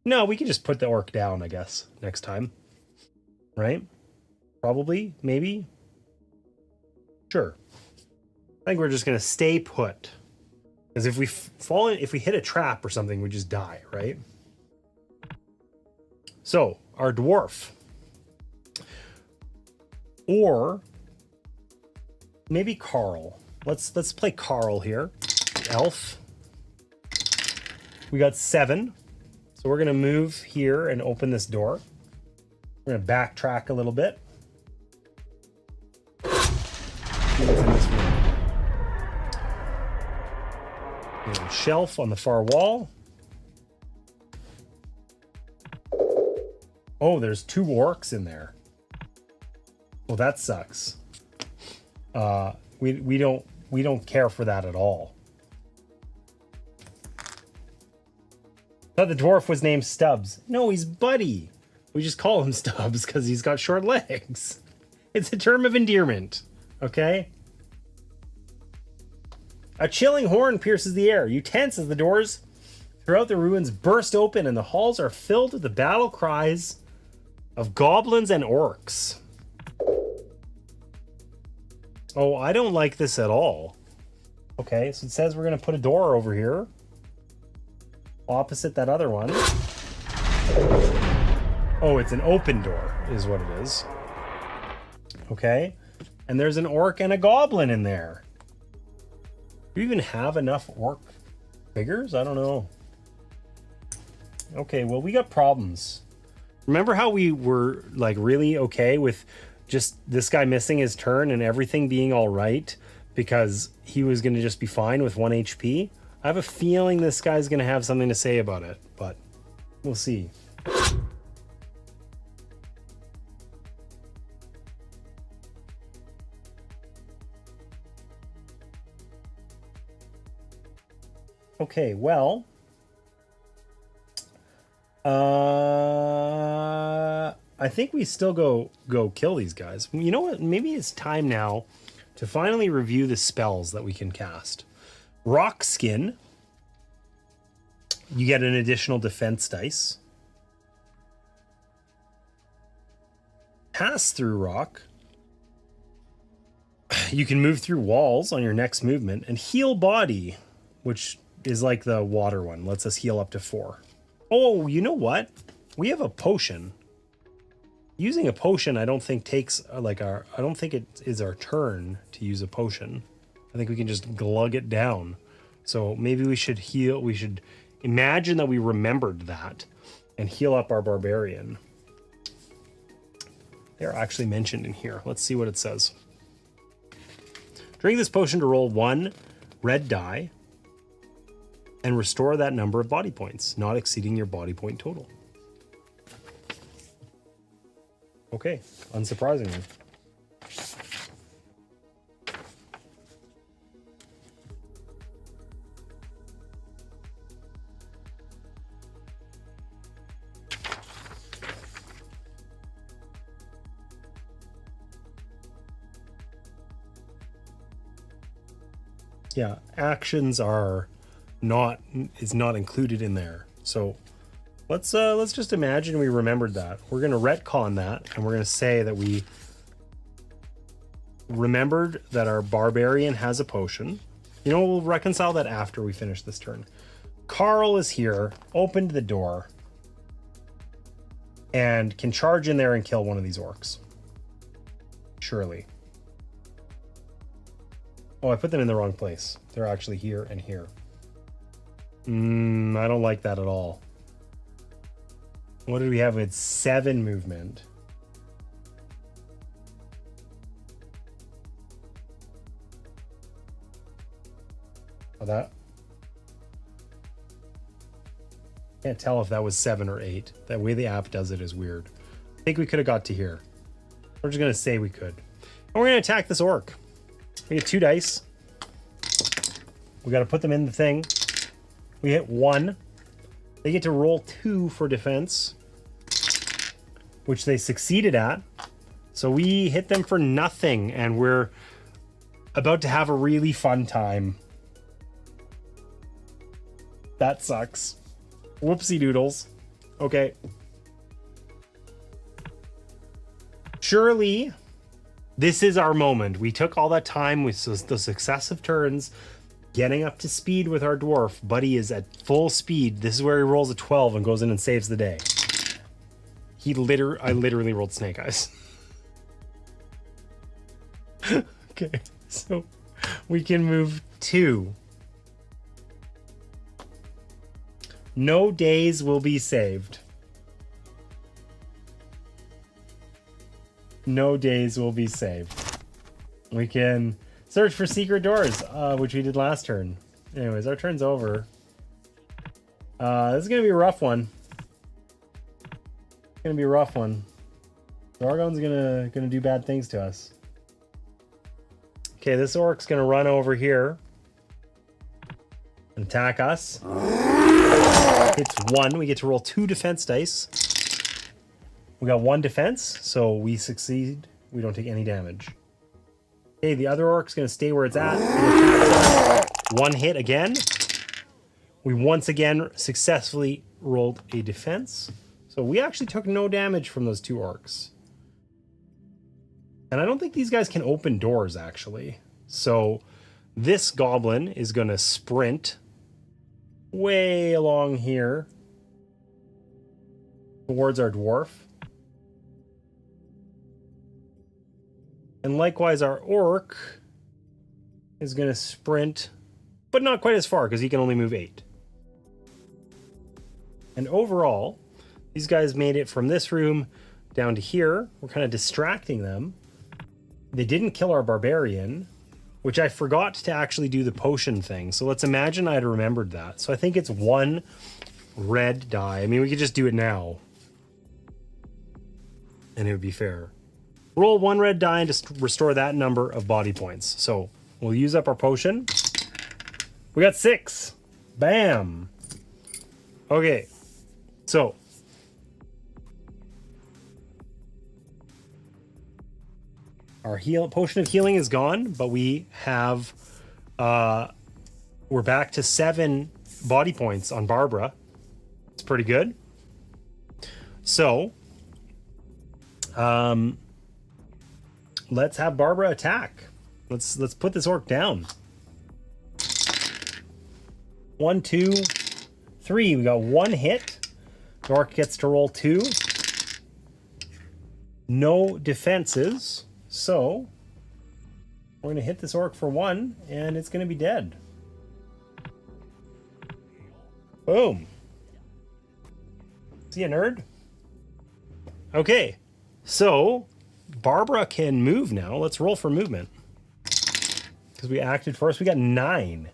No, we could just put the orc down, I guess, next time. Right? Probably? Maybe? Sure. I think we're just going to stay put. Because if we if we hit a trap or something, we just die, right? So, our dwarf. Or maybe Carl. Let's play Carl here. Elf. We got 7. So we're going to move here and open this door. We're going to backtrack a little bit. See what's in this room. There's a shelf on the far wall. Oh, there's 2 orcs in there. Well, that sucks. We don't care for that at all. I thought the dwarf was named Stubbs. No, he's Buddy. We just call him Stubbs because he's got short legs. It's a term of endearment. Okay? A chilling horn pierces the air. You tense as the doors throughout the ruins burst open and the halls are filled with the battle cries of goblins and orcs. Oh, I don't like this at all. Okay, so it says we're going to put a door over here. Opposite that other one. Oh, it's an open door is what it is. Okay. And there's an orc and a goblin in there. Do you even have enough orc figures? I don't know. Okay, well, we got problems. Remember how we were like really okay with just this guy missing his turn and everything being all right because he was going to just be fine with 1 HP? I have a feeling this guy's going to have something to say about it, but we'll see. Okay, well, I think we still go kill these guys. You know what? Maybe it's time now to finally review the spells that we can cast. Rock Skin. You get an additional defense dice. Pass Through Rock. You can move through walls on your next movement. And Heal Body, which is like the water one. Lets us heal up to 4. Oh, you know what? We have a potion. Using a potion, I don't think takes I don't think it is our turn to use a potion. I think we can just glug it down. So maybe we should heal. We should imagine that we remembered that and heal up our barbarian. They're actually mentioned in here. Let's see what it says. Drink this potion to roll 1 red die and restore that number of body points, not exceeding your body point total. Okay, unsurprisingly. Yeah, actions are not included in there. So let's just imagine we remembered that. We're gonna retcon that, and we're gonna say that we remembered that our barbarian has a potion. You know, we'll reconcile that after we finish this turn. Carl is here, opened the door, and can charge in there and kill one of these orcs. Surely. Oh, I put them in the wrong place. They're actually here and here. I don't like that at all. What did we have with 7 movement? Oh, that. Can't tell if that was 7 or 8. That way the app does it is weird. I think we could have got to here. We're just going to say we could. And we're going to attack this orc. We get 2 dice. We got to put them in the thing. We hit 1. They get to roll 2 for defense, which they succeeded at. So we hit them for nothing, and we're about to have a really fun time. That sucks. Whoopsie doodles. Okay. Surely, this is our moment. We took all that time with the successive turns, getting up to speed with our dwarf. Buddy is at full speed. This is where he rolls a 12 and goes in and saves the day. I literally rolled snake eyes. Okay, so we can move 2. No days will be saved. No days will be saved. We can search for secret doors, which we did last turn. Anyways, our turn's over. This is gonna be a rough one. It's gonna be a rough one. Zargon's gonna do bad things to us. Okay, this orc's gonna run over here and attack us. It's 1. We get to roll 2 defense dice. We got 1 defense, so we succeed. We don't take any damage. Okay, the other orc's gonna stay where it's at. 1 hit again. We once again successfully rolled a defense. So we actually took no damage from those 2 orcs. And I don't think these guys can open doors, actually. So this goblin is gonna sprint way along here towards our dwarf. And likewise, our orc is going to sprint, but not quite as far because he can only move 8. And overall, these guys made it from this room down to here. We're kind of distracting them. They didn't kill our barbarian, which I forgot to actually do the potion thing. So let's imagine I'd remembered that. So I think it's 1 red die. I mean, we could just do it now, and it would be fair. Roll 1 red die and just restore that number of body points. So we'll use up our potion. We got 6. Bam. Okay. So Our potion of healing is gone, but we have we're back to 7 body points on Barbara. It's pretty good. So let's have Barbara attack. Let's put this orc down. 1, 2, 3. We got 1 hit. The orc gets to roll 2. No defenses. So we're going to hit this orc for 1, and it's going to be dead. Boom. See ya, nerd? Okay, so Barbara can move now. Let's roll for movement. Because we acted first. We got 9.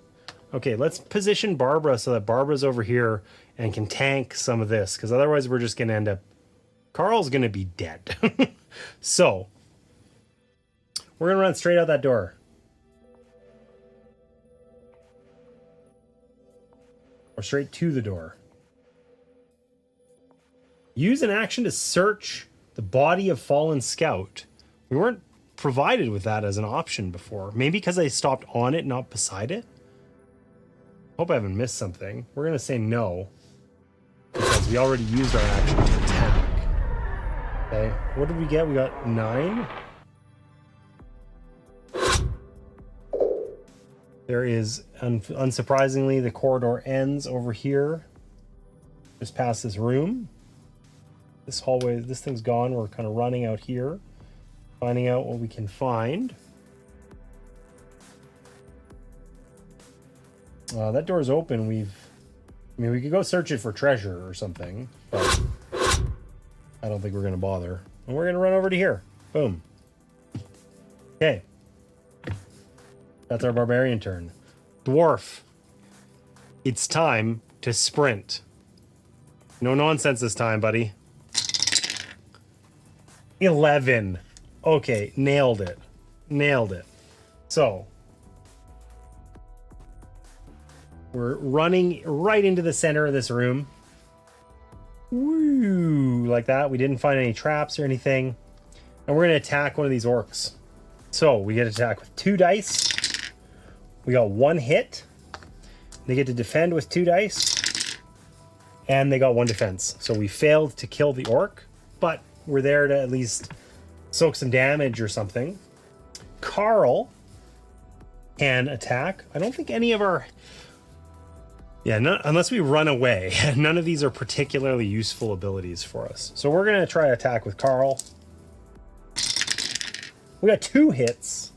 Okay, let's position Barbara so that Barbara's over here and can tank some of this. Because otherwise we're just going to end up... Carl's going to be dead. So... we're going to run straight out that door. Or straight to the door. Use an action to search the body of fallen scout. We weren't provided with that as an option before. Maybe because I stopped on it, not beside it. Hope I haven't missed something. We're going to say no. Because we already used our action to attack. Okay, what did we get? We got 9. There is, unsurprisingly, the corridor ends over here. Just past this room. This hallway, this thing's gone. We're kind of running out here. Finding out what we can find. That door's open. I mean, we could go search it for treasure or something. But I don't think we're going to bother. And we're going to run over to here. Boom. Okay. That's our barbarian turn. Dwarf. It's time to sprint. No nonsense this time, buddy. 11. Okay, nailed it. Nailed it. So, we're running right into the center of this room. Woo! Like that. We didn't find any traps or anything. And we're going to attack one of these orcs. So, we get to attack with 2 dice. We got 1 hit. They get to defend with 2 dice. And they got 1 defense. So we failed to kill the orc, but we're there to at least soak some damage or something. Carl can attack. I don't think any of our... yeah, unless we run away. None of these are particularly useful abilities for us. So we're going to try attack with Carl. We got 2 hits.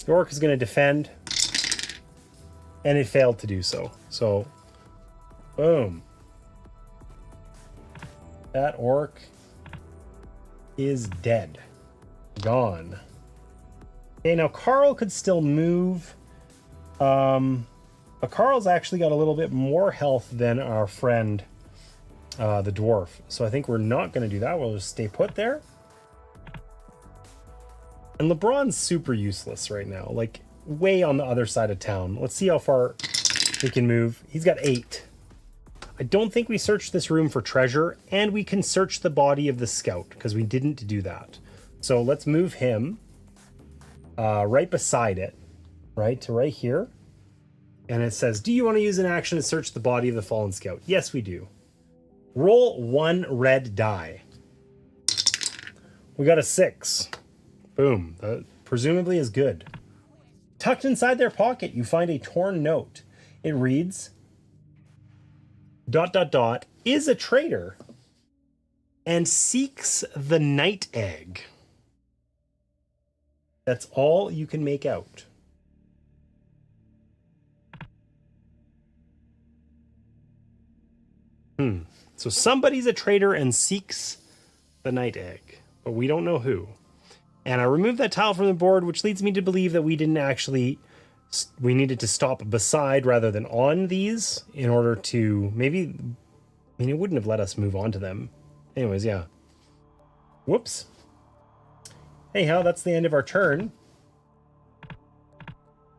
The orc is going to defend. And it failed to do so. So, boom. That orc is dead. Gone. Okay, now Carl could still move. But Carl's actually got a little bit more health than our friend, the dwarf. So I think we're not going to do that. We'll just stay put there. And LeBron's super useless right now. Like, way on the other side of town. Let's see how far he can move. He's got 8. I don't think we searched this room for treasure, and we can search the body of the scout, because we didn't do that. So let's move him right beside it, right to right here. And it says, do you want to use an action to search the body of the fallen scout? Yes, we do. Roll 1 red die. We got a 6. Boom. That presumably is good. Tucked inside their pocket, you find a torn note. It reads, ... is a traitor and seeks the night egg. That's all you can make out. So somebody's a traitor and seeks the night egg, but we don't know who. And I removed that tile from the board, which leads me to believe that we didn't actually... we needed to stop beside rather than on these in order to maybe... I mean, it wouldn't have let us move on to them. Anyways, yeah. Whoops. Anyhow, that's the end of our turn.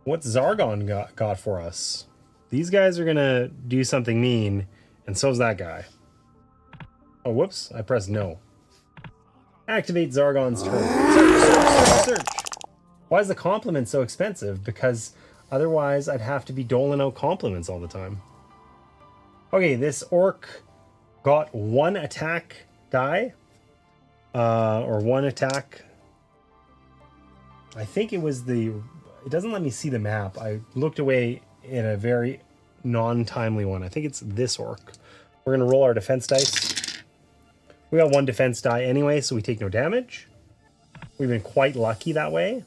What's Zargon got for us? These guys are going to do something mean, and so's that guy. Oh, whoops. I pressed no. Activate Zargon's turn. Search. Why is the compliment so expensive? Because otherwise I'd have to be doling out compliments all the time. Okay, this orc got 1 attack die. Or 1 attack. I think it was it doesn't let me see the map. I looked away in a very non-timely one. I think it's this orc. We're going to roll our defense dice. We got 1 defense die anyway, so we take no damage. We've been quite lucky that way.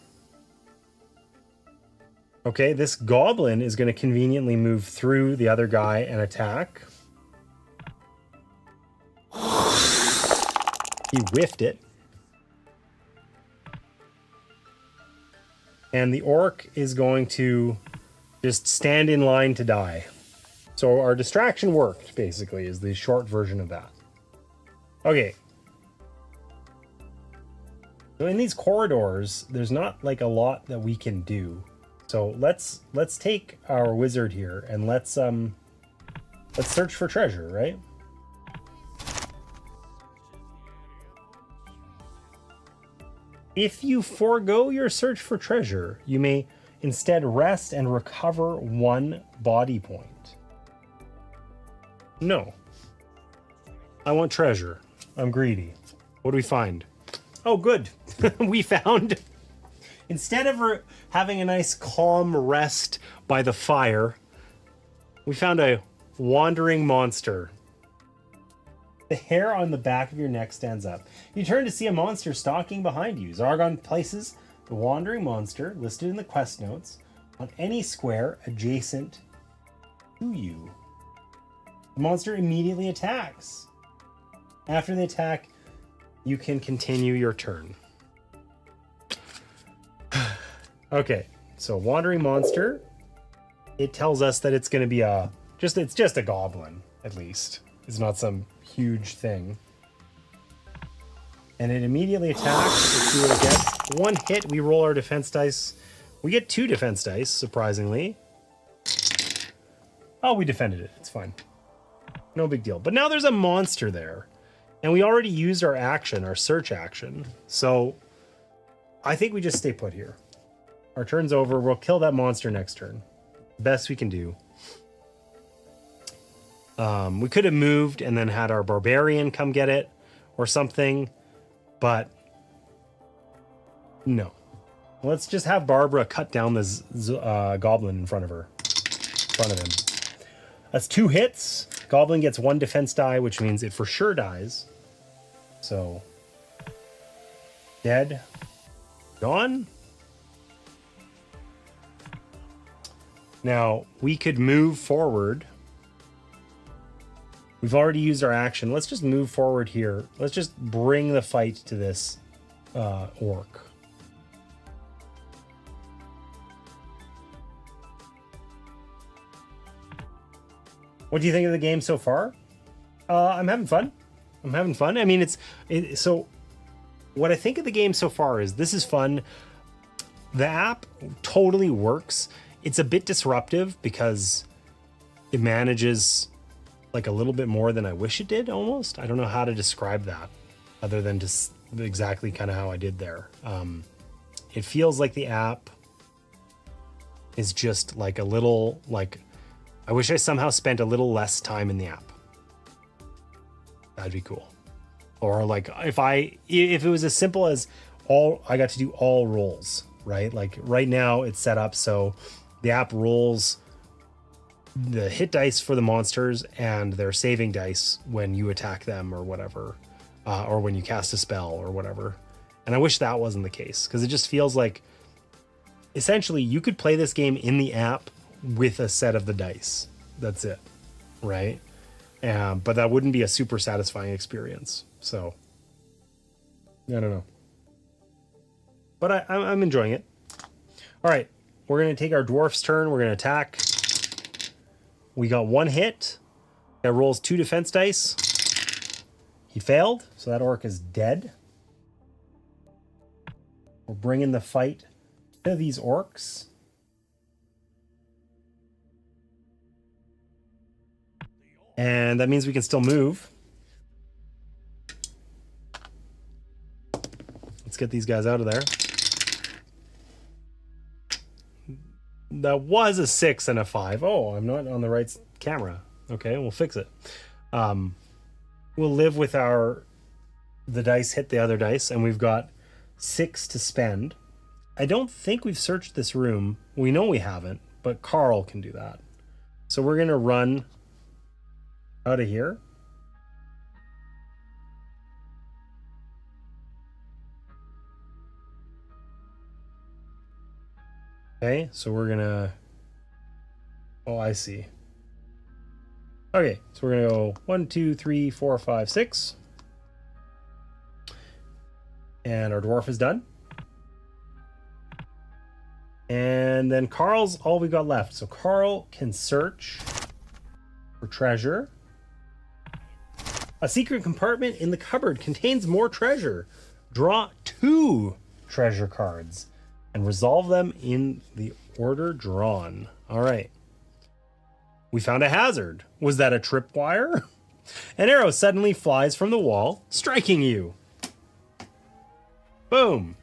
Okay, this goblin is going to conveniently move through the other guy and attack. He whiffed it. And the orc is going to just stand in line to die. So our distraction worked, basically, is the short version of that. Okay. So in these corridors, there's not like a lot that we can do. So let's take our wizard here and let's search for treasure, right? If you forego your search for treasure, you may instead rest and recover 1 body point. No. I want treasure. I'm greedy. What do we find? Oh, good. We found... Instead of having a nice calm rest by the fire, we found a wandering monster. The hair on the back of your neck stands up. You turn to see a monster stalking behind you. Zargon places the wandering monster, listed in the quest notes, on any square adjacent to you. The monster immediately attacks. After the attack, you can continue your turn. Okay, so wandering monster. It tells us that it's going to be it's just a goblin, at least. It's not some huge thing. And it immediately attacks. Let's see what it gets. 1 hit, we roll our defense dice. We get 2 defense dice, surprisingly. Oh, we defended it. It's fine. No big deal. But now there's a monster there. And we already used our action, our search action. So I think we just stay put here. Our turn's over. We'll kill that monster next turn. Best we can do. We could have moved and then had our barbarian come get it or something, but no. Let's just have Barbara cut down this goblin in front of him. That's 2 hits. Goblin gets 1 defense die, which means it for sure dies. So, dead. Gone. Now, we could move forward. We've already used our action. Let's just move forward here. Let's just bring the fight to this orc. What do you think of the game so far? I'm having fun. I mean, so what I think of the game so far is this is fun. The app totally works. It's a bit disruptive because it manages like a little bit more than I wish it did almost. I don't know how to describe that other than just exactly kind of how I did there. It feels like the app is just like a little, like, I wish I somehow spent a little less time in the app. That'd be cool. Or like if it was as simple as I got to do all rolls, right? Like right now it's set up so the app rolls the hit dice for the monsters and their saving dice when you attack them or whatever, or when you cast a spell or whatever. And I wish that wasn't the case because it just feels like essentially you could play this game in the app with a set of the dice. That's it, right? But that wouldn't be a super satisfying experience. So I don't know. But I'm enjoying it. All right, we're going to take our dwarf's turn. We're going to attack. We got 1 hit. That rolls 2 defense dice. He failed, so that orc is dead. We're bringing the fight to these orcs. And that means we can still move. Let's get these guys out of there. That was a 6 and a 5. Oh, I'm not on the right camera. Okay, we'll fix it. We'll live with the dice hit the other dice, and we've got 6 to spend. I don't think we've searched this room. We know we haven't, but Carl can do that. So we're going to run out of here. Okay, so we're going to... Oh, I see. Okay, so we're going to go 1, 2, 3, 4, 5, 6. And our dwarf is done. And then Carl's all we got left. So Carl can search for treasure. A secret compartment in the cupboard contains more treasure. Draw 2 treasure cards and resolve them in the order drawn. All right. We found a hazard. Was that a tripwire? An arrow suddenly flies from the wall, striking you. Boom.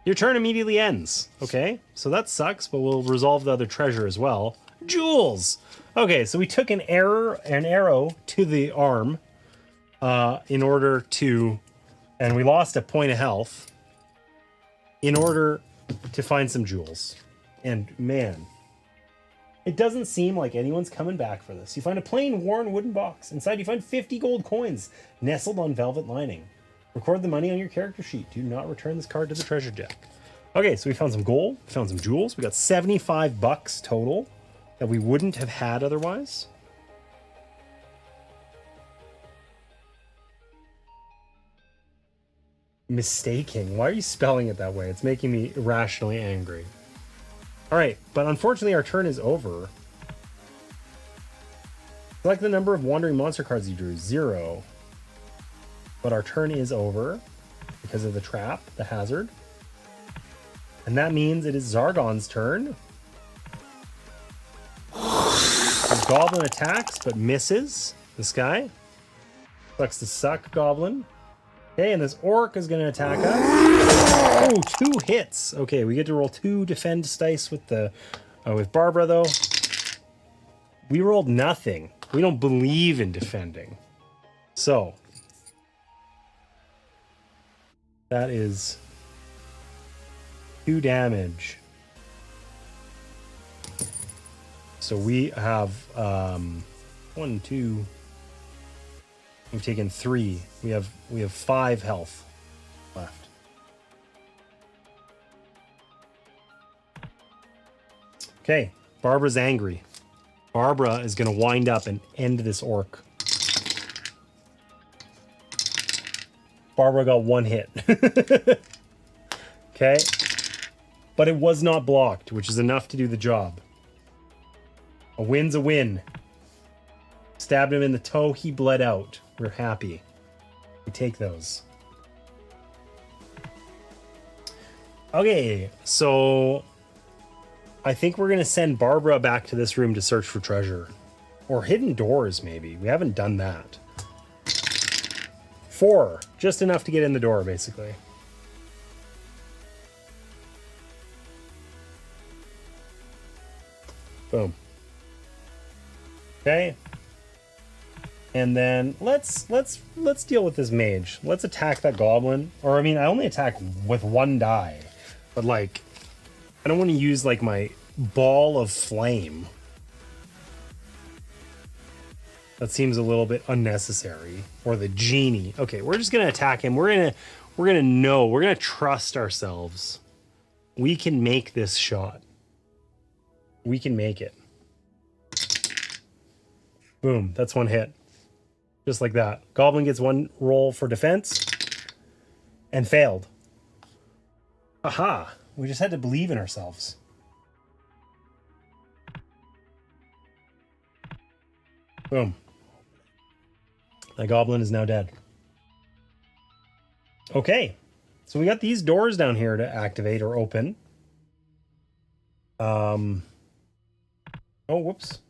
Your turn immediately ends. Okay, so that sucks, but we'll resolve the other treasure as well. Jewels. Okay, so we took an arrow to the arm in order to, and we lost a point of health in order to find some jewels. And man, it doesn't seem like anyone's coming back for this. You find a plain, worn wooden box. Inside you find 50 gold coins nestled on velvet lining. Record the money on your character sheet. Do not return this card to the treasure deck. Okay, so we found some gold, we found some jewels. We got 75 bucks total that we wouldn't have had otherwise. Mistaking. Why are you spelling it that way? It's making me irrationally angry. All right, but unfortunately our turn is over. Select the number of wandering monster cards you drew. 0. But our turn is over because of the trap, the hazard. And that means it is Zargon's turn. The goblin attacks but misses this guy. Sucks to suck, goblin. Okay, and this orc is going to attack us. Oh, 2 hits. Okay, we get to roll 2 defend dice with with Barbara, though. We rolled nothing. We don't believe in defending. So... that is 2 damage. So we have 1, 2. We've taken 3. We have 5 health left. Okay, Barbara's angry. Barbara is going to wind up and end this orc. Barbara got 1 hit. Okay. But it was not blocked, which is enough to do the job. A win's a win. Stabbed him in the toe, he bled out. We're happy. We take those. Okay, so I think we're going to send Barbara back to this room to search for treasure. Or hidden doors, maybe. We haven't done that. 4. Just enough to get in the door, basically. Boom. Okay. And then let's deal with this mage. Let's attack that goblin. Or I mean, I only attack with 1 die. But like, I don't want to use like my ball of flame. That seems a little bit unnecessary. Or the genie. Okay, we're just gonna attack him. We're gonna trust ourselves. We can make this shot. We can make it. Boom, that's 1 hit. Just like that. Goblin gets 1 roll for defense. And failed. Aha! We just had to believe in ourselves. Boom. That goblin is now dead. Okay. So we got these doors down here to activate or open. Oh, whoops.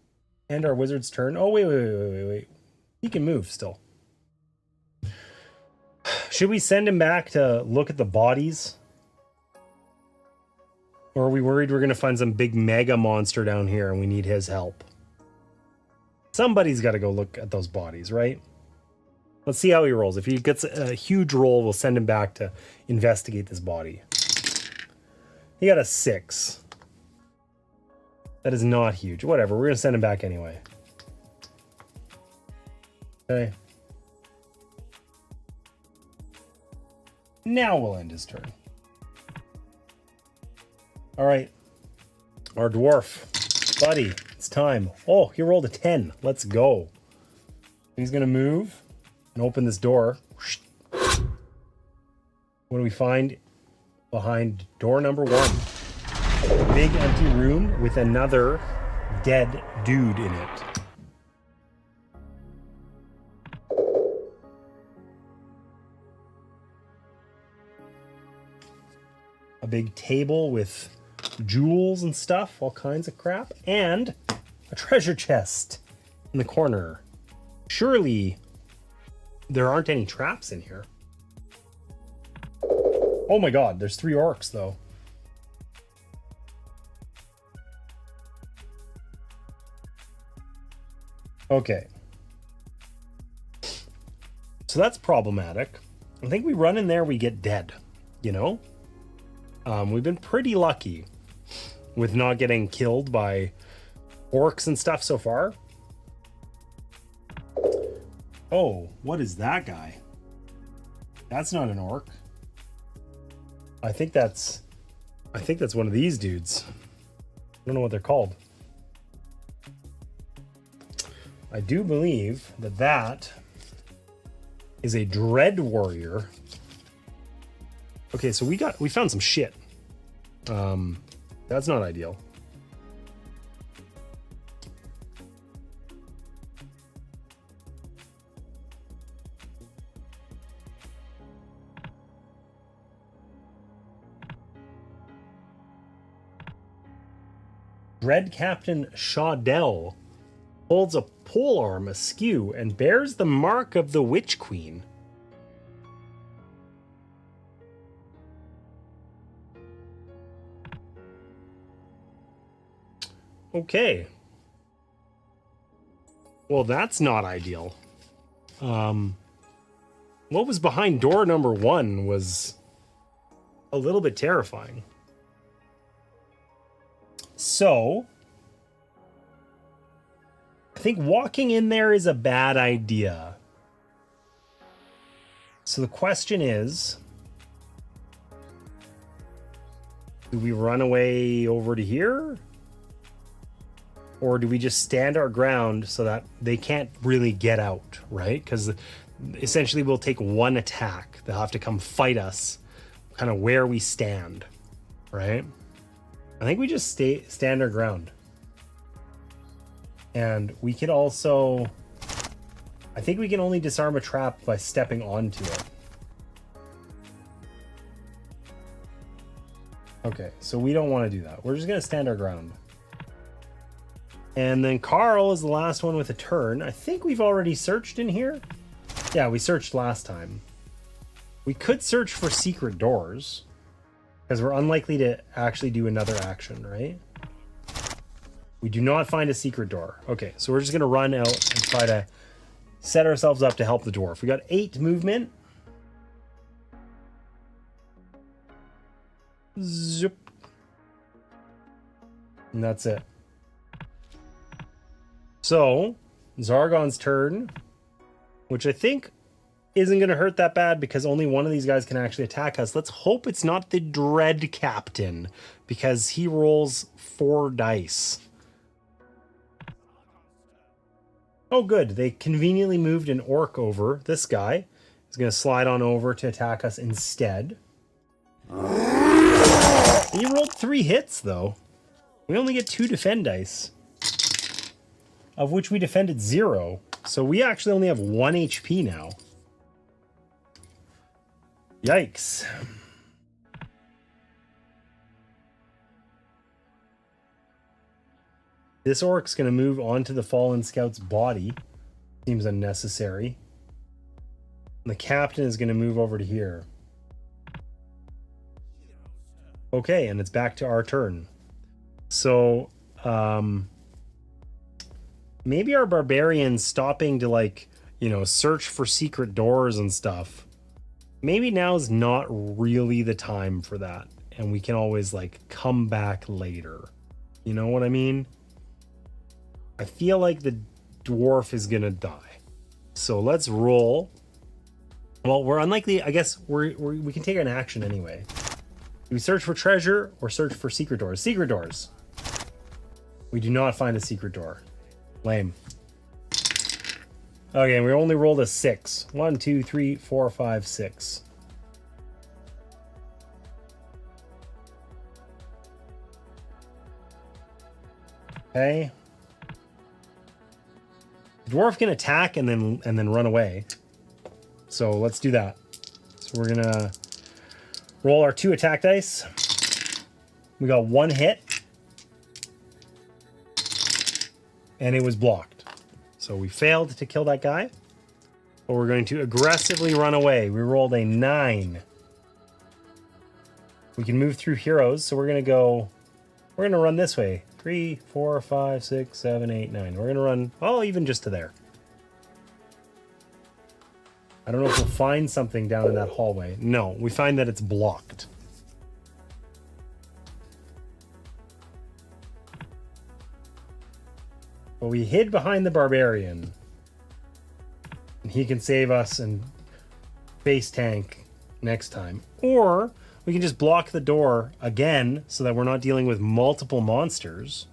And our wizard's turn. Oh, wait. He can move still. Should we send him back to look at the bodies? Or are we worried we're going to find some big mega monster down here and we need his help? Somebody's got to go look at those bodies, right? Let's see how he rolls. If he gets a huge roll, we'll send him back to investigate this body. He got a 6. That is not huge. Whatever, we're going to send him back anyway. Okay. Now we'll end his turn. All right. Our dwarf. Buddy, it's time. Oh, he rolled a 10. Let's go. He's going to move and open this door. What do we find behind door number 1? A big empty room with another dead dude in it. A big table with jewels and stuff, all kinds of crap, and a treasure chest in the corner. Surely there aren't any traps in here. Oh my god, there's 3 orcs though. Okay. So that's problematic. I think we run in there, we get dead, you know? We've been pretty lucky with not getting killed by orcs and stuff so far. Oh, what is that guy? That's not an orc. I think that's one of these dudes. I don't know what they're called. I do believe that is a dread warrior. Okay, so we found some shit. That's not ideal. Dread Captain Shawdell holds a polearm askew and bears the mark of the Witch Queen. Okay. Well, that's not ideal. What was behind door number 1 was a little bit terrifying. So, I think walking in there is a bad idea. So the question is, do we run away over to here? Or do we just stand our ground so that they can't really get out, right? Because essentially we'll take one attack. They'll have to come fight us kind of where we stand, right? I think we just stand our ground. And we could also... I think we can only disarm a trap by stepping onto it. Okay, so we don't want to do that. We're just going to stand our ground. And then Carl is the last one with a turn. I think we've already searched in here. Yeah, we searched last time. We could search for secret doors, because we're unlikely to actually do another action, right? We do not find a secret door. Okay, so we're just going to run out and try to set ourselves up to help the dwarf. We got 8 movement. Zip. And that's it. So, Zargon's turn, which I think isn't going to hurt that bad because only one of these guys can actually attack us. Let's hope it's not the Dread Captain because he rolls 4 dice. Oh, good. They conveniently moved an orc over. This guy is going to slide on over to attack us instead. He rolled 3 hits, though. We only get 2 defend dice, of which we defended 0. So we actually only have 1 HP now. Yikes. This orc's going to move onto the fallen scout's body. Seems unnecessary. The captain is going to move over to here. Okay, and it's back to our turn. So, maybe our barbarians stopping to, like, you know, search for secret doors and stuff. Maybe now's not really the time for that. And we can always, like, come back later. You know what I mean? I feel like the dwarf is going to die. So let's roll. Well, we're unlikely. I guess we can take an action anyway. Do we search for treasure or search for secret doors? Secret doors. We do not find a secret door. Lame. Okay, and we only rolled a 6. 1, 2, 3, 4, 5, 6. Okay. The dwarf can attack and then run away. So let's do that. So we're gonna roll our 2 attack dice. We got 1 hit. And it was blocked. So we failed to kill that guy. But we're going to aggressively run away. We rolled a 9. We can move through heroes, so we're gonna run this way. 3, 4, 5, 6, 7, 8, 9. We're gonna run, oh, even just to there. I don't know if we'll find something down in that hallway. No, we find that it's blocked. But we hid behind the barbarian. And he can save us and base tank next time. Or we can just block the door again so that we're not dealing with multiple monsters.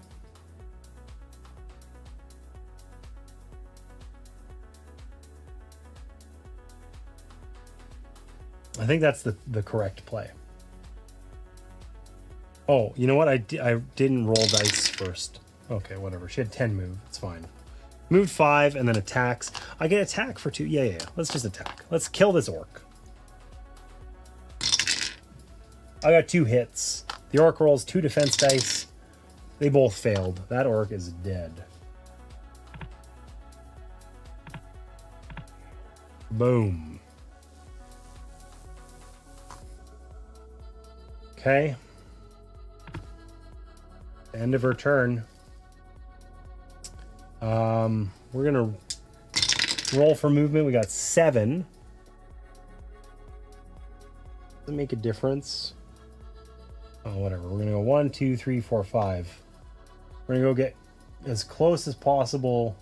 I think that's the correct play. Oh, you know what? I didn't roll dice first. Okay, whatever. She had 10 move. It's fine. Moved 5 and then attacks. I can attack for 2. Yeah. Let's just attack. Let's kill this orc. I got 2 hits. The orc rolls 2 defense dice. They both failed. That orc is dead. Boom. Okay. End of her turn. We're gonna roll for movement. We got 7. Does it make a difference? Oh, whatever. We're gonna go 1, 2, 3, 4, 5. We're gonna go get as close as possible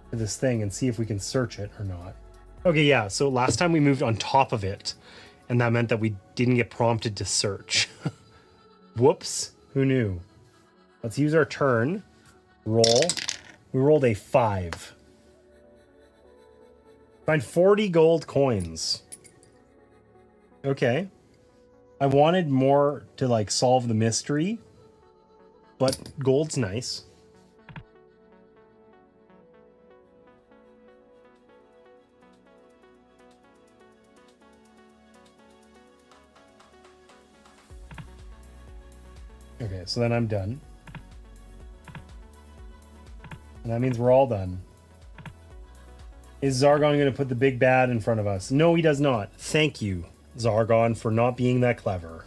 to this thing and see if we can search it or not. Okay, yeah. So last time we moved on top of it, and that meant that we didn't get prompted to search. Whoops. Who knew? Let's use our turn. Roll. We rolled a 5. Find 40 gold coins. Okay. I wanted more to, like, solve the mystery, but gold's nice. Okay, so then I'm done. And that means we're all done. Is Zargon going to put the big bad in front of us? No, he does not. Thank you, Zargon, for not being that clever.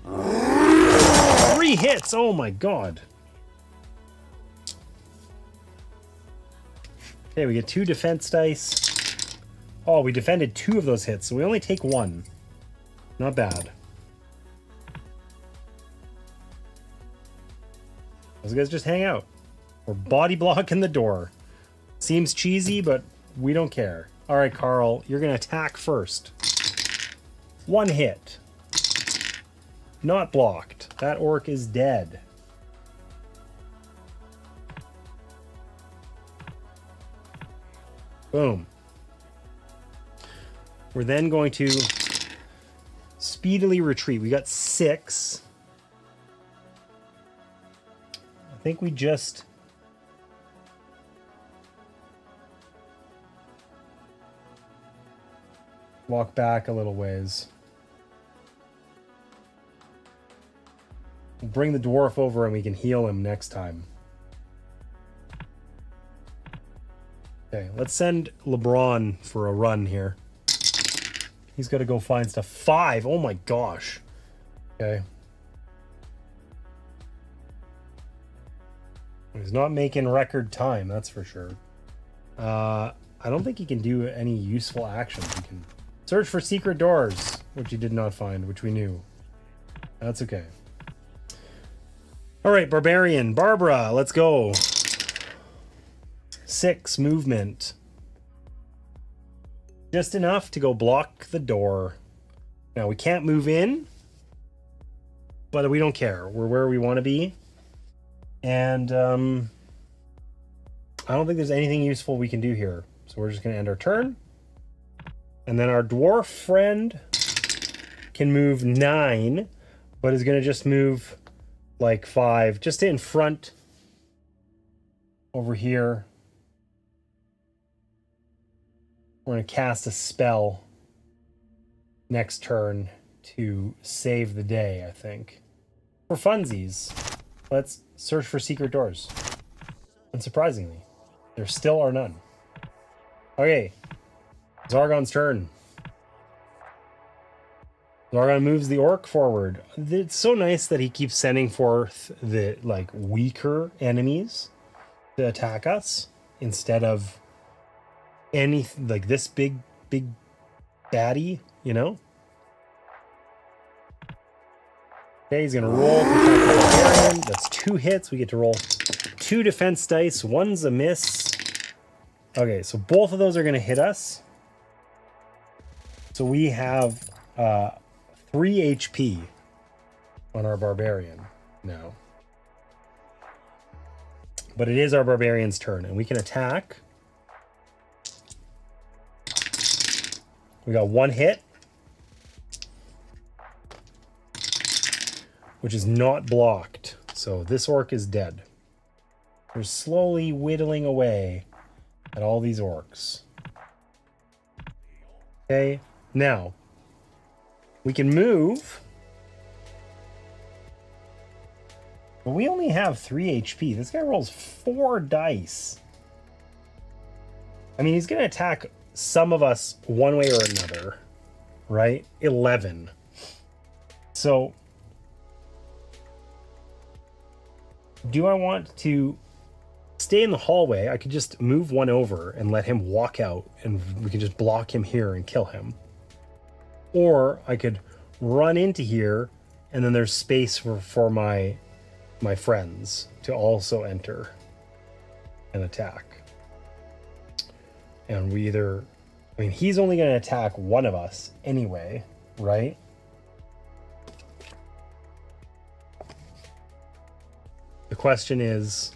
3 hits! Oh my god. Okay, we get 2 defense dice. Oh, we defended 2 of those hits, so we only take 1. Not bad. Those guys just hang out. We're body blocking the door. Seems cheesy, but we don't care. All right, Carl, you're going to attack first. 1 hit. Not blocked. That orc is dead. Boom. We're then going to speedily retreat. We got 6. I think we just... walk back a little ways. We'll bring the dwarf over and we can heal him next time. Okay, let's send LeBron for a run here. He's got to go find stuff. 5. Oh my gosh. Okay. He's not making record time, that's for sure. I don't think he can do any useful actions. He can search for secret doors, which he did not find, which we knew. That's okay. All right, Barbarian. Barbara, let's go. 6 movement. Just enough to go block the door. Now, we can't move in, but we don't care. We're where we want to be. And I don't think there's anything useful we can do here. So we're just going to end our turn. And then our dwarf friend can move 9, but is going to just move like 5, just in front over here. We're going to cast a spell next turn to save the day, I think. For funsies, let's search for secret doors. Unsurprisingly, there still are none. Okay, Zargon's turn. Zargon moves the orc forward. It's so nice that he keeps sending forth the like weaker enemies to attack us instead of any like this big baddie, you know? Okay, he's gonna roll to attack the barbarian. That's 2 hits. We get to roll 2 defense dice. 1's a miss. Okay, so both of those are gonna hit us. So we have 3 HP on our barbarian now. But it is our barbarian's turn, and we can attack. We got 1 hit, which is not blocked. So this orc is dead. We're slowly whittling away at all these orcs. Okay, now we can move, but we only have 3 HP. This guy rolls 4 dice. I mean, he's going to attack some of us one way or another, right? 11. So, do I want to stay in the hallway? I could just move 1 over and let him walk out, and we can just block him here and kill him. Or I could run into here, and then there's space for my friends to also enter and attack. And we either, I mean, he's only going to attack one of us anyway, right? The question is,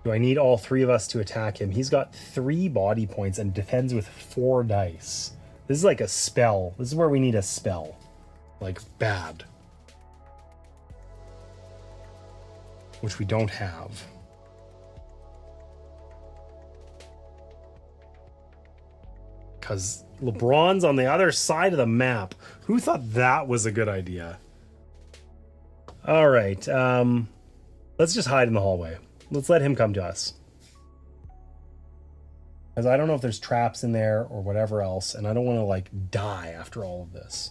do I need all 3 of us to attack him? He's got 3 body points and defends with 4 dice. This is like a spell. This is where we need a spell. Like, bad. Which we don't have. Because LeBron's on the other side of the map. Who thought that was a good idea? All right. Let's just hide in the hallway. Let's let him come to us. Because I don't know if there's traps in there or whatever else, and I don't want to, like, die after all of this.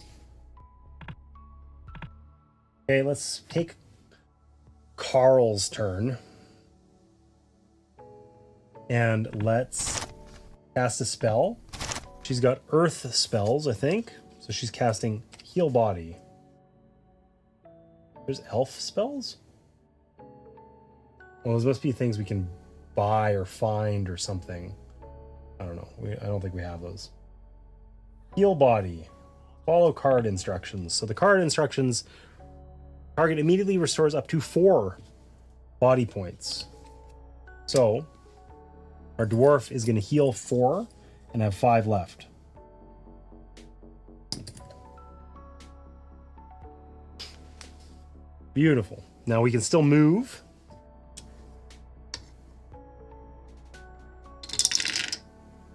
Okay, let's take Carl's turn. And let's cast a spell. She's got earth spells, I think. So she's casting Heal Body. There's elf spells? Well, those must be things we can buy or find or something. I don't know. I don't think we have those. Heal Body. Follow card instructions. So the card instructions, target immediately restores up to 4 body points. So our dwarf is going to heal 4 and have 5 left. Beautiful. Now we can still move.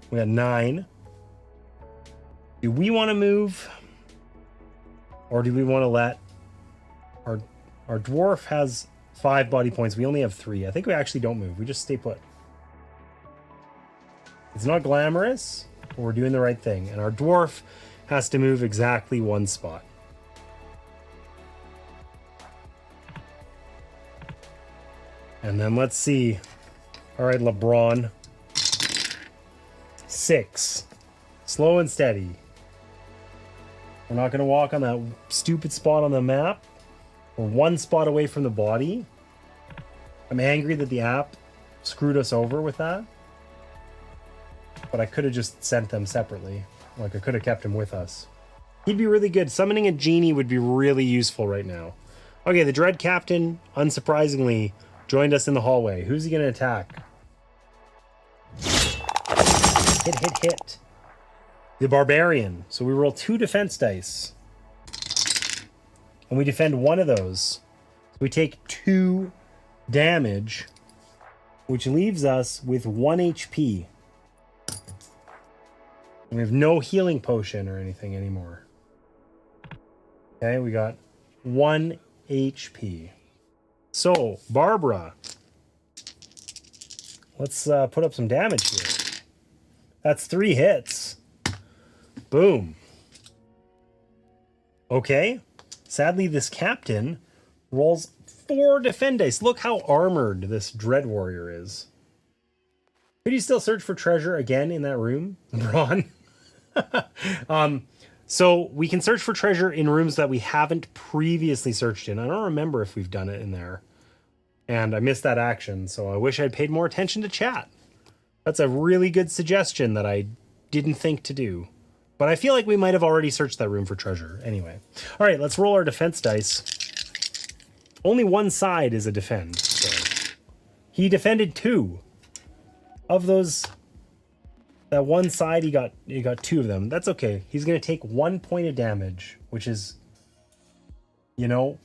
We got 9. Do we want to move? Or do we want to let our dwarf has 5 body points. We only have 3. I think we actually don't move. We just stay put. It's not glamorous, but we're doing the right thing. And our dwarf has to move exactly 1 spot. And then let's see. All right, LeBron. 6. Slow and steady. We're not going to walk on that stupid spot on the map. We're 1 spot away from the body. I'm angry that the app screwed us over with that. But I could have just sent them separately. Like, I could have kept him with us. He'd be really good. Summoning a genie would be really useful right now. Okay, the Dread Captain, unsurprisingly, joined us in the hallway. Who's he going to attack? Hit. The Barbarian. So we roll 2 defense dice. And we defend 1 of those. So we take 2 damage, which leaves us with 1 HP. And we have no healing potion or anything anymore. Okay, we got 1 HP. So, Barbara, let's put up some damage here. That's 3 hits. Boom. Okay. Sadly, this captain rolls 4 defend dice. Look how armored this Dread Warrior is. Could you still search for treasure again in that room, Braun? So we can search for treasure in rooms that we haven't previously searched in. I don't remember if we've done it in there. And I missed that action, so I wish I'd paid more attention to chat. That's a really good suggestion that I didn't think to do. But I feel like we might have already searched that room for treasure. Anyway. All right, let's roll our defense dice. Only 1 side is a defend. So he defended 2. Of those, that 1 side, he got 2 of them. That's okay. He's going to take 1 point of damage, which is, you know,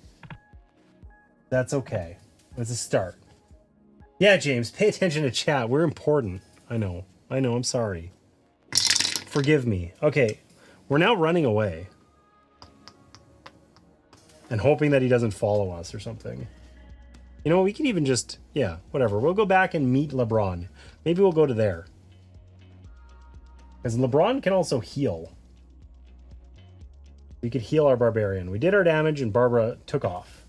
that's okay. It's a start. Yeah, James, pay attention to chat. We're important. I know, I'm sorry. Forgive me. Okay, we're now running away. And hoping that he doesn't follow us or something. You know, we can even just, yeah, whatever. We'll go back and meet LeBron. Maybe we'll go to there. Because LeBron can also heal. We could heal our Barbarian. We did our damage and Barbara took off.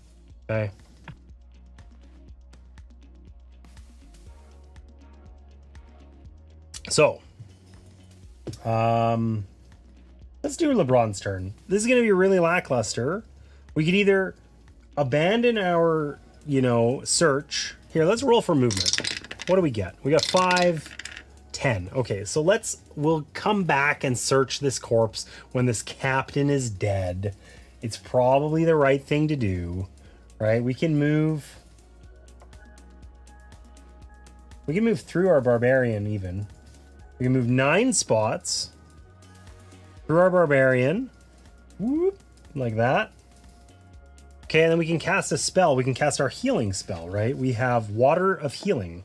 Okay. So, let's do LeBron's turn. This is going to be really lackluster. We could either abandon our, you know, search. Here, let's roll for movement. What do we get? We got 5, 10. Okay, so we'll come back and search this corpse when this captain is dead. It's probably the right thing to do, right? We can move through our Barbarian even. We can move 9 spots through our Barbarian. Whoop, like that. Okay, and then we can cast a spell. We can cast our healing spell, right? We have Water of Healing,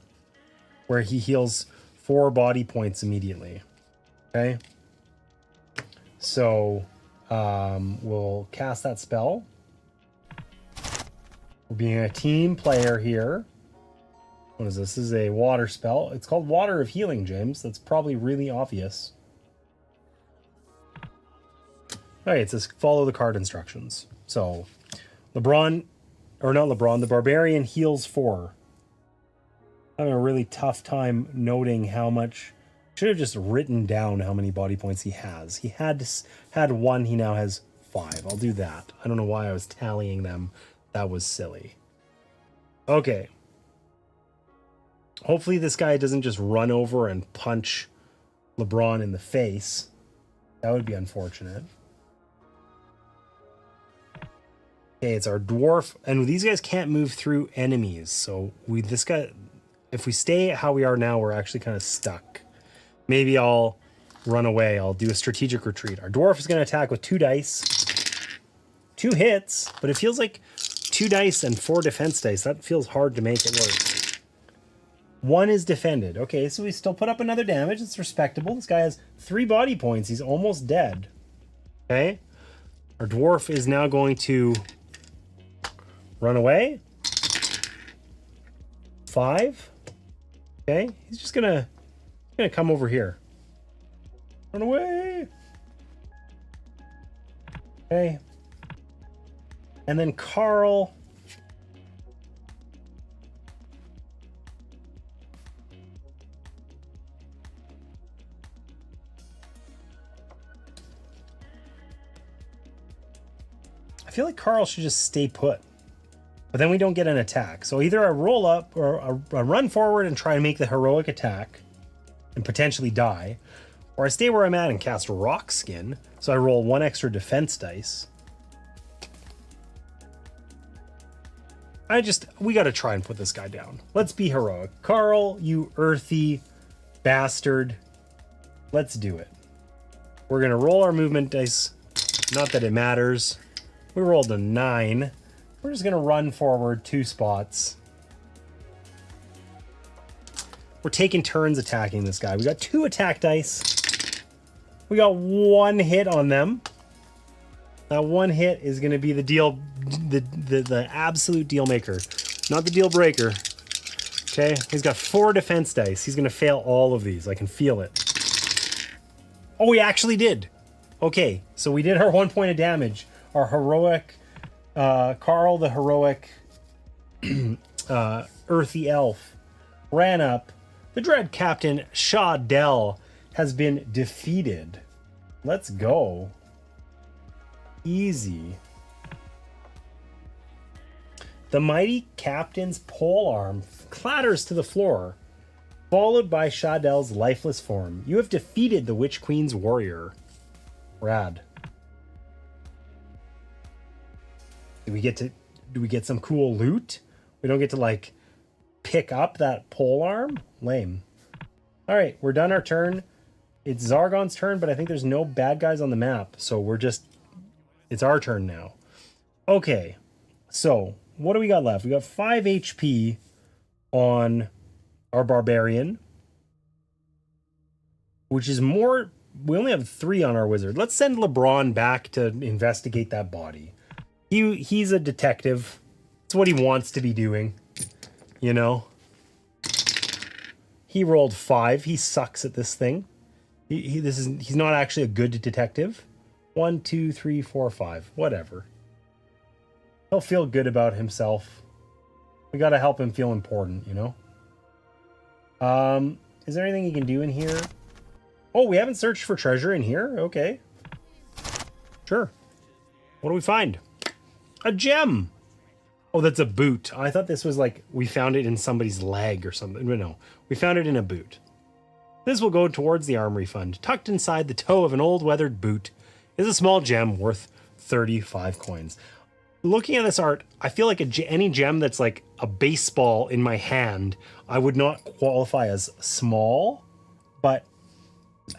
where he heals 4 body points immediately. Okay? So, we'll cast that spell. We're being a team player here. What is this? This is a water spell. It's called Water of Healing, James. That's probably really obvious. Alright, it says follow the card instructions. So, the Barbarian heals 4. I'm having a really tough time noting how much. Should have just written down how many body points he has. He had 1, he now has 5. I'll do that. I don't know why I was tallying them. That was silly. Okay. Hopefully this guy doesn't just run over and punch LeBron in the face. That would be unfortunate. Okay, it's our dwarf, and these guys can't move through enemies. So if we stay how we are now, we're actually kind of stuck. Maybe I'll run away. I'll do a strategic retreat. Our dwarf is going to attack with 2 dice. 2 hits, but it feels like 2 dice and 4 defense dice. That feels hard to make it work. 1 is defended. Okay, so we still put up another damage. It's respectable. This guy has 3 body points. He's almost dead. Okay. Our dwarf is now going to run away. 5. Okay, he's just gonna come over here. Run away. Okay. And then Carl. I feel like Carl should just stay put. But then we don't get an attack. So either I roll up or I run forward and try and make the heroic attack and potentially die. Or I stay where I'm at and cast Rock Skin. So I roll 1 extra defense dice. We gotta try and put this guy down. Let's be heroic. Carl, you earthy bastard. Let's do it. We're gonna roll our movement dice. Not that it matters. We rolled a 9. We're just gonna run forward 2 spots. We're taking turns attacking this guy. We got 2 attack dice. We got 1 hit on them. That 1 hit is gonna be the absolute deal maker, not the deal breaker. Okay, he's got 4 defense dice. He's gonna fail all of these. I can feel it. Oh, he actually did. Okay, so we did our 1 point of damage. Our heroic, Carl the heroic earthy elf ran up. The dread captain Shadell has been defeated. Let's go. Easy. The mighty captain's polearm clatters to the floor, followed by Shadell's lifeless form. You have defeated the Witch Queen's warrior. Rad. Do we get some cool loot? We don't get to like pick up that pole arm? Lame. All right, we're done our turn. It's Zargon's turn, but I think there's no bad guys on the map. So it's our turn now. Okay, so what do we got left? We got 5 HP on our barbarian, which is more. We only have 3 on our wizard. Let's send LeBron back to investigate that body. He's a detective. It's what he wants to be doing, you know. He rolled 5. He sucks at this thing. He's not actually a good detective. 1, 2, 3, 4, 5. Whatever. He'll feel good about himself. We got to help him feel important, you know. Is there anything he can do in here? Oh, we haven't searched for treasure in here. Okay. Sure. What do we find? A gem. Oh, that's a boot. I thought this was like we found it in somebody's leg or something. No, we found it in a boot. This will go towards the armory fund. Tucked inside the toe of an old weathered boot is a small gem worth 35 coins. Looking at this art, I feel like any gem that's like a baseball in my hand, I would not qualify as small, but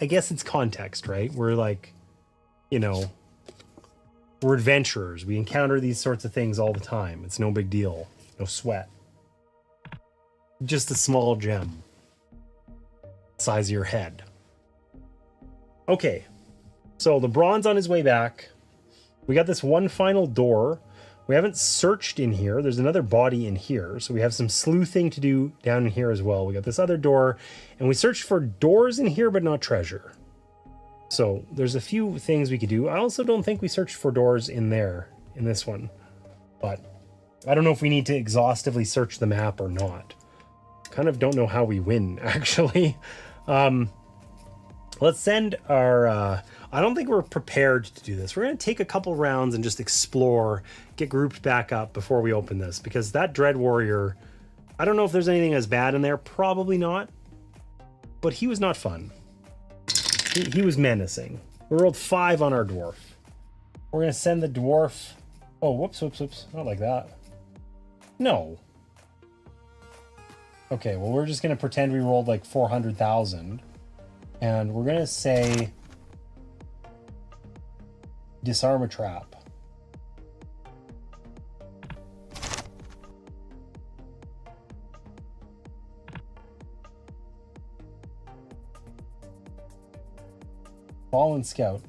I guess it's context, right? We're like, you know, we're adventurers. We encounter these sorts of things all the time. It's no big deal. No sweat. Just a small gem. Size of your head. Okay. So LeBron's on his way back. We got this one final door. We haven't searched in here. There's another body in here. So we have some sleuthing to do down in here as well. We got this other door. And we searched for doors in here, but not treasure. So there's a few things we could do. I also don't think we searched for doors in there, in this one. But I don't know if we need to exhaustively search the map or not. Kind of don't know how we win, actually. Let's send our... I don't think we're prepared to do this. We're going to take a couple rounds and just explore, get grouped back up before we open this. Because that Dread Warrior, I don't know if there's anything as bad in there. Probably not. But he was not fun. He was menacing. We rolled 5 on our dwarf. We're going to send the dwarf... Oh, whoops. Not like that. No. Okay, well, we're just going to pretend we rolled like 400,000. And we're going to say... disarm a trap. Fallen Scout.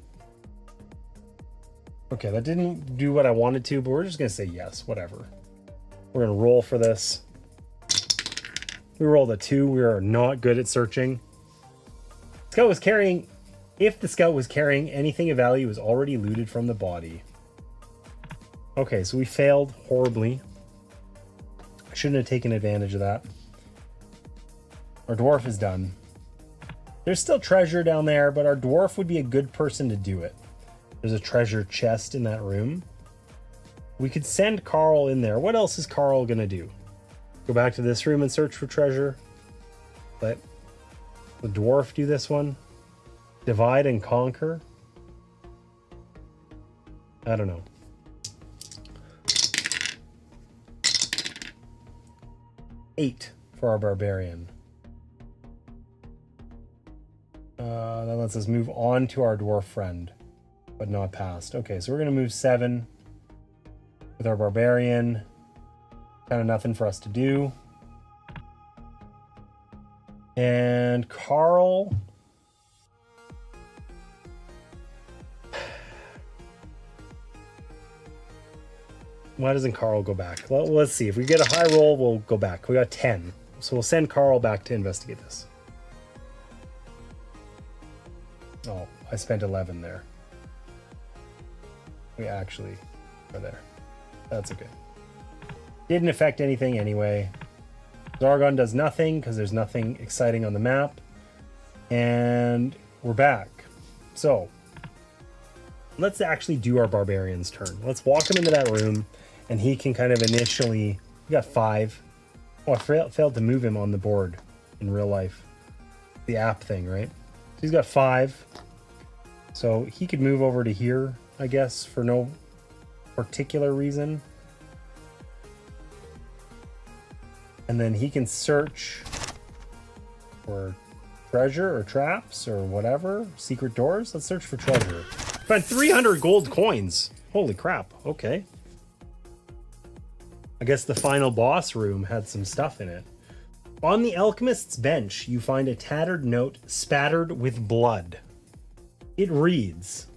Okay, that didn't do what I wanted to, but we're just going to say yes, whatever. We're going to roll for this. We rolled a 2. We are not good at searching. Scout was carrying... If the scout was carrying anything of value, it was already looted from the body. Okay, so we failed horribly. I shouldn't have taken advantage of that. Our dwarf is done. There's still treasure down there, but our dwarf would be a good person to do it. There's a treasure chest in that room. We could send Carl in there. What else is Carl gonna do? Go back to this room and search for treasure? Let the dwarf do this one? Divide and conquer? I don't know. Eight for our barbarian. That lets us move on to our dwarf friend, but not past. Okay, so we're going to move 7 with our barbarian. Kind of nothing for us to do. And Carl... Why doesn't Carl go back? Well, let's see. If we get a high roll, we'll go back. We got 10. So we'll send Carl back to investigate this. Oh, I spent 11 there. We actually are there. That's okay. Didn't affect anything anyway. Zargon does nothing because there's nothing exciting on the map. And we're back. So, let's actually do our barbarian's turn. Let's walk him into that room, and he can kind of initially... We got 5. Oh, I failed to move him on the board in real life. The app thing, right? So he's got 5. So he could move over to here, I guess, for no particular reason. And then he can search for treasure or traps or whatever. Secret doors. Let's search for treasure. Found 300 gold coins. Holy crap. Okay. I guess the final boss room had some stuff in it. On the alchemist's bench, you find a tattered note spattered with blood. It reads,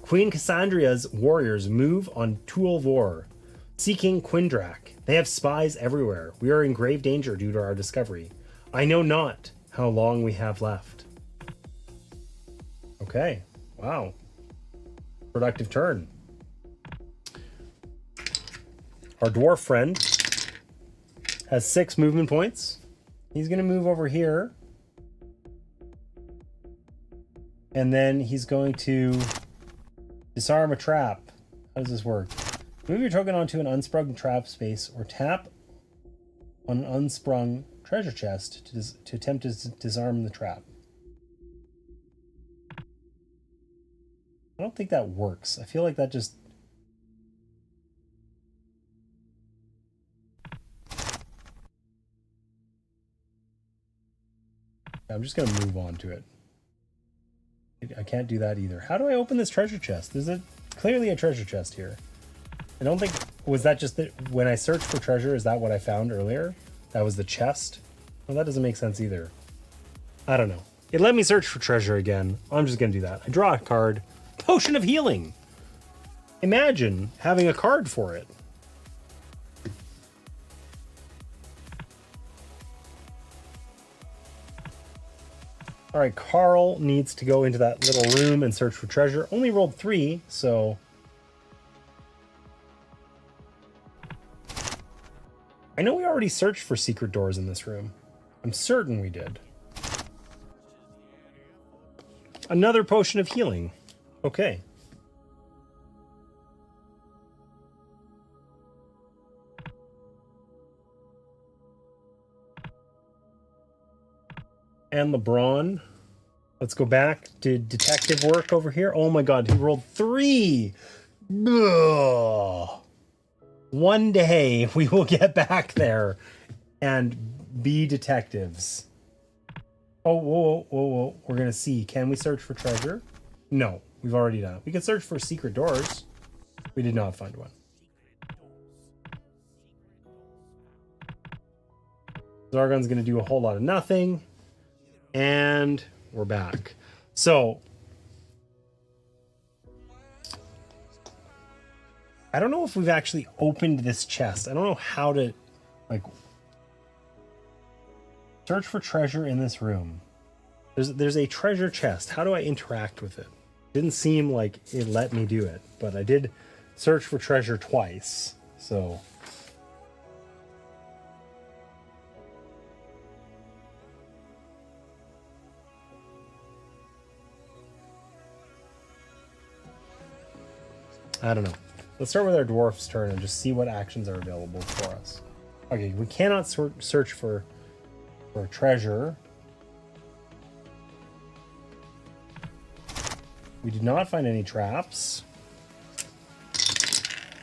Queen Cassandria's warriors move on Tuolvor, seeking Quindrak. They have spies everywhere. We are in grave danger due to our discovery. I know not how long we have left. Okay. Wow. Productive turn. Our dwarf friend has 6 movement points. He's going to move over here. And then he's going to disarm a trap. How does this work? Move your token onto an unsprung trap space or tap on an unsprung treasure chest to attempt to disarm the trap. I don't think that works. I feel like that just... I'm just going to move on to it. I can't do that either. How do I open this treasure chest? There's clearly a treasure chest here. I don't think... Was that just that when I searched for treasure, is that what I found earlier? That was the chest? Well, that doesn't make sense either. I don't know. It let me search for treasure again. I'm just going to do that. I draw a card. Potion of healing. Imagine having a card for it. All right, Carl needs to go into that little room and search for treasure. Only rolled 3, so... I know we already searched for secret doors in this room. I'm certain we did. Another potion of healing. Okay. And LeBron. Let's go back to detective work over here. Oh my god, he rolled 3! Ugh. One day we will get back there and be detectives. Oh, whoa, whoa, whoa. We're going to see. Can we search for treasure? No, we've already done it. We can search for secret doors. We did not find one. Zargon's going to do a whole lot of nothing. And we're back. So, I don't know if we've actually opened this chest. I don't know how to, like, Search for treasure in this room. There's a treasure chest. How do I interact with it? Didn't seem like it let me do it, but I did search for treasure twice. So I don't know. Let's start with our dwarf's turn and just see what actions are available for us. Okay, we cannot search for treasure. We did not find any traps.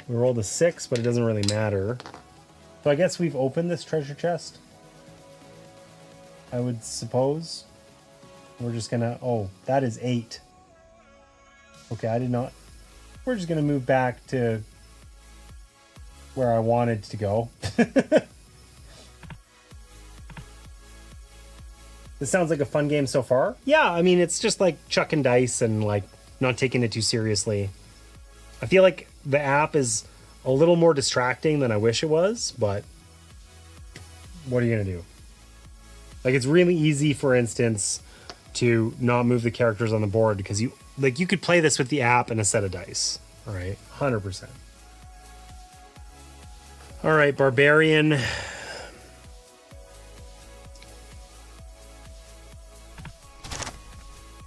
We rolled a 6, but it doesn't really matter. So I guess we've opened this treasure chest. I would suppose. We're just gonna... Oh, that is 8. Okay, I did not... We're just gonna move back to where I wanted to go. This sounds like a fun game so far. Yeah, I mean, it's just like chucking dice and like not taking it too seriously. I feel like the app is a little more distracting than I wish it was, but what are you gonna do? Like, it's really easy, for instance, to not move the characters on the board because you could play this with the app and a set of dice, all right? 100%. All right, Barbarian.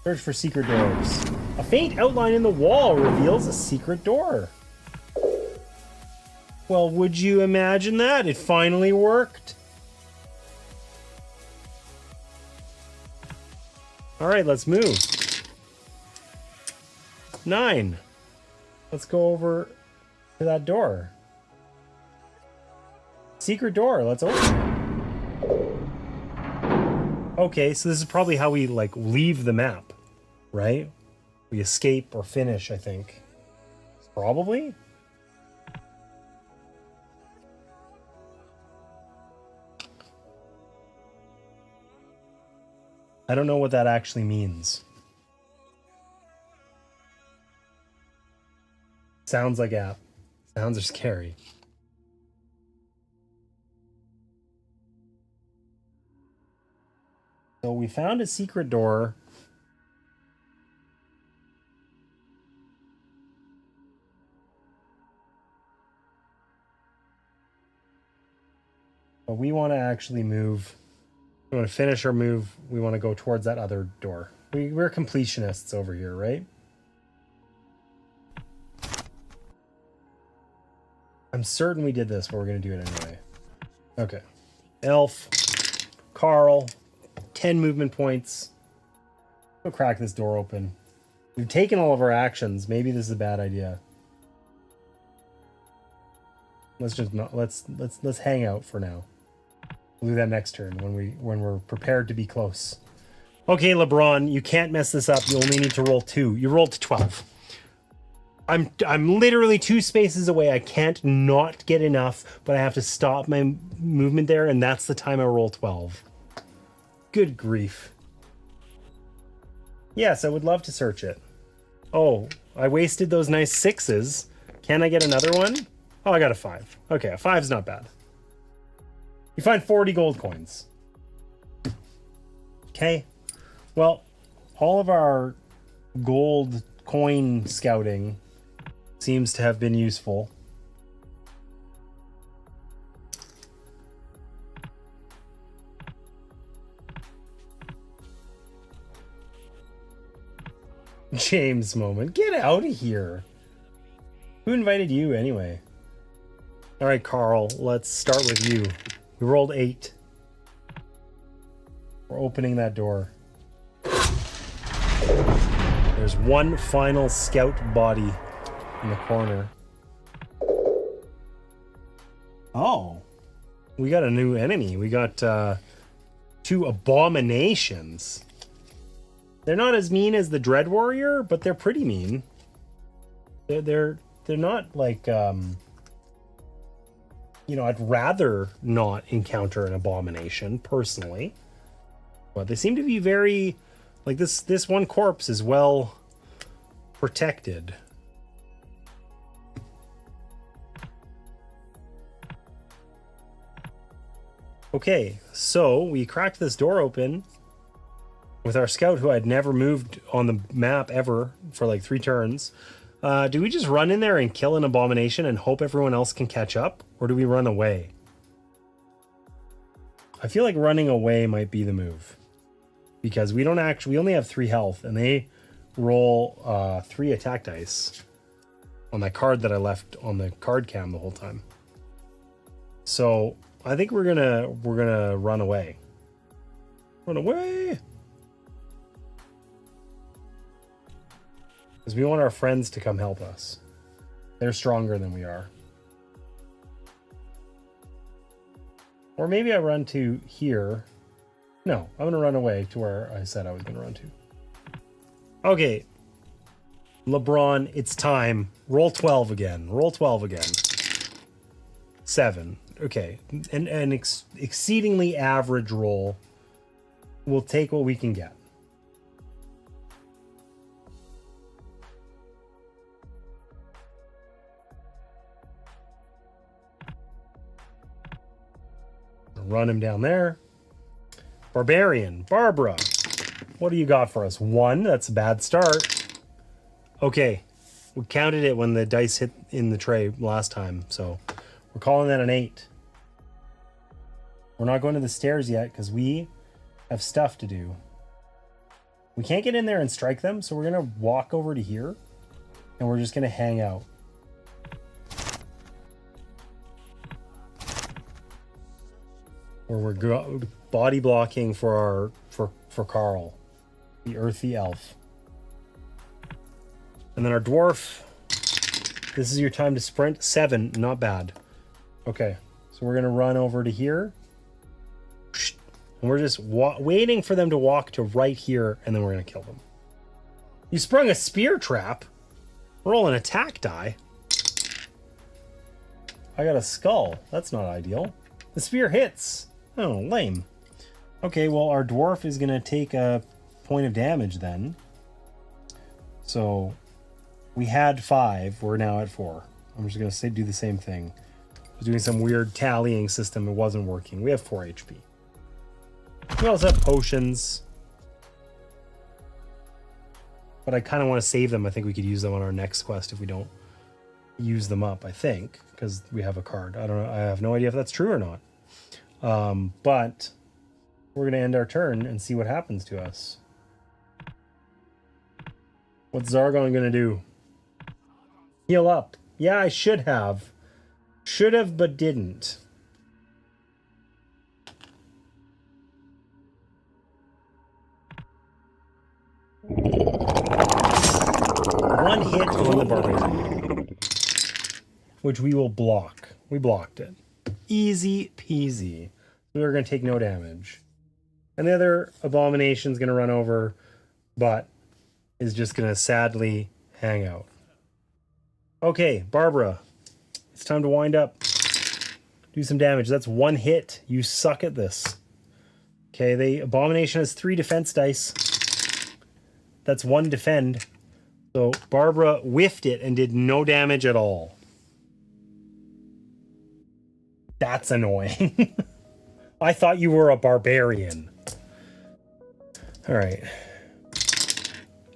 Search for secret doors. A faint outline in the wall reveals a secret door. Well, would you imagine that? It finally worked. All right, let's move. 9. Let's go over to that door. Secret door, let's open it. Okay, so this is probably how we like leave the map, right? We escape or finish, I think. Probably. I don't know what that actually means. Sounds like app. Sounds are scary. So we found a secret door. But we want to actually move. We want to finish our move. We want to go towards that other door. We're completionists over here, right? I'm certain we did this, but we're going to do it anyway. Okay. Elf. Carl. 10 movement points. We'll crack this door open. We've taken all of our actions. Maybe this is a bad idea. Let's just not let's hang out for now. We'll do that next turn when we're prepared to be close. Okay, LeBron, you can't mess this up. You only need to roll 2. You rolled 12. I'm literally 2 spaces away. I can't not get enough, but I have to stop my movement there, and that's the time I roll 12. Good grief. Yes, I would love to search it. Oh, I wasted those nice 6s. Can I get another one? Oh, I got a 5. Okay, a 5's not bad. You find 40 gold coins. Okay. Well, all of our gold coin scouting seems to have been useful. James moment. Get out of here. Who invited you anyway? All right, Carl, let's start with you. We rolled 8. We're opening that door. There's one final scout body in the corner. Oh. We got a new enemy. We got 2 abominations. They're not as mean as the Dread Warrior, but they're pretty mean. They're not like you know, I'd rather not encounter an abomination personally, but they seem to be very like this one corpse is well protected. Okay, so we cracked this door open with our scout who I'd never moved on the map ever for like 3 turns. Do we just run in there and kill an abomination and hope everyone else can catch up? Or do we run away? I feel like running away might be the move. Because we only have 3 health and they roll 3 attack dice on that card that I left on the card cam the whole time. So I think we're gonna run away. Run away! Because we want our friends to come help us. They're stronger than we are. Or maybe I run to here. No, I'm going to run away to where I said I was going to run to. Okay. LeBron, it's time. Roll 12 again. Roll 12 again. 7. Okay. An exceedingly average roll. We'll take what we can get. Run him down there. Barbarian, Barbara, what do you got for us? 1, that's a bad start. Okay, we counted it when the dice hit in the tray last time, so we're calling that an 8. We're not going to the stairs yet because we have stuff to do. We can't get in there and strike them, so we're going to walk over to here and we're just going to hang out. Or we're body blocking for Carl, the earthy elf. And then our dwarf, this is your time to sprint. 7, not bad. Okay, so we're gonna run over to here. And we're just waiting for them to walk to right here, and then we're gonna kill them. You sprung a spear trap. Roll an attack die. I got a skull. That's not ideal. The spear hits. Oh, lame. Okay, well, our dwarf is going to take a point of damage then. So, we had 5. We're now at 4. I'm just going to do the same thing. I was doing some weird tallying system. It wasn't working. We have 4 HP. We also have potions. But I kind of want to save them. I think we could use them on our next quest if we don't use them up, I think. Because we have a card. I don't know. I have no idea if that's true or not. But we're going to end our turn and see what happens to us. What's Zargon going to do? Heal up. Yeah, I should have. Should have, but didn't. One hit on the barbarian, which we will block. We blocked it. Easy peasy. We're going to take no damage. And the other abomination's going to run over, but is just going to sadly hang out. Okay, Barbara. It's time to wind up. Do some damage. That's 1 hit. You suck at this. Okay, the abomination has 3 defense dice. That's 1 defend. So Barbara whiffed it and did no damage at all. That's annoying. I thought you were a barbarian. All right.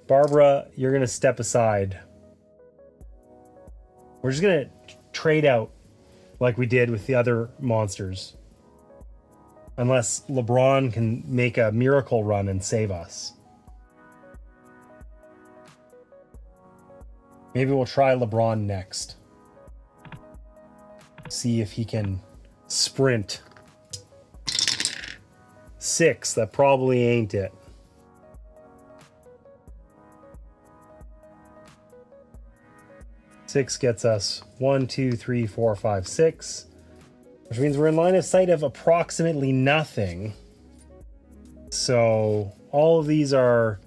Barbara, you're going to step aside. We're just going to trade out like we did with the other monsters. Unless LeBron can make a miracle run and save us. Maybe we'll try LeBron next. See if he can sprint. 6, that probably ain't it. Six gets us 1, 2, 3, 4, 5, 6. Which means we're in line of sight of approximately nothing. So all of these are,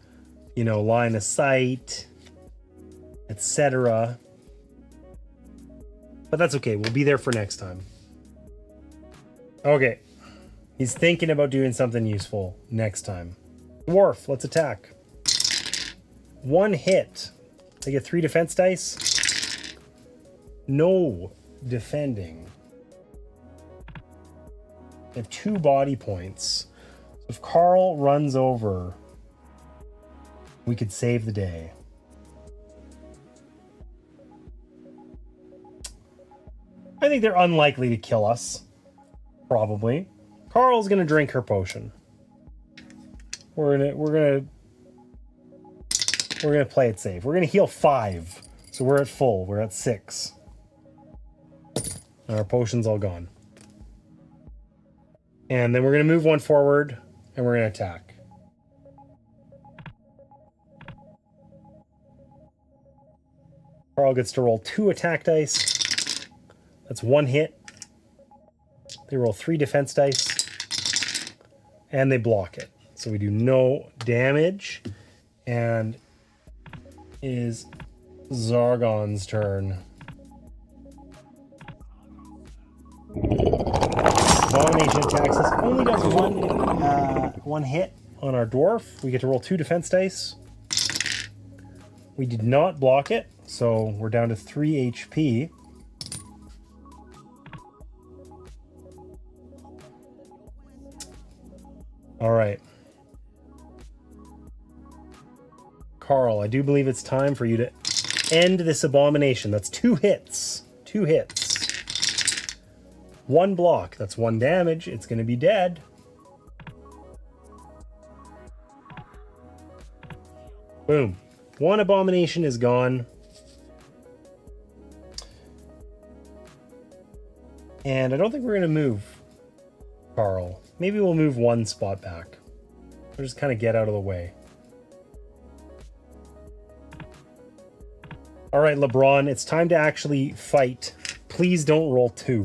you know, line of sight, etc. But that's okay. We'll be there for next time. Okay. He's thinking about doing something useful next time. Dwarf, let's attack. 1 hit. They get 3 defense dice. No defending. They have 2 body points. If Carl runs over, we could save the day. I think they're unlikely to kill us. Probably. Carl's gonna drink her potion. We're gonna play it safe. We're gonna heal 5. So we're at full. We're at 6. And our potion's all gone. And then we're gonna move 1 forward and we're gonna attack. Carl gets to roll 2 attack dice. That's 1 hit. They roll 3 defense dice. And they block it. So we do no damage. And it is Zargon's turn. Abomination attacks us. Only does 1 hit on our dwarf. We get to roll 2 defense dice. We did not block it. So we're down to 3 HP. All right. Carl, I do believe it's time for you to end this abomination. That's 2 hits. 2 hits. 1 block. That's 1 damage. It's going to be dead. Boom. 1 abomination is gone. And I don't think we're going to move Carl. Maybe we'll move 1 spot back. We'll just kind of get out of the way. All right, LeBron, it's time to actually fight. Please don't roll 2.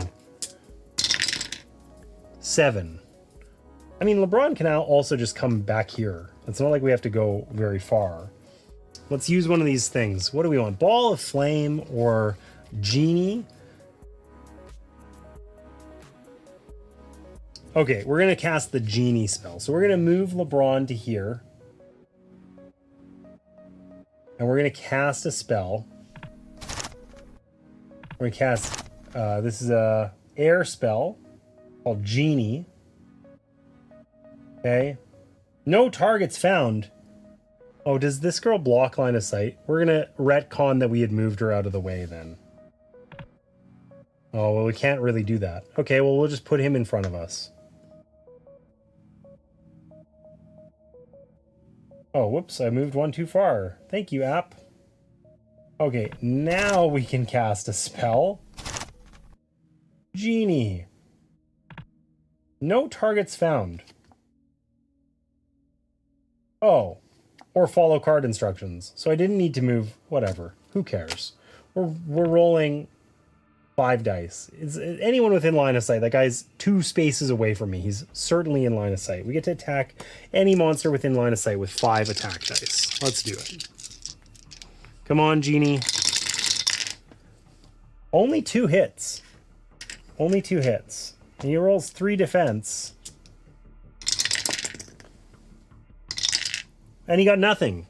7. I mean, LeBron can now also just come back here. It's not like we have to go very far. Let's use one of these things. What do we want? Ball of Flame or Genie? Okay, we're going to cast the Genie spell. So we're going to move LeBron to here. And we're going to cast a spell. We're going to cast, this is a air spell called Genie. Okay. No targets found. Oh, does this girl block line of sight? We're going to retcon that we had moved her out of the way then. Oh, well, we can't really do that. Okay, well, we'll just put him in front of us. Oh, whoops, I moved 1 too far. Thank you, app. Okay, now we can cast a spell. Genie. No targets found. Oh, or follow card instructions. So I didn't need to move, whatever. Who cares? We're rolling 5 dice. Is anyone within line of sight? That guy's 2 spaces away from me. He's certainly in line of sight. We get to attack any monster within line of sight with 5 attack dice. Let's do it. Come on, Genie. Only 2 hits. Only 2 hits. And he rolls 3 defense. And he got nothing.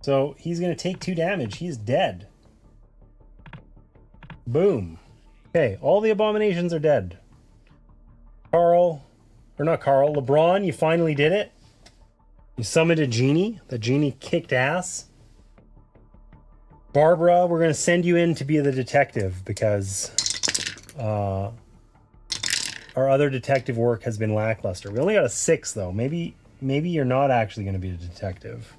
So he's going to take 2 damage. He's dead. Boom. Okay, all the abominations are dead. Carl, or not Carl, LeBron, you finally did it. You summoned a Genie. The Genie kicked ass. Barbara, we're going to send you in to be the detective because our other detective work has been lackluster. We only got a 6 though. Maybe you're not actually going to be a detective.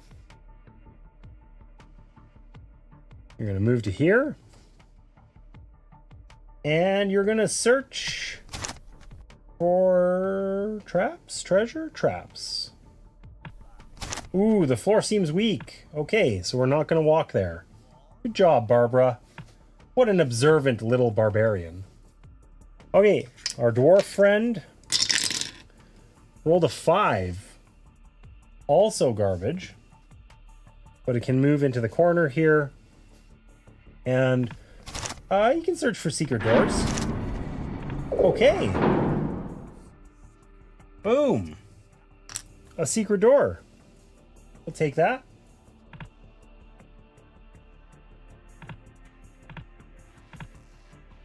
You're going to move to here. And you're going to search for traps, treasure, traps. Ooh, the floor seems weak. Okay, so we're not going to walk there. Good job, Barbara. What an observant little barbarian. Okay, our dwarf friend rolled a 5. Also garbage. But it can move into the corner here. And you can search for secret doors. Okay. Boom. A secret door. We'll take that.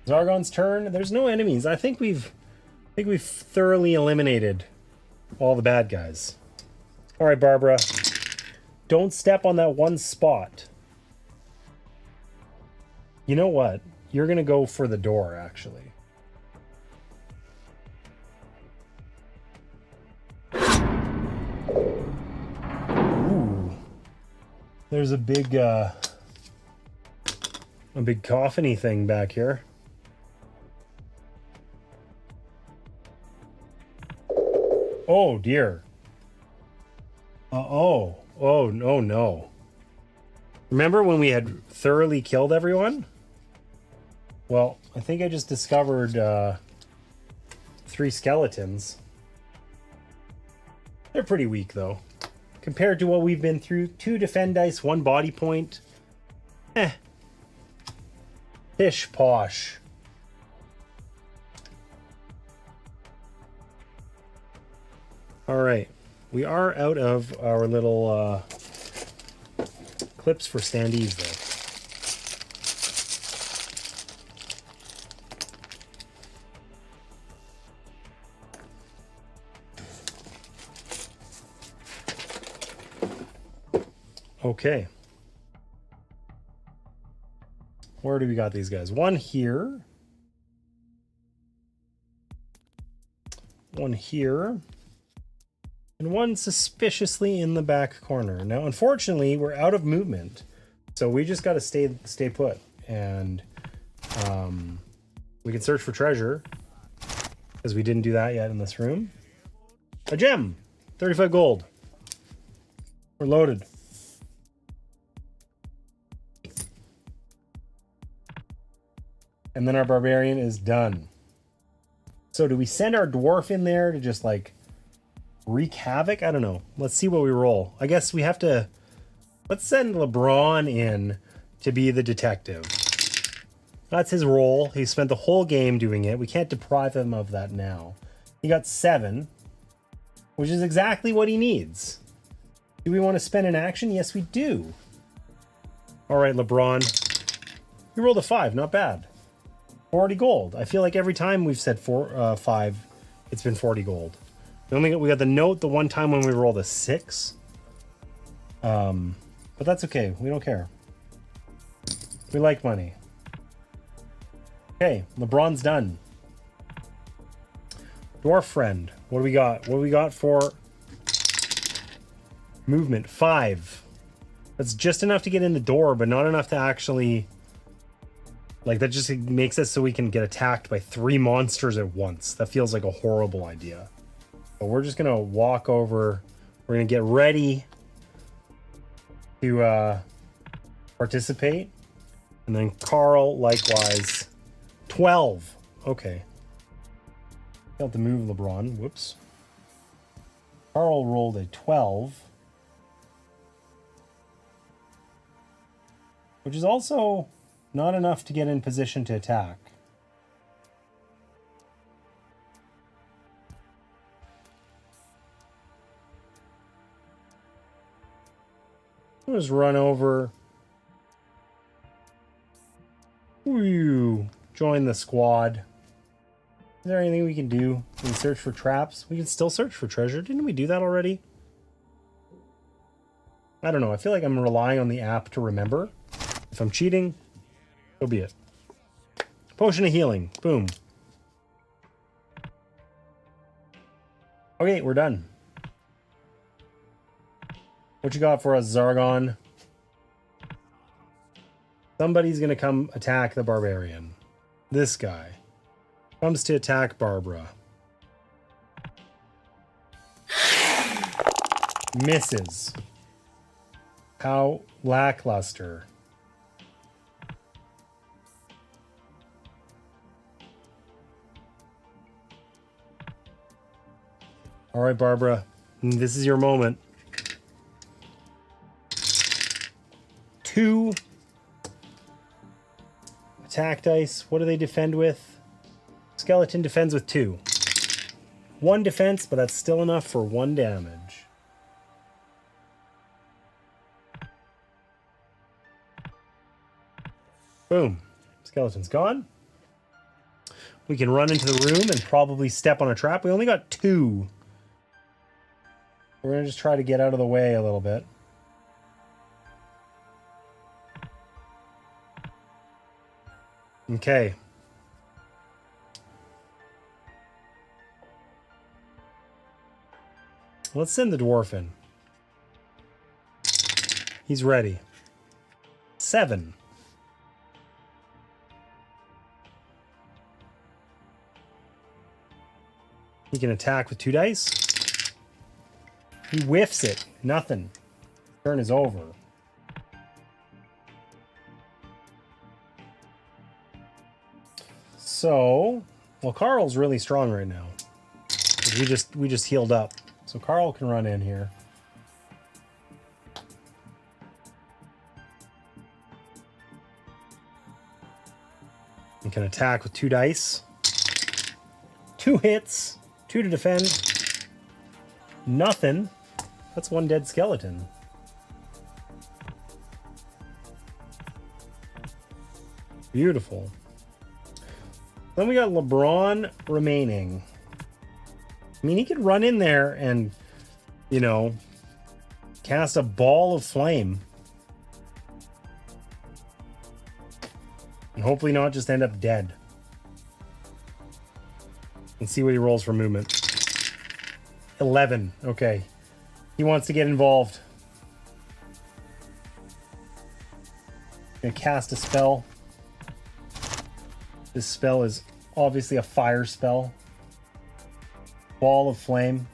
Zargon's turn. There's no enemies. I think we've thoroughly eliminated all the bad guys. All right, Barbara. Don't step on that one spot. You know what? You're going to go for the door, actually. Ooh. There's a big coffin-y thing back here. Oh, dear. Oh, no. Remember when we had thoroughly killed everyone? Well, I think I just discovered 3 skeletons. They're pretty weak, though. Compared to what we've been through. 2 defend dice, 1 body point. Pish posh. Alright. We are out of our little clips for standees, though. Okay. Where do we got these guys? One here. One here. And one suspiciously in the back corner. Now, unfortunately, we're out of movement. So we just got to stay put. And we can search for treasure. Because we didn't do that yet in this room. A gem! 35 gold. We're loaded. And then our barbarian is done. So do we send our dwarf in there to just like wreak havoc? I don't know. Let's see what we roll. I guess we have to... Let's send LeBron in to be the detective. That's his role. He spent the whole game doing it. We can't deprive him of that now. He got 7, which is exactly what he needs. Do we want to spend an action? Yes, we do. All right, LeBron. You rolled a 5. Not bad. 40 gold. I feel like every time we've said 5, it's been 40 gold. We got the note the one time when we rolled a 6. But that's okay. We don't care. We like money. Okay, LeBron's done. Dwarf friend. What do we got? What do we got for movement? 5. That's just enough to get in the door, but not enough to actually... Like, that just makes it so we can get attacked by 3 monsters at once. That feels like a horrible idea. But we're just going to walk over. We're going to get ready to participate. And then Carl, likewise. 12. Okay. Got to move LeBron. Whoops. Carl rolled a 12. Which is also... not enough to get in position to attack. I'll just run over. Woo! Join the squad. Is there anything we can do? We can search for traps. We can still search for treasure. Didn't we do that already? I don't know. I feel like I'm relying on the app to remember. If I'm cheating... so be it. Potion of healing. Boom. Okay, we're done. What you got for us, Zargon? Somebody's gonna come attack the barbarian. This guy comes to attack Barbara. Misses. How lackluster. All right, Barbara, this is your moment. 2 attack dice. What do they defend with? Skeleton defends with 2. 1 defense, but that's still enough for 1 damage. Boom. Skeleton's gone. We can run into the room and probably step on a trap. We only got 2. We're going to just try to get out of the way a little bit. Okay. Let's send the dwarf in. He's ready. 7. He can attack with 2 dice. He whiffs it. Nothing. Turn is over. So, well, Carl's really strong right now. We just healed up. So Carl can run in here. He can attack with 2 dice. 2 hits. 2 to defend. Nothing. That's 1 dead skeleton. Beautiful. Then we got LeBron remaining. I mean, he could run in there and, you know, cast a ball of flame. And hopefully not just end up dead. And see what he rolls for movement. 11. Okay. He wants to get involved. Gonna cast a spell. This spell is obviously a fire spell. Ball of flame.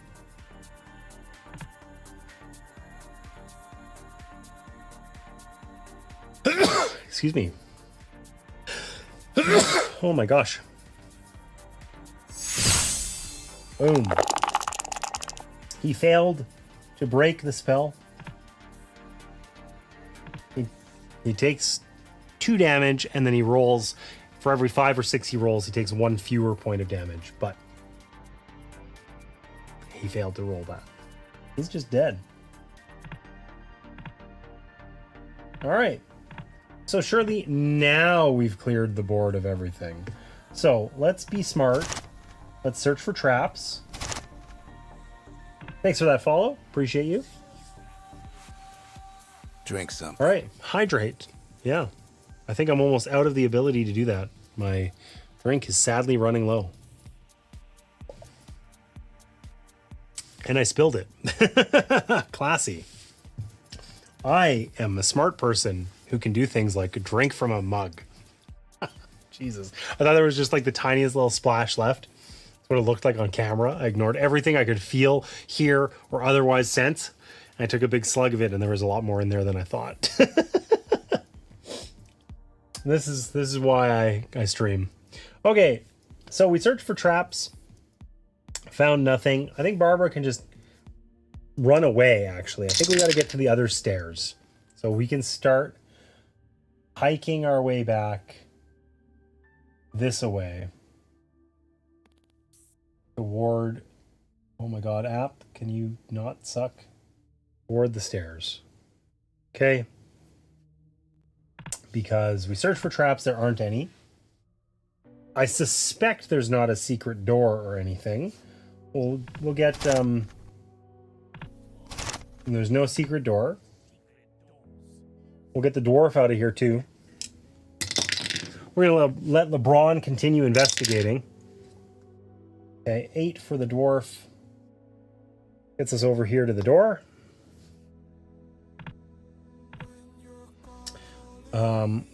Excuse me. Oh my gosh. Boom. He failed to break the spell. He takes 2 damage and then he rolls. For every 5 or 6 he rolls, he takes 1 fewer point of damage. But he failed to roll that. He's just dead. All right. So surely now we've cleared the board of everything. So let's be smart. Let's search for traps. Thanks for that follow. Appreciate you. Drink some. All right. Hydrate. Yeah. I think I'm almost out of the ability to do that. My drink is sadly running low. And I spilled it. Classy. I am a smart person who can do things like drink from a mug. Jesus. I thought there was just like the tiniest little splash left. That's what it looked like on camera. I ignored everything I could feel, hear, or otherwise sense. And I took a big slug of it, and there was a lot more in there than I thought. This is why I stream. Okay, so we searched for traps. Found nothing. I think Barbara can just run away, actually. I think we got to get to the other stairs. So we can start hiking our way back this way. Toward... Oh my god, app, can you not suck? Toward the stairs. Okay. Because we searched for traps, there aren't any. I suspect there's not a secret door or anything. We'll get there's no secret door. We'll get the dwarf out of here too. We're gonna let LeBron continue investigating. Okay, 8 for the dwarf. Gets us over here to the door.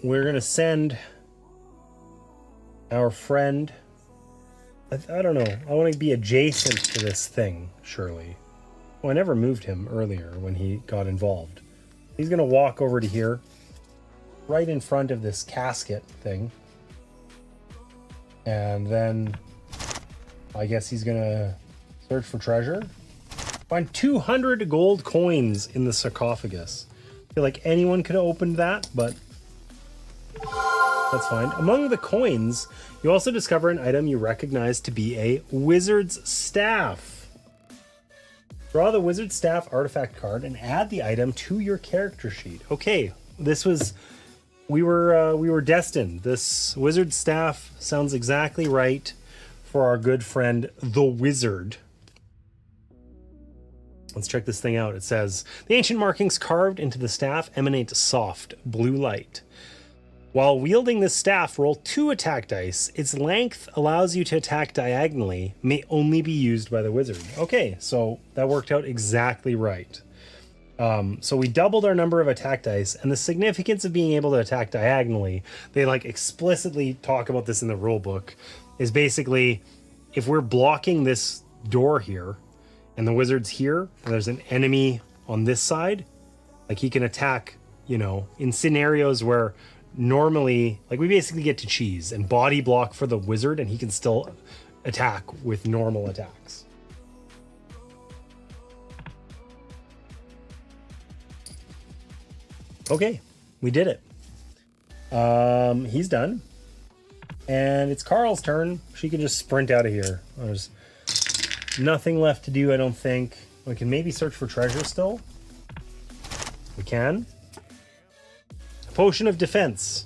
We're gonna send our friend. I don't know. I want to be adjacent to this thing, surely. Well, I never moved him earlier when he got involved. He's gonna walk over to here, right in front of this casket thing. And then I guess he's gonna search for treasure. Find 200 gold coins in the sarcophagus. I feel like anyone could have opened that, but that's fine. Among the coins, you also discover an item you recognize to be a wizard's staff. Draw the wizard's staff artifact card and add the item to your character sheet. Okay, this was we were destined. This wizard staff sounds exactly right for our good friend the wizard. Let's check this thing out. It says, the ancient markings carved into the staff emanate soft blue light. While wielding this staff, roll 2 attack dice. Its length allows you to attack diagonally, may only be used by the wizard. Okay, so that worked out exactly right. So we doubled our number of attack dice, and the significance of being able to attack diagonally, they like explicitly talk about this in the rule book, is basically if we're blocking this door here and the wizard's here and there's an enemy on this side, like he can attack, you know, in scenarios where normally, like we basically get to cheese and body block for the wizard and he can still attack with normal attacks. Okay, we did it. He's done. And it's Carl's turn. She can just sprint out of here. There's nothing left to do, I don't think. We can maybe search for treasure still. We can. Potion of defense.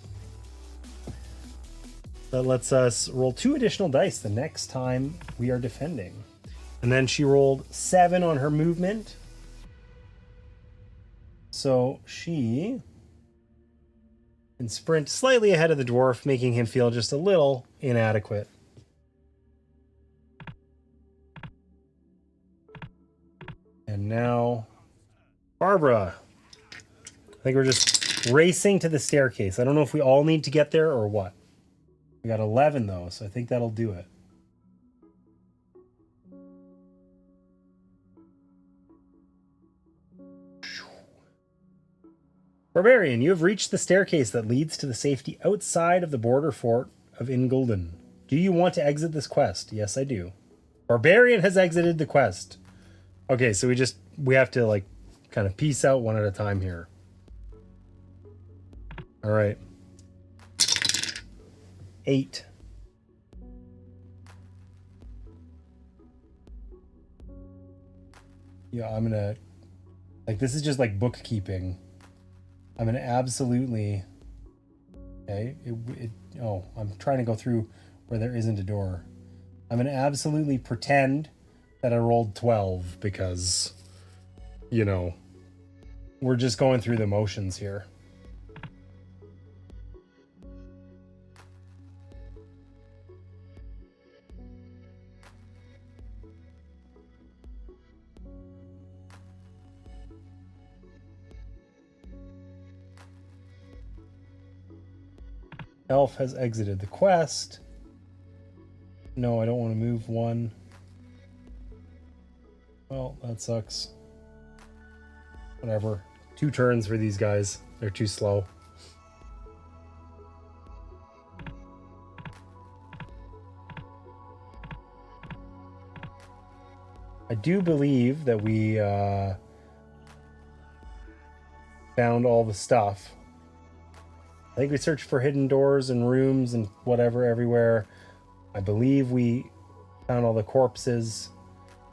That lets us roll 2 additional dice the next time we are defending. And then she rolled 7 on her movement. So she can sprint slightly ahead of the dwarf, making him feel just a little inadequate. And now, Barbara. I think we're just racing to the staircase. I don't know if we all need to get there or what. We got 11 though, so I think that'll do it. Barbarian, you have reached the staircase that leads to the safety outside of the border fort of Ingolden. Do you want to exit this quest? Yes, I do. Barbarian has exited the quest. Okay, so we have to like kind of piece out one at a time here. All right. 8. Yeah, I'm gonna, like, this is just like bookkeeping. I'm gonna absolutely, okay, oh, I'm trying to go through where there isn't a door. I'm gonna absolutely pretend that I rolled 12 because, you know, we're just going through the motions here. Elf has exited the quest. No, I don't want to move 1. Well, that sucks. Whatever. 2 turns for these guys. They're too slow. I do believe that we found all the stuff. I think we searched for hidden doors and rooms and whatever everywhere. I believe we found all the corpses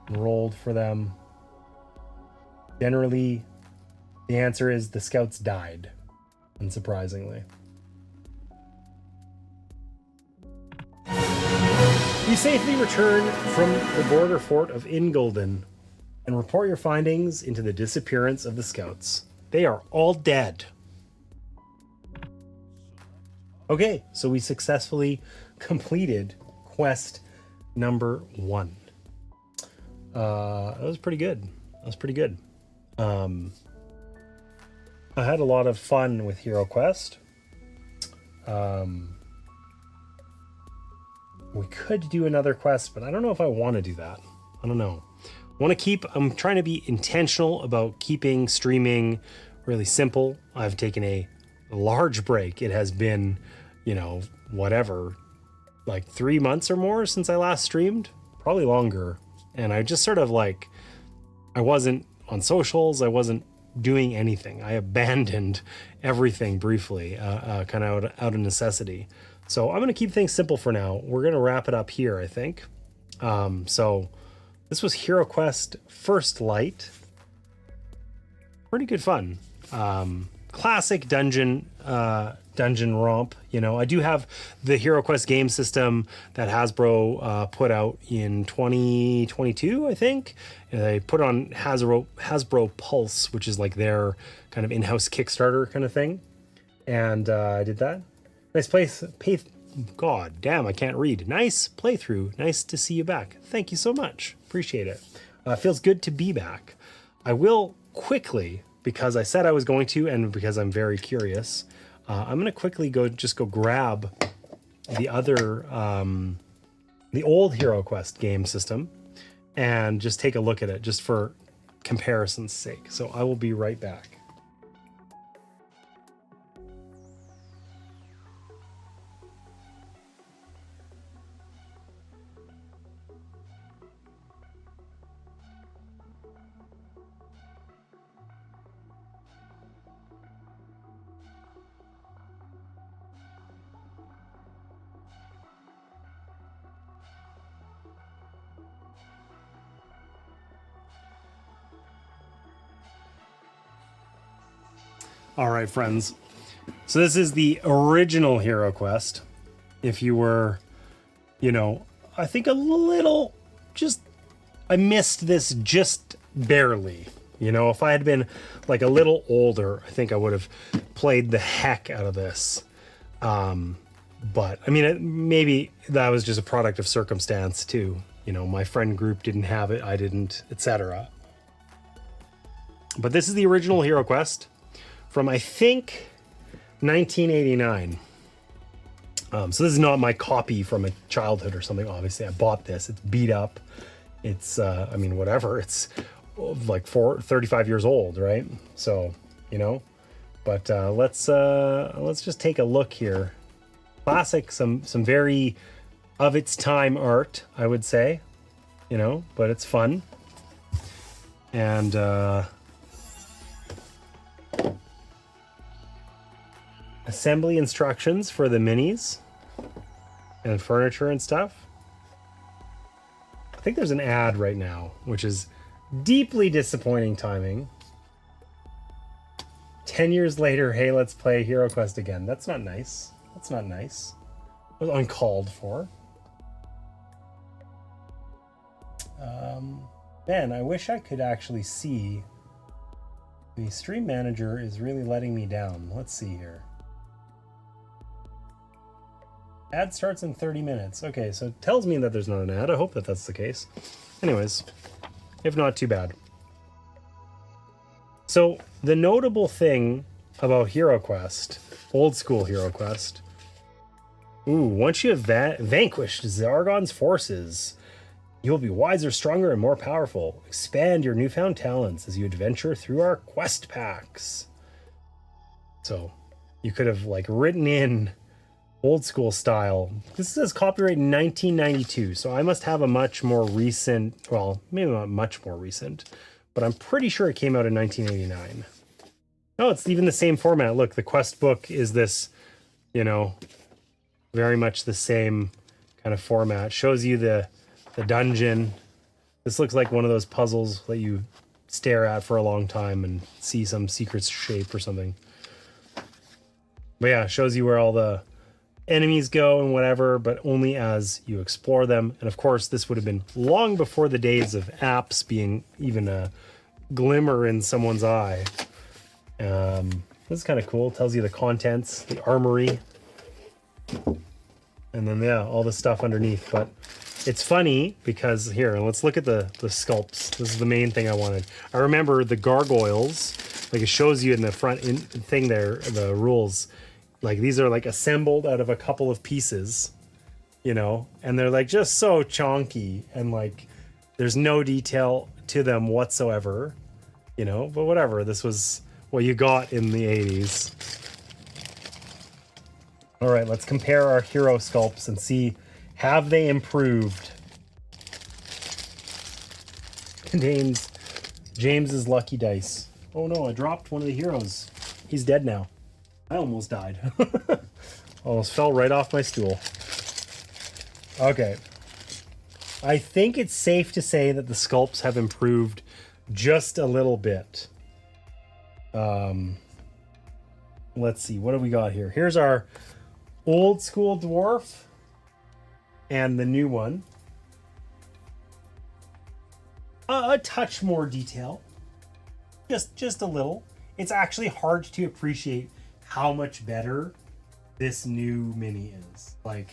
and rolled for them. Generally, the answer is the scouts died, unsurprisingly. You safely return from the border fort of Ingolden and report your findings into the disappearance of the scouts. They are all dead. Okay, so we successfully completed quest number 1. That was pretty good. I had a lot of fun with HeroQuest. We could do another quest, but I don't know if I want to do that. I don't know. I'm trying to be intentional about keeping streaming really simple. I've taken a large break. It has been, you know, whatever, like 3 months or more since I last streamed, probably longer. And I just sort of like, I wasn't on socials. I wasn't doing anything. I abandoned everything briefly, kind of out of necessity. So I'm going to keep things simple for now. We're going to wrap it up here, I think. So this was HeroQuest First Light. Pretty good fun. Classic dungeon dungeon romp. You know, I do have the HeroQuest game system that Hasbro put out in 2022, I think. And they put on Hasbro Pulse, which is like their kind of in-house Kickstarter kind of thing. And I did that. Nice God damn, I can't read. Nice playthrough. Nice to see you back. Thank you so much. Appreciate it. Feels good to be back. I will quickly, because I said I was going to, and because I'm very curious, I'm going to quickly go grab the other, the old HeroQuest game system and just take a look at it just for comparison's sake. So I will be right back. All right, friends. So this is the original HeroQuest. If you were, you know, I think a little, I missed this just barely. You know, if I had been like a little older, I think I would have played the heck out of this. But I mean, maybe that was just a product of circumstance too. You know, my friend group didn't have it, I didn't, etc. But this is the original HeroQuest. From, I think, 1989. So this is not my copy from a childhood or something. Obviously, I bought this. It's beat up. It's, I mean, whatever. It's like 35 years old, right? So, you know. But let's just take a look here. Classic, some very of its time art, I would say. You know, but it's fun. And assembly instructions for the minis and furniture and stuff. I think there's an ad right now, which is deeply disappointing timing. 10 years later, hey, let's play HeroQuest again. That's not nice. That's not nice. It was uncalled for. Man, I wish I could actually see. The stream manager is really letting me down. Let's see here. Ad starts in 30 minutes. Okay, so it tells me that there's not an ad. I hope that that's the case. Anyways, if not, too bad. So the notable thing about HeroQuest, old school HeroQuest, once you have vanquished Zargon's forces, you will be wiser, stronger, and more powerful. Expand your newfound talents as you adventure through our quest packs. So you could have like written in old school style. This says copyright 1992, so I must have a much more recent, well, maybe not much more recent, but I'm pretty sure it came out in 1989. Oh, it's even the same format. Look, the quest book is this, you know, very much the same kind of format. Shows you the dungeon. This looks like one of those puzzles that you stare at for a long time and see some secret shape or something. But yeah, shows you where all the enemies go and whatever, but only as you explore them. And of course, this would have been long before the days of apps being even a glimmer in someone's eye. This is kind of cool. It tells you the contents, the armory, and then yeah, all the stuff underneath. But it's funny because here, let's look at the sculpts. This is the main thing I wanted. I remember the gargoyles, like it shows you in the front thing there, the rules. Like these are like assembled out of a couple of pieces, you know, and they're like just so chonky and like there's no detail to them whatsoever, you know, but whatever. This was what you got in the 80s. All right, let's compare our hero sculpts and see, have they improved? Contains James's lucky dice. Oh no, I dropped one of the heroes. He's dead now. I almost died. Almost fell right off my stool. Okay. I think it's safe to say that the sculpts have improved just a little bit. let's see, what do we got here? Here's our old school dwarf and the new one. A touch more detail, just a little. It's actually hard to appreciate how much better this new mini is. Like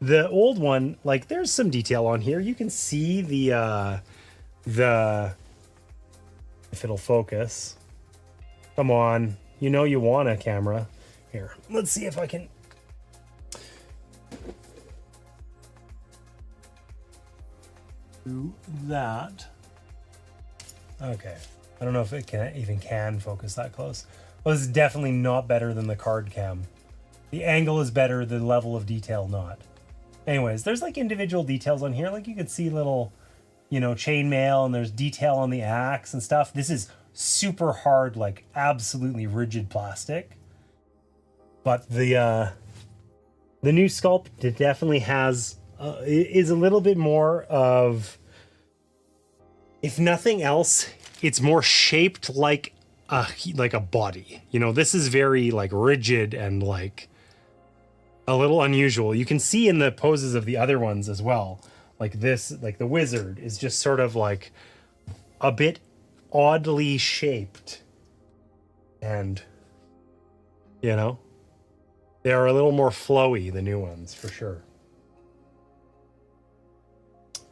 the old one, like there's some detail on here. You can see the if it'll focus. Come on, you know you want a camera. Here, let's see if I can. Do that. Okay, I don't know if it can focus that close. Well, this is definitely not better than the card cam. The angle is better, the level of detail not. Anyways, there's like individual details on here. Like you could see little, you know, chainmail, and there's detail on the axe and stuff. This is super hard, like absolutely rigid plastic. But the new sculpt, it definitely has is a little bit more of, if nothing else, it's more shaped like a body. You know, this is very like rigid and like a little unusual. You can see in the poses of the other ones as well. Like this, like the wizard is just sort of like a bit oddly shaped. And, you know, they are a little more flowy, the new ones, for sure.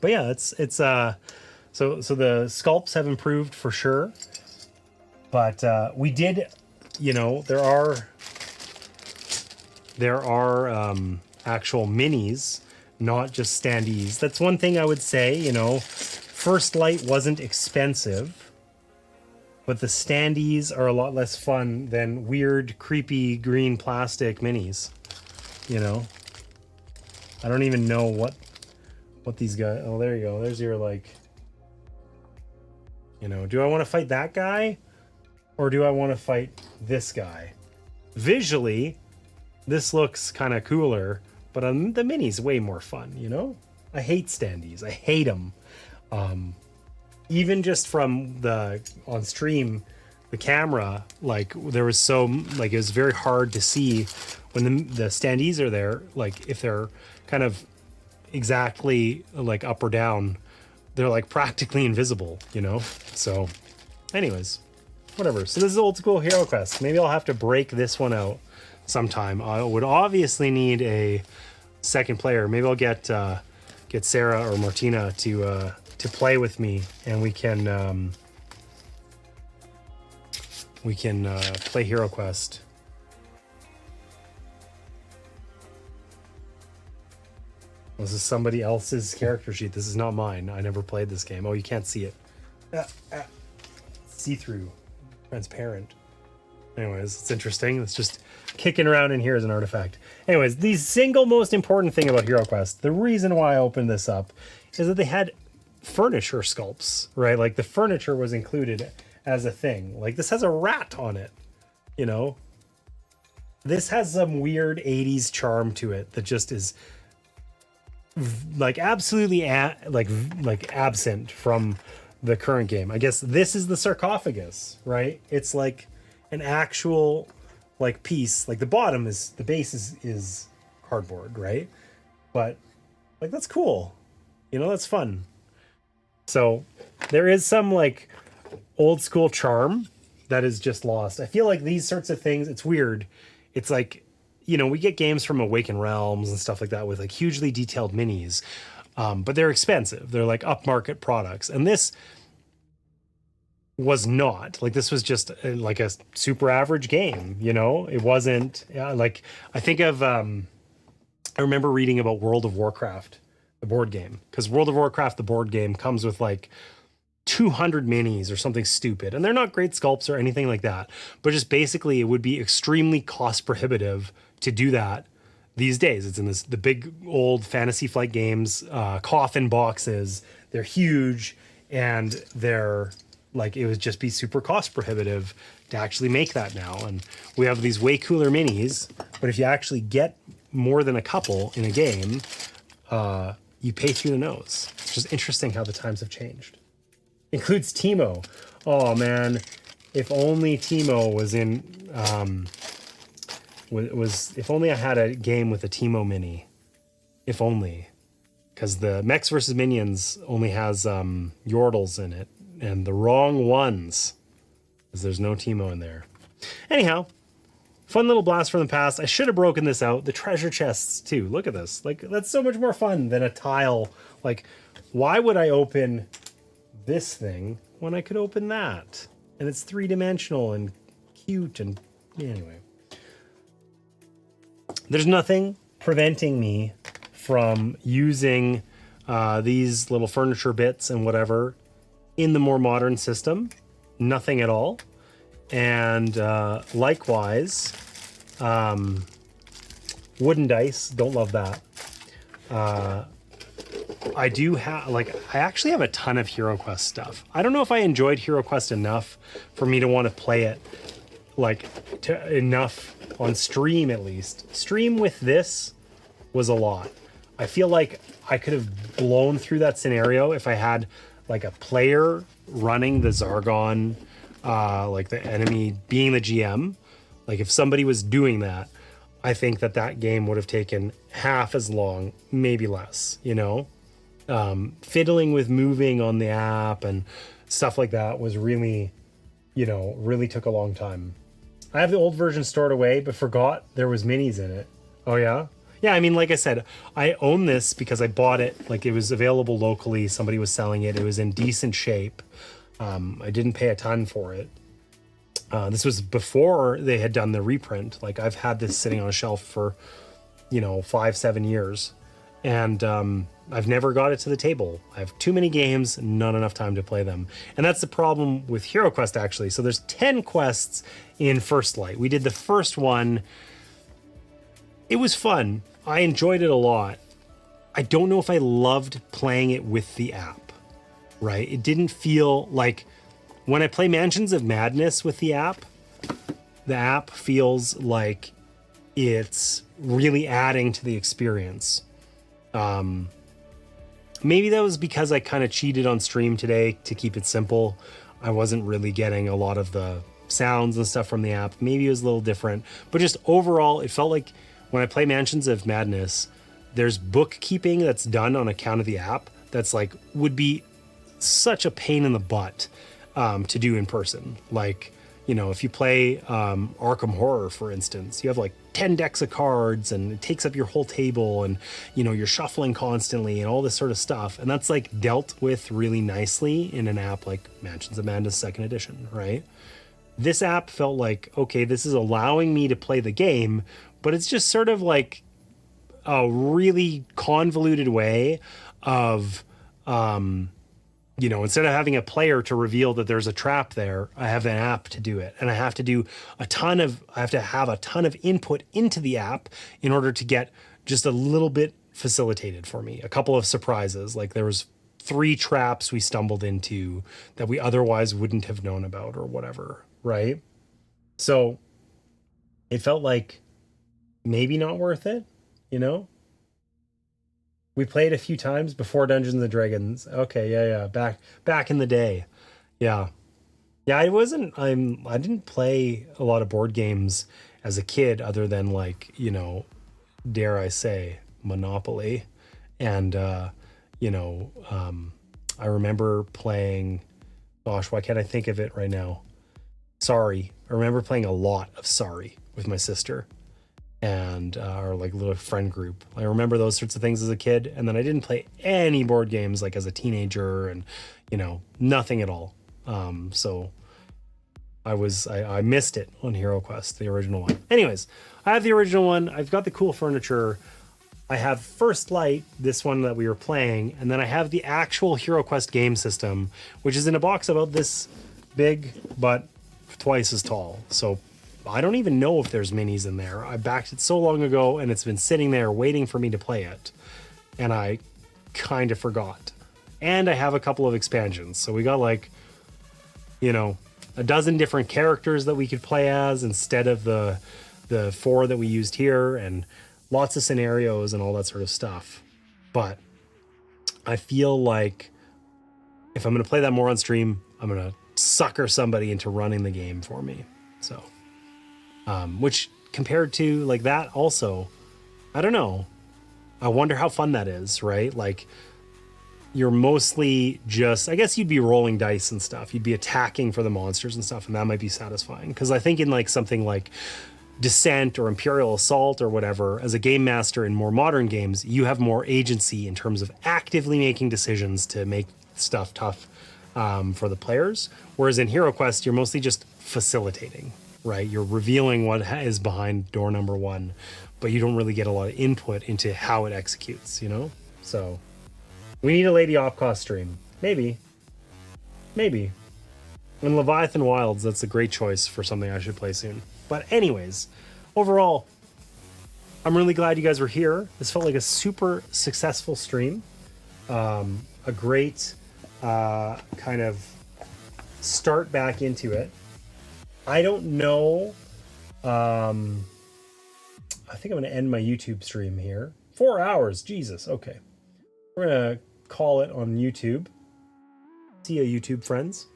But yeah, it's so the sculpts have improved for sure. But we did, you know, there are actual minis, not just standees. That's one thing I would say, you know, First Light wasn't expensive, but the standees are a lot less fun than weird, creepy green plastic minis, you know. I don't even know what these guys, oh, there you go. There's your, like, you know, do I want to fight that guy? Or do I want to fight this guy? Visually, this looks kind of cooler, but the mini's way more fun, you know? I hate standees. I hate them. Even just from on stream, the camera, like there was it was very hard to see when the standees are there, like if they're kind of exactly like up or down, they're like practically invisible, you know? So anyways, whatever. So this is old school HeroQuest. Maybe I'll have to break this one out sometime. I would obviously need a second player. Maybe I'll get Sarah or Martina to play with me, and we can play HeroQuest. This is somebody else's character sheet. This is not mine. I never played this game. Oh, you can't see it. See-through. Transparent. Anyways, it's interesting. It's just kicking around in here as an artifact. Anyways, the single most important thing about HeroQuest, the reason why I opened this up, is that they had furniture sculpts, right? Like the furniture was included as a thing. Like this has a rat on it, you know? This has some weird 80s charm to it that just is like absolutely like absent from the current game. I guess this is the sarcophagus, right? It's like an actual like piece. Like the base is cardboard, right? But like that's cool. You know, that's fun. So there is some like old school charm that is just lost. I feel like these sorts of things, it's weird. It's like, you know, we get games from Awakened Realms and stuff like that with like hugely detailed minis, but they're expensive. They're like upmarket products. And this was not. Like this was just like a super average game, you know? It wasn't like, I think of, I remember reading about World of Warcraft, the board game, because World of Warcraft, the board game, comes with like 200 minis or something stupid, and they're not great sculpts or anything like that, but just basically it would be extremely cost prohibitive to do that these days. It's in the big old Fantasy Flight games, coffin boxes. They're huge, and they're like, it would just be super cost prohibitive to actually make that now. And we have these way cooler minis, but if you actually get more than a couple in a game, you pay through the nose. It's just interesting how the times have changed. Includes Teemo. Oh man, if only Timo was in, if only I had a game with a Timo mini. If only. Because the Mechs vs. Minions only has Yordles in it, and the wrong ones, because there's no Timo in there. Anyhow, fun little blast from the past. I should have broken this out. The treasure chests, too. Look at this. Like, that's so much more fun than a tile. Like, why would I open this thing when I could open that? And it's three-dimensional and cute and... Anyway. There's nothing preventing me from using these little furniture bits and whatever in the more modern system. Nothing at all. And likewise, wooden dice, don't love that. I do have, like, I actually have a ton of HeroQuest stuff. I don't know if I enjoyed HeroQuest enough for me to want to play it, like, enough on stream at least. Stream with this was a lot. I feel like I could have blown through that scenario if I had, like, a player running the Zargon, like the enemy being the GM. Like, if somebody was doing that, I think that game would have taken half as long, maybe less, you know? Fiddling with moving on the app and stuff like that was really, you know, really took a long time. I have the old version stored away, but forgot there was minis in it. Oh, yeah? Yeah, I mean, like I said, I own this because I bought it. Like, it was available locally. Somebody was selling it. It was in decent shape. I didn't pay a ton for it. This was before they had done the reprint. Like, I've had this sitting on a shelf for, you know, 5-7 years. And I've never got it to the table. I have too many games, not enough time to play them. And that's the problem with HeroQuest, actually. So there's 10 quests in First Light. We did the first one. It was fun. I enjoyed it a lot. I don't know if I loved playing it with the app, right? It didn't feel like when I play Mansions of Madness with the app feels like it's really adding to the experience. Maybe that was because I kind of cheated on stream today to keep it simple. I wasn't really getting a lot of the sounds and stuff from the app. Maybe it was a little different, but just overall, it felt like when I play Mansions of Madness, there's bookkeeping that's done on account of the app that's like, would be such a pain in the butt to do in person. Like, you know, if you play Arkham Horror, for instance, you have like 10 decks of cards and it takes up your whole table and, you know, you're shuffling constantly and all this sort of stuff. And that's like dealt with really nicely in an app like Mansions of Madness 2nd edition, right? This app felt like, okay, this is allowing me to play the game, but it's just sort of like a really convoluted way of, you know, instead of having a player to reveal that there's a trap there, I have an app to do it. And I have to have a ton of input into the app in order to get just a little bit facilitated for me. A couple of surprises. Like there was 3 traps we stumbled into that we otherwise wouldn't have known about or whatever, right? So it felt like maybe not worth it, you know? We played a few times before Dungeons and Dragons. Okay, yeah. Back in the day. Yeah. Yeah, I didn't play a lot of board games as a kid other than like, you know, dare I say, Monopoly. And you know, I remember playing, gosh, why can't I think of it right now? Sorry. I remember playing a lot of Sorry with my sister and our like little friend group. I remember those sorts of things as a kid, and then I didn't play any board games like as a teenager, and you know, nothing at all. So I missed it on HeroQuest, the original one. Anyways, I have the original one. I've got the cool furniture. I have First Light, this one that we were playing, and then I have the actual HeroQuest game system, which is in a box about this big but twice as tall. So I don't even know if there's minis in there. I backed it so long ago and it's been sitting there waiting for me to play it. And I kind of forgot. And I have a couple of expansions. So we got like, you know, a dozen different characters that we could play as instead of the 4 that we used here, and lots of scenarios and all that sort of stuff. But I feel like if I'm going to play that more on stream, I'm going to sucker somebody into running the game for me. So, which compared to like that also, I don't know. I wonder how fun that is, right? Like you're mostly just, I guess you'd be rolling dice and stuff. You'd be attacking for the monsters and stuff, and that might be satisfying. Because I think in like something like Descent or Imperial Assault or whatever, as a game master in more modern games, you have more agency in terms of actively making decisions to make stuff tough for the players. Whereas in HeroQuest, you're mostly just facilitating, right? You're revealing what is behind door number 1, but you don't really get a lot of input into how it executes, you know? So we need a Lady Opcost stream. Maybe. In Leviathan Wilds, that's a great choice for something I should play soon. But anyways, overall, I'm really glad you guys were here. This felt like a super successful stream. A great kind of start back into it. I don't know. I think I'm going to end my YouTube stream here. 4 hours. Jesus. Okay. We're going to call it on YouTube. See ya, YouTube friends.